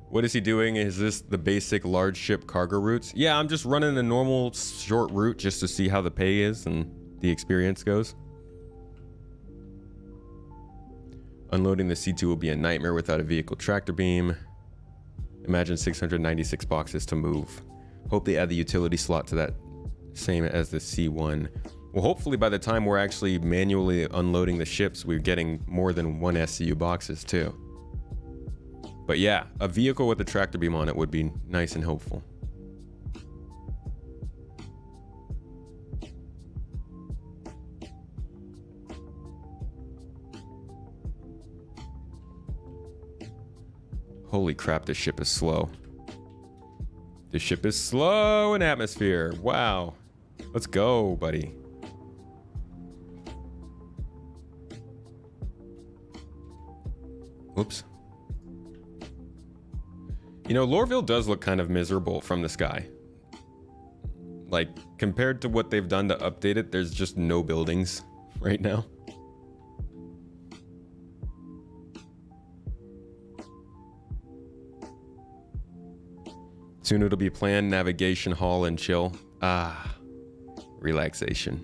What is he doing? Is this the basic large ship cargo routes? Yeah, I'm just running a normal short route just to see how the pay is and the experience goes. Unloading the C2 will be a nightmare without a vehicle tractor beam. Imagine 696 boxes to move. Hope they add the utility slot to that, same as the C1. Well, hopefully by the time we're actually manually unloading the ships, we're getting more than one SCU boxes too. But yeah, a vehicle with a tractor beam on it would be nice and hopeful. Holy crap, this ship is slow. This ship is slow in atmosphere. Wow. Let's go, buddy. Whoops. You know, Lorville does look kind of miserable from the sky. Like, compared to what they've done to update it, there's just no buildings right now. Soon it'll be planned, navigation, haul, and chill. Ah, relaxation.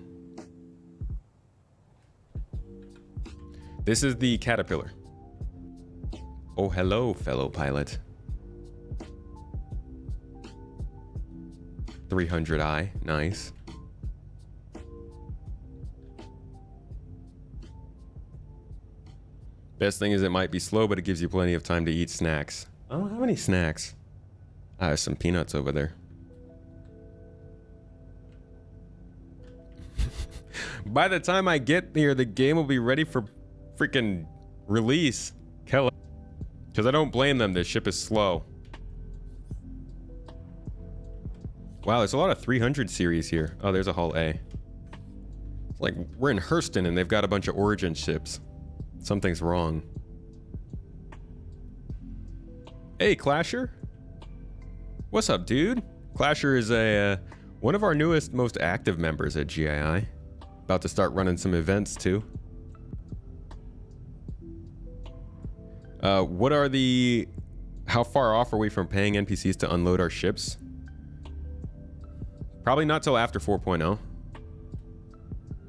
This is the Caterpillar. Oh, hello, fellow pilot. 300i, nice. Best thing is it might be slow, but it gives you plenty of time to eat snacks. I don't have any snacks. I have some peanuts over there. By the time I get here, the game will be ready for freaking release. Because I don't blame them, this ship is slow. Wow, there's a lot of 300 series here. Oh, there's a hull A. It's like, we're in Hurston and they've got a bunch of Origin ships. Something's wrong. Hey, Clasher. What's up, dude? Clasher is one of our newest, most active members at GII. About to start running some events, too. How far off are we from paying NPCs to unload our ships? Probably not till after 4.0.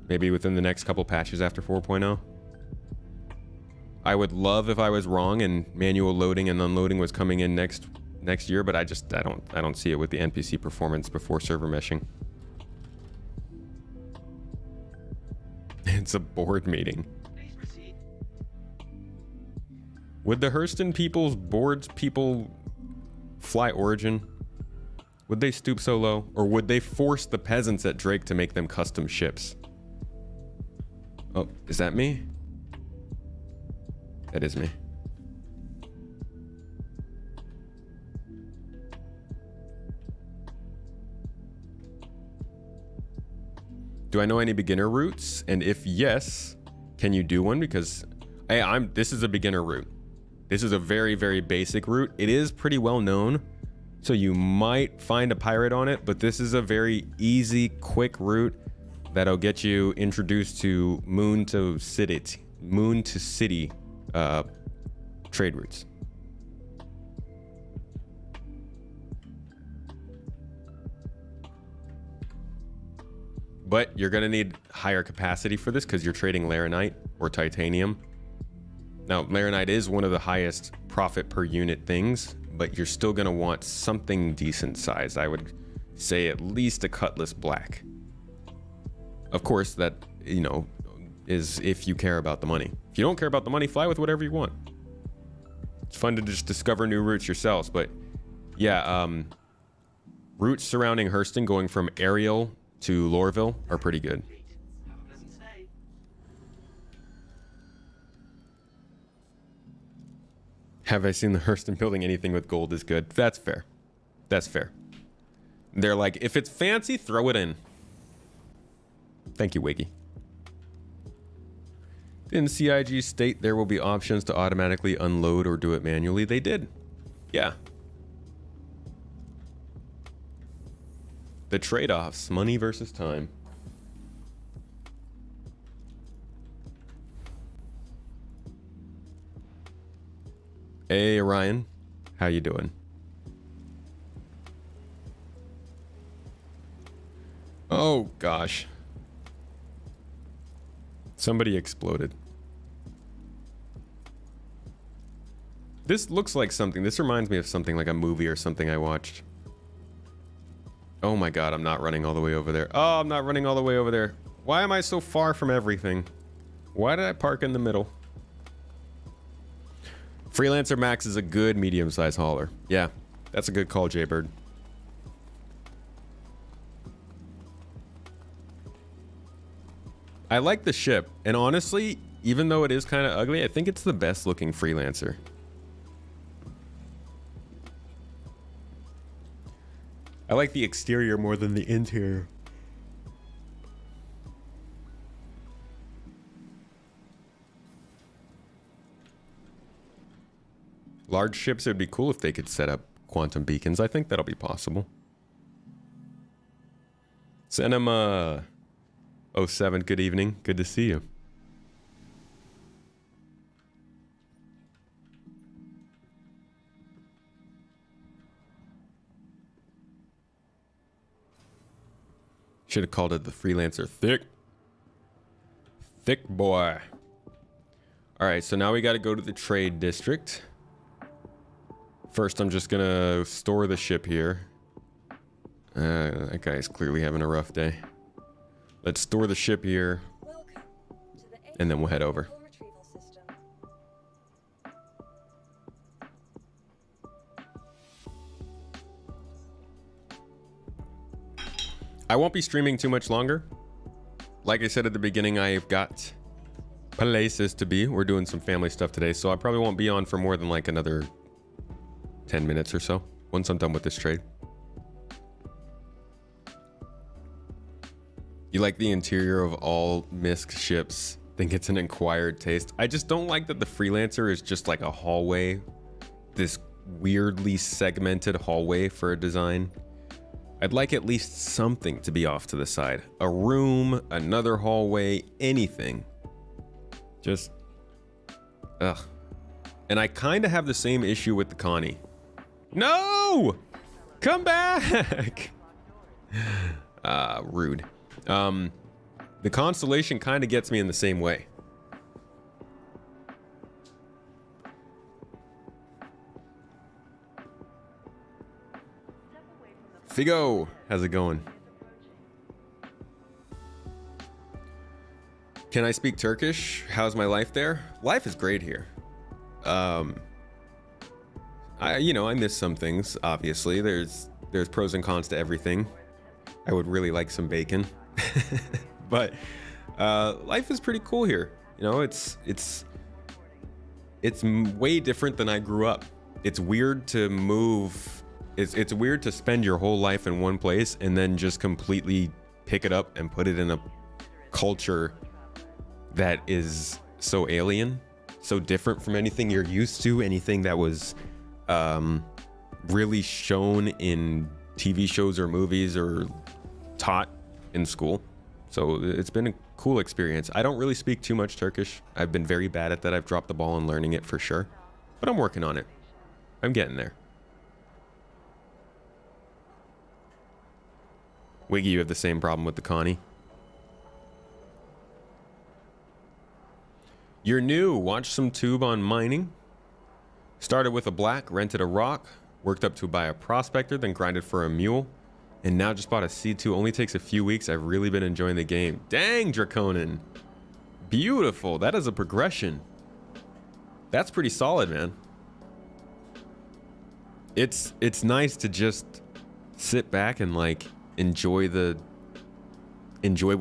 Maybe within the next couple patches after 4.0. I would love if I was wrong and manual loading and unloading was coming in next year, but I don't see it with the NPC performance before server meshing. It's a board meeting. Would the Hurston people's boards people fly Origin? Would they stoop so low? Or would they force the peasants at Drake to make them custom ships? Oh, is that me? That is me. Do I know any beginner routes? And if yes, can you do one? Because hey, this is a beginner route. This is a very, very basic route. It is pretty well known, so you might find a pirate on it, but this is a very easy, quick route that'll get you introduced to moon to city trade routes. But you're gonna need higher capacity for this because you're trading Laranite or titanium. Now, Laranite is one of the highest profit per unit things, but you're still gonna want something decent size. I would say at least a Cutlass Black. Of course, that, you know, is if you care about the money. If you don't care about the money, fly with whatever you want. It's fun to just discover new routes yourselves, but yeah, routes surrounding Hurston going from Ariel to Lorville are pretty good. Have I seen the Hurston building anything with gold is good? That's fair. That's fair. They're like, if it's fancy, throw it in. Thank you, Wiggy. Didn't CIG state there will be options to automatically unload or do it manually? They did. Yeah. The trade-offs, money versus time. Hey, Ryan. How you doing? Oh, gosh. Somebody exploded. This looks like something. This reminds me of something like a movie or something I watched. Oh my god, I'm not running all the way over there. Oh, I'm not running all the way over there. Why am I so far from everything? Why did I park in the middle? Freelancer Max is a good medium-sized hauler. Yeah, that's a good call, Jaybird. I like the ship, and honestly, even though it is kind of ugly, I think it's the best looking Freelancer. I like the exterior more than the interior. Large ships, it would be cool if they could set up quantum beacons. I think that'll be possible. Cinema 07, good evening. Good to see you. Should have called it the freelancer. Thick boy. All right, so now we got to go to the trade district. First, I'm just gonna store the ship here. That guy's clearly having a rough day. Let's store the ship here, and then we'll head over. I won't be streaming too much longer. Like I said at the beginning, I've got places to be. We're doing some family stuff today, so I probably won't be on for more than like another 10 minutes or so once I'm done with this trade. You like the interior of all MISC ships? Think it's an acquired taste. I just don't like that the freelancer is just like a hallway, this weirdly segmented hallway for a design. I'd like at least something to be off to the side. A room, another hallway, anything. Just, ugh. And I kind of have the same issue with the Connie. No! Come back! Rude. The Constellation kind of gets me in the same way. Figo, how's it going? Can I speak Turkish? How's my life there? Life is great here. I miss some things, obviously. There's pros and cons to everything. I would really like some bacon. But life is pretty cool here. You know, it's way different than I grew up. It's weird to move. It's weird to spend your whole life in one place and then just completely pick it up and put it in a culture that is so alien, so different from anything you're used to, anything that was really shown in TV shows or movies or taught in school. So it's been a cool experience. I don't really speak too much Turkish. I've been very bad at that. I've dropped the ball on learning it for sure, but I'm working on it. I'm getting there. Wiggy, you have the same problem with the Connie. You're new. Watch some tube on mining. Started with a black, rented a rock, worked up to buy a prospector, then grinded for a mule, and now just bought a C2. Only takes a few weeks. I've really been enjoying the game. Dang, Draconin. Beautiful. That is a progression. That's pretty solid, man. It's nice to just sit back and like enjoy what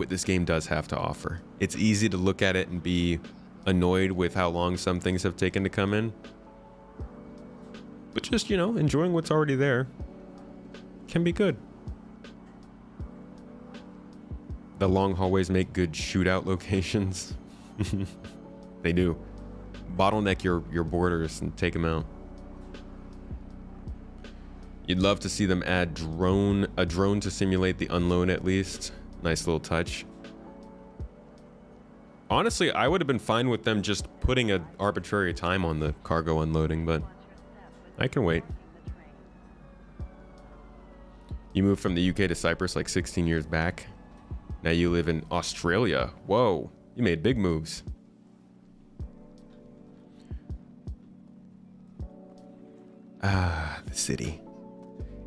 this game does have to offer. It's easy to look at it and be annoyed with how long some things have taken to come in, but just, you know, enjoying what's already there can be good. The long hallways make good shootout locations. They do. Bottleneck your borders and take them out. You'd love to see them add a drone to simulate the unload at least. Nice little touch. Honestly, I would have been fine with them just putting an arbitrary time on the cargo unloading, but I can wait. You moved from the UK to Cyprus like 16 years back. Now you live in Australia. Whoa, you made big moves. Ah, the city.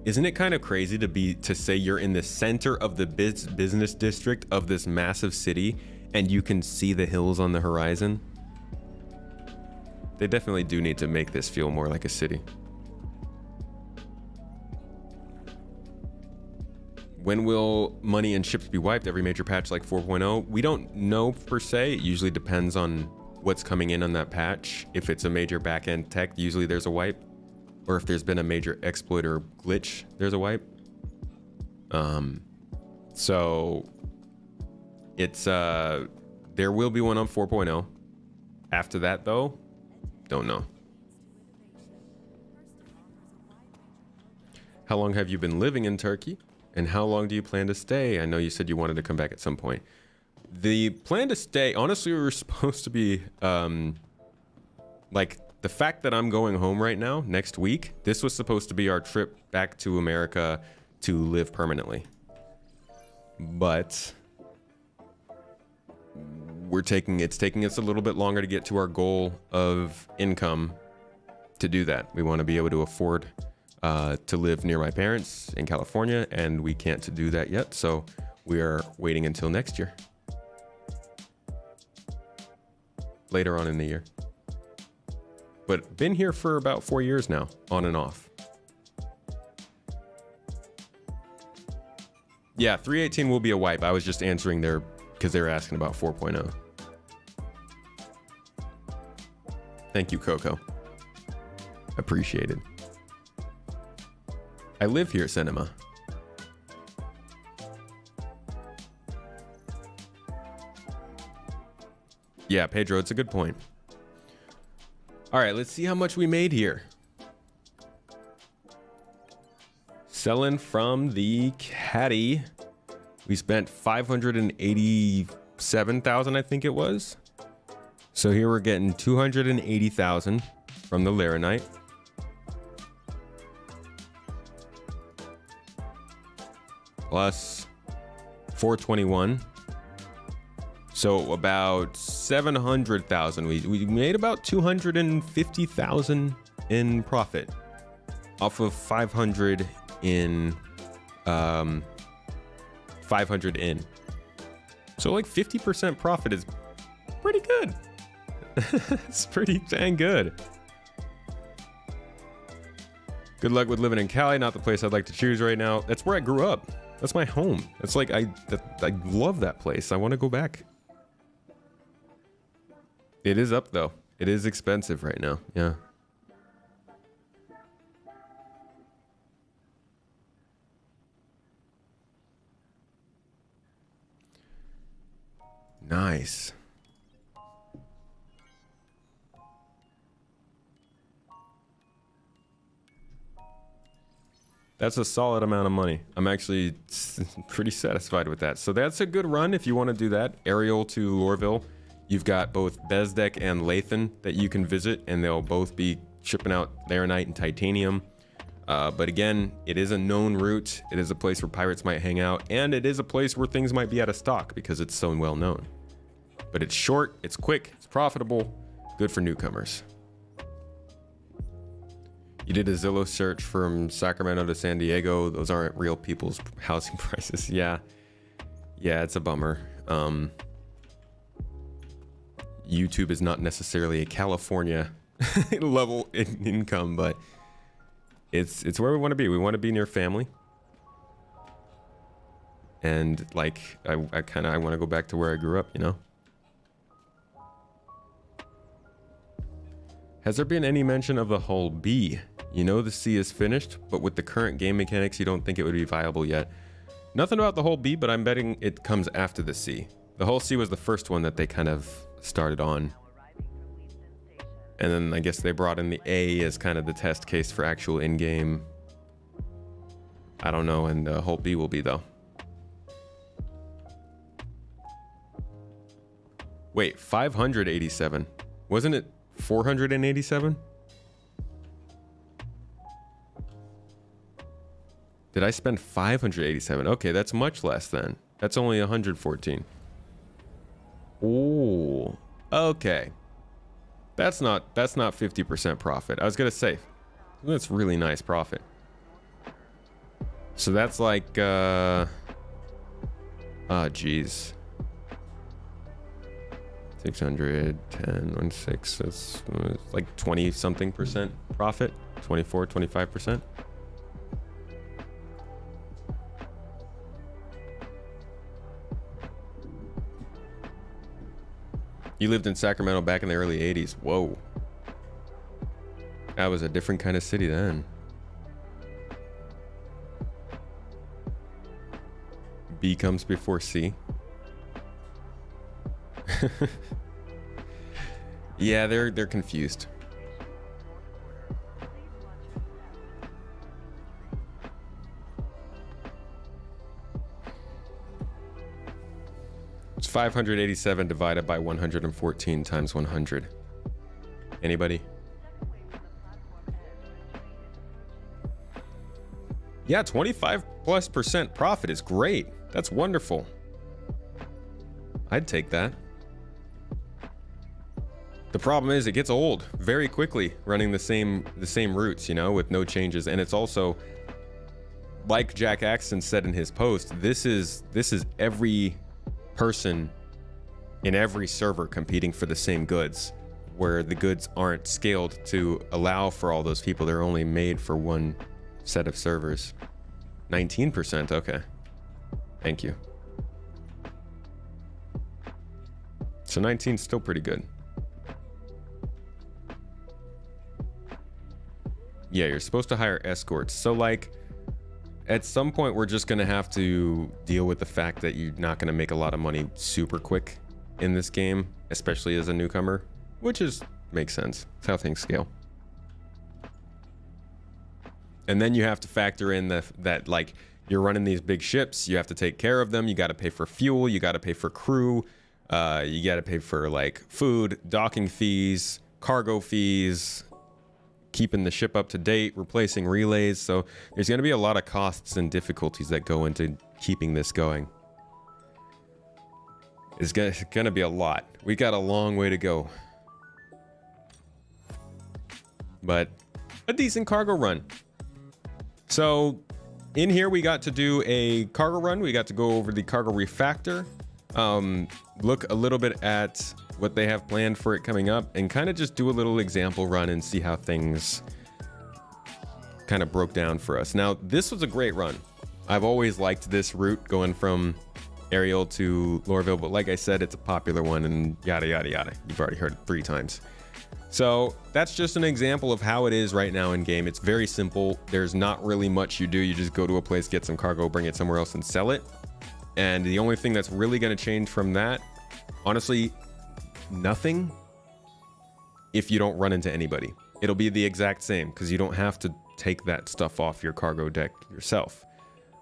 Isn't it kind of crazy to say you're in the center of the business district of this massive city and you can see the hills on the horizon? They definitely do need to make this feel more like a city. When will money and ships be wiped? Every major patch like 4.0? We don't know per se. It usually depends on what's coming in on that patch. If it's a major backend tech, usually there's a wipe. Or if there's been a major exploit or glitch, there's a wipe. So it's there will be one on 4.0. After that though, don't know. How long have you been living in Turkey? And how long do you plan to stay? I know you said you wanted to come back at some point. The plan to stay, honestly, we were supposed to be like, the fact that I'm going home right now, next week, this was supposed to be our trip back to America to live permanently. but it's taking us a little bit longer to get to our goal of income to do that. We want to be able to afford to live near my parents in California, and we can't do that yet, so we are waiting until next year, later on in the year. But been here for about 4 years now, on and off. Yeah, 318 will be a wipe. I was just answering there because they were asking about 4.0. Thank you, Coco. Appreciated. I live here, Cinema. Yeah, Pedro, it's a good point. All right, let's see how much we made here. Selling from the caddy, we spent 587,000, I think it was. So here we're getting 280,000 from the Laranite. Plus 421. So about 700,000. We made about 250,000 in profit off of 500 in 500 in. So like 50% profit is pretty good. It's pretty dang good. Good luck with living in Cali, not the place I'd like to choose right now. That's where I grew up. That's my home. It's like I love that place. I want to go back. It is up though. It is expensive right now. Yeah. Nice. That's a solid amount of money. I'm actually pretty satisfied with that. So that's a good run if you want to do that. Aerial to Lorville. You've got both Bezdek and Lathan that you can visit, and they'll both be shipping out Laranite and Titanium. But again, it is a known route. It is a place where pirates might hang out, and it is a place where things might be out of stock because it's so well known. But it's short, it's quick, it's profitable, good for newcomers. You did a Zillow search from Sacramento to San Diego. Those aren't real people's housing prices. Yeah, it's a bummer. YouTube is not necessarily a California level income, but it's where we want to be. We want to be near family. And like, I want to go back to where I grew up, you know? Has there been any mention of the hull B? You know the C is finished, but with the current game mechanics, you don't think it would be viable yet. Nothing about the hull B, but I'm betting it comes after the C. The hull C was the first one that they kind of started on. And then I guess they brought in the A as kind of the test case for actual in-game. I don't know, and hull B will be though. Wait, 587. Wasn't it 487? Did I spend 587? Okay, that's much less then. That's only 114. Ooh, okay. That's not 50% profit. I was gonna say, that's really nice profit. So that's like, geez. 600, 10, 16, that's like 20 something percent profit. 24, 25%. You lived in Sacramento back in the early 80s. Whoa. That was a different kind of city then. B comes before C. Yeah, they're confused. It's 587 divided by 114 times 100. Anybody? Yeah, 25+% profit is great. That's wonderful. I'd take that. The problem is it gets old very quickly running the same routes, you know, with no changes. And it's also, like Jack Axton said in his post, this is every person in every server competing for the same goods, where the goods aren't scaled to allow for all those people. They're only made for one set of servers. 19%, okay. Thank you. So 19 is still pretty good. Yeah, you're supposed to hire escorts. So like, at some point, we're just gonna have to deal with the fact that you're not gonna make a lot of money super quick in this game, especially as a newcomer, which makes sense. It's how things scale. And then you have to factor in that like you're running these big ships, you have to take care of them, you got to pay for fuel, you got to pay for crew, you got to pay for like food, docking fees, cargo fees, keeping the ship up to date, replacing relays. So there's going to be a lot of costs and difficulties that go into keeping this going. It's going to be a lot. We got a long way to go. But a decent cargo run. So in here, we got to do a cargo run. We got to go over the cargo refactor, look a little bit at what they have planned for it coming up, and kind of just do a little example run and see how things kind of broke down for us. Now, this was a great run. I've always liked this route going from Ariel to Lorville, but like I said, it's a popular one and yada, yada, yada. You've already heard it 3 times. So that's just an example of how it is right now in game. It's very simple. There's not really much you do. You just go to a place, get some cargo, bring it somewhere else and sell it. And the only thing that's really going to change from that, honestly, nothing if you don't run into anybody. It'll be the exact same because you don't have to take that stuff off your cargo deck yourself.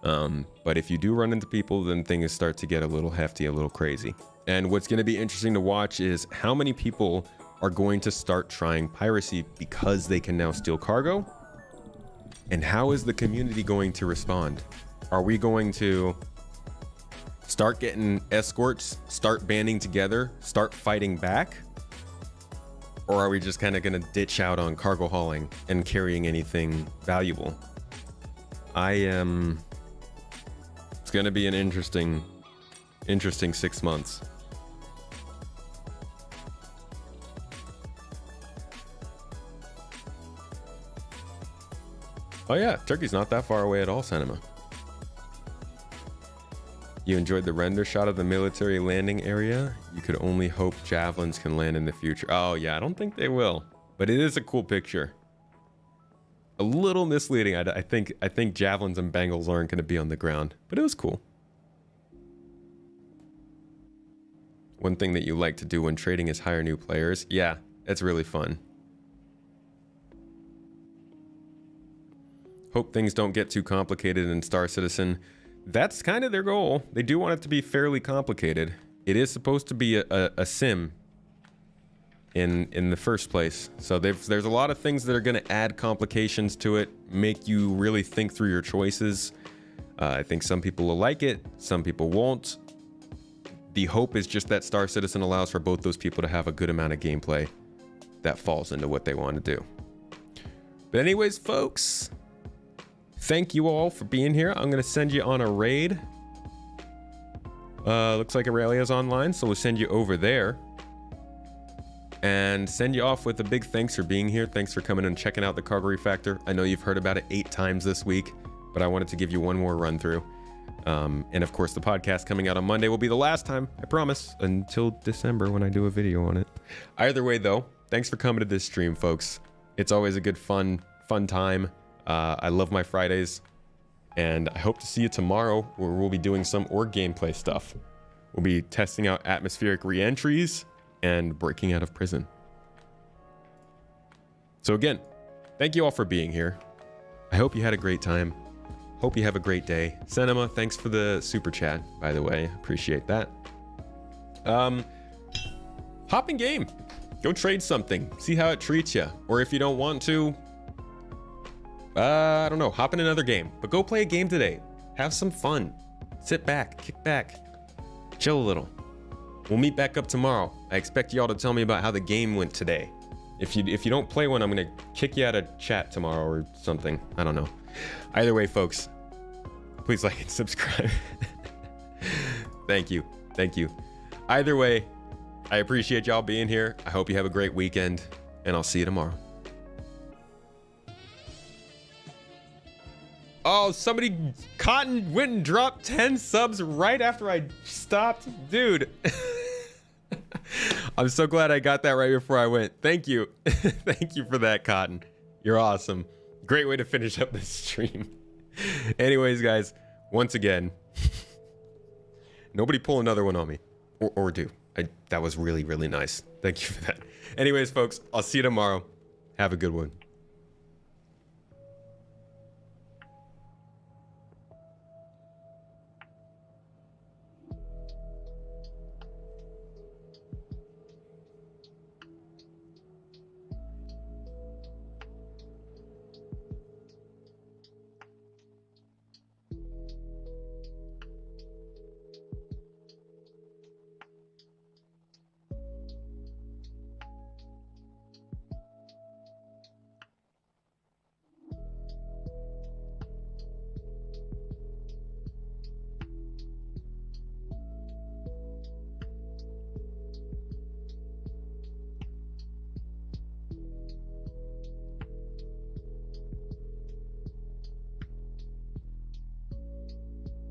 But if you do run into people, then things start to get a little hefty, a little crazy. And what's going to be interesting to watch is how many people are going to start trying piracy because they can now steal cargo. And how is the community going to respond? Are we going to start getting escorts, start banding together, start fighting back? Or are we just kind of going to ditch out on cargo hauling and carrying anything valuable? It's going to be an interesting 6 months. Oh yeah, Turkey's not that far away at all, Cinema. You enjoyed the render shot of the military landing area? You could only hope javelins can land in the future. Oh yeah, I don't think they will, but it is a cool picture. A little misleading. I think javelins and bangles aren't going to be on the ground, but it was cool. One thing that you like to do when trading is hire new players. Yeah, that's really fun. Hope things don't get too complicated in Star Citizen. That's kind of their goal. They do want it to be fairly complicated. It is supposed to be a sim in the first place. So there's a lot of things that are going to add complications to it, make you really think through your choices. I think some people will like it, some people won't. The hope is just that Star Citizen allows for both those people to have a good amount of gameplay that falls into what they want to do. But anyways, folks, thank you all for being here. I'm going to send you on a raid. Looks like Aurelia's online, so we'll send you over there. And send you off with a big thanks for being here. Thanks for coming and checking out the cargo refactor. I know you've heard about it 8 times this week, but I wanted to give you one more run through. And of course, the podcast coming out on Monday will be the last time, I promise, until December when I do a video on it. Either way, though, thanks for coming to this stream, folks. It's always a good, fun time. I love my Fridays, and I hope to see you tomorrow where we'll be doing some org gameplay stuff. We'll be testing out atmospheric re-entries and breaking out of prison. So again, thank you all for being here. I hope you had a great time. Hope you have a great day. Cinema, thanks for the super chat, by the way. Appreciate that. Hop in game. Go trade something. See how it treats you. Or if you don't want to, I don't know, hop in another game. But go play a game today. Have some fun. Sit back, kick back, chill a little. We'll meet back up tomorrow. I expect y'all to tell me about how the game went today. If you don't play one, I'm gonna kick you out of chat tomorrow or something. I don't know. Either way, folks, please like and subscribe. Thank you. Thank you. Either way, I appreciate y'all being here. I hope you have a great weekend, and I'll see you tomorrow. Oh, somebody, Cotton went and dropped 10 subs right after I stopped. Dude. I'm so glad I got that right before I went. Thank you. Thank you for that, Cotton. You're awesome. Great way to finish up this stream. Anyways, guys, once again, nobody pull another one on me. Or do. That was really, really nice. Thank you for that. Anyways, folks, I'll see you tomorrow. Have a good one.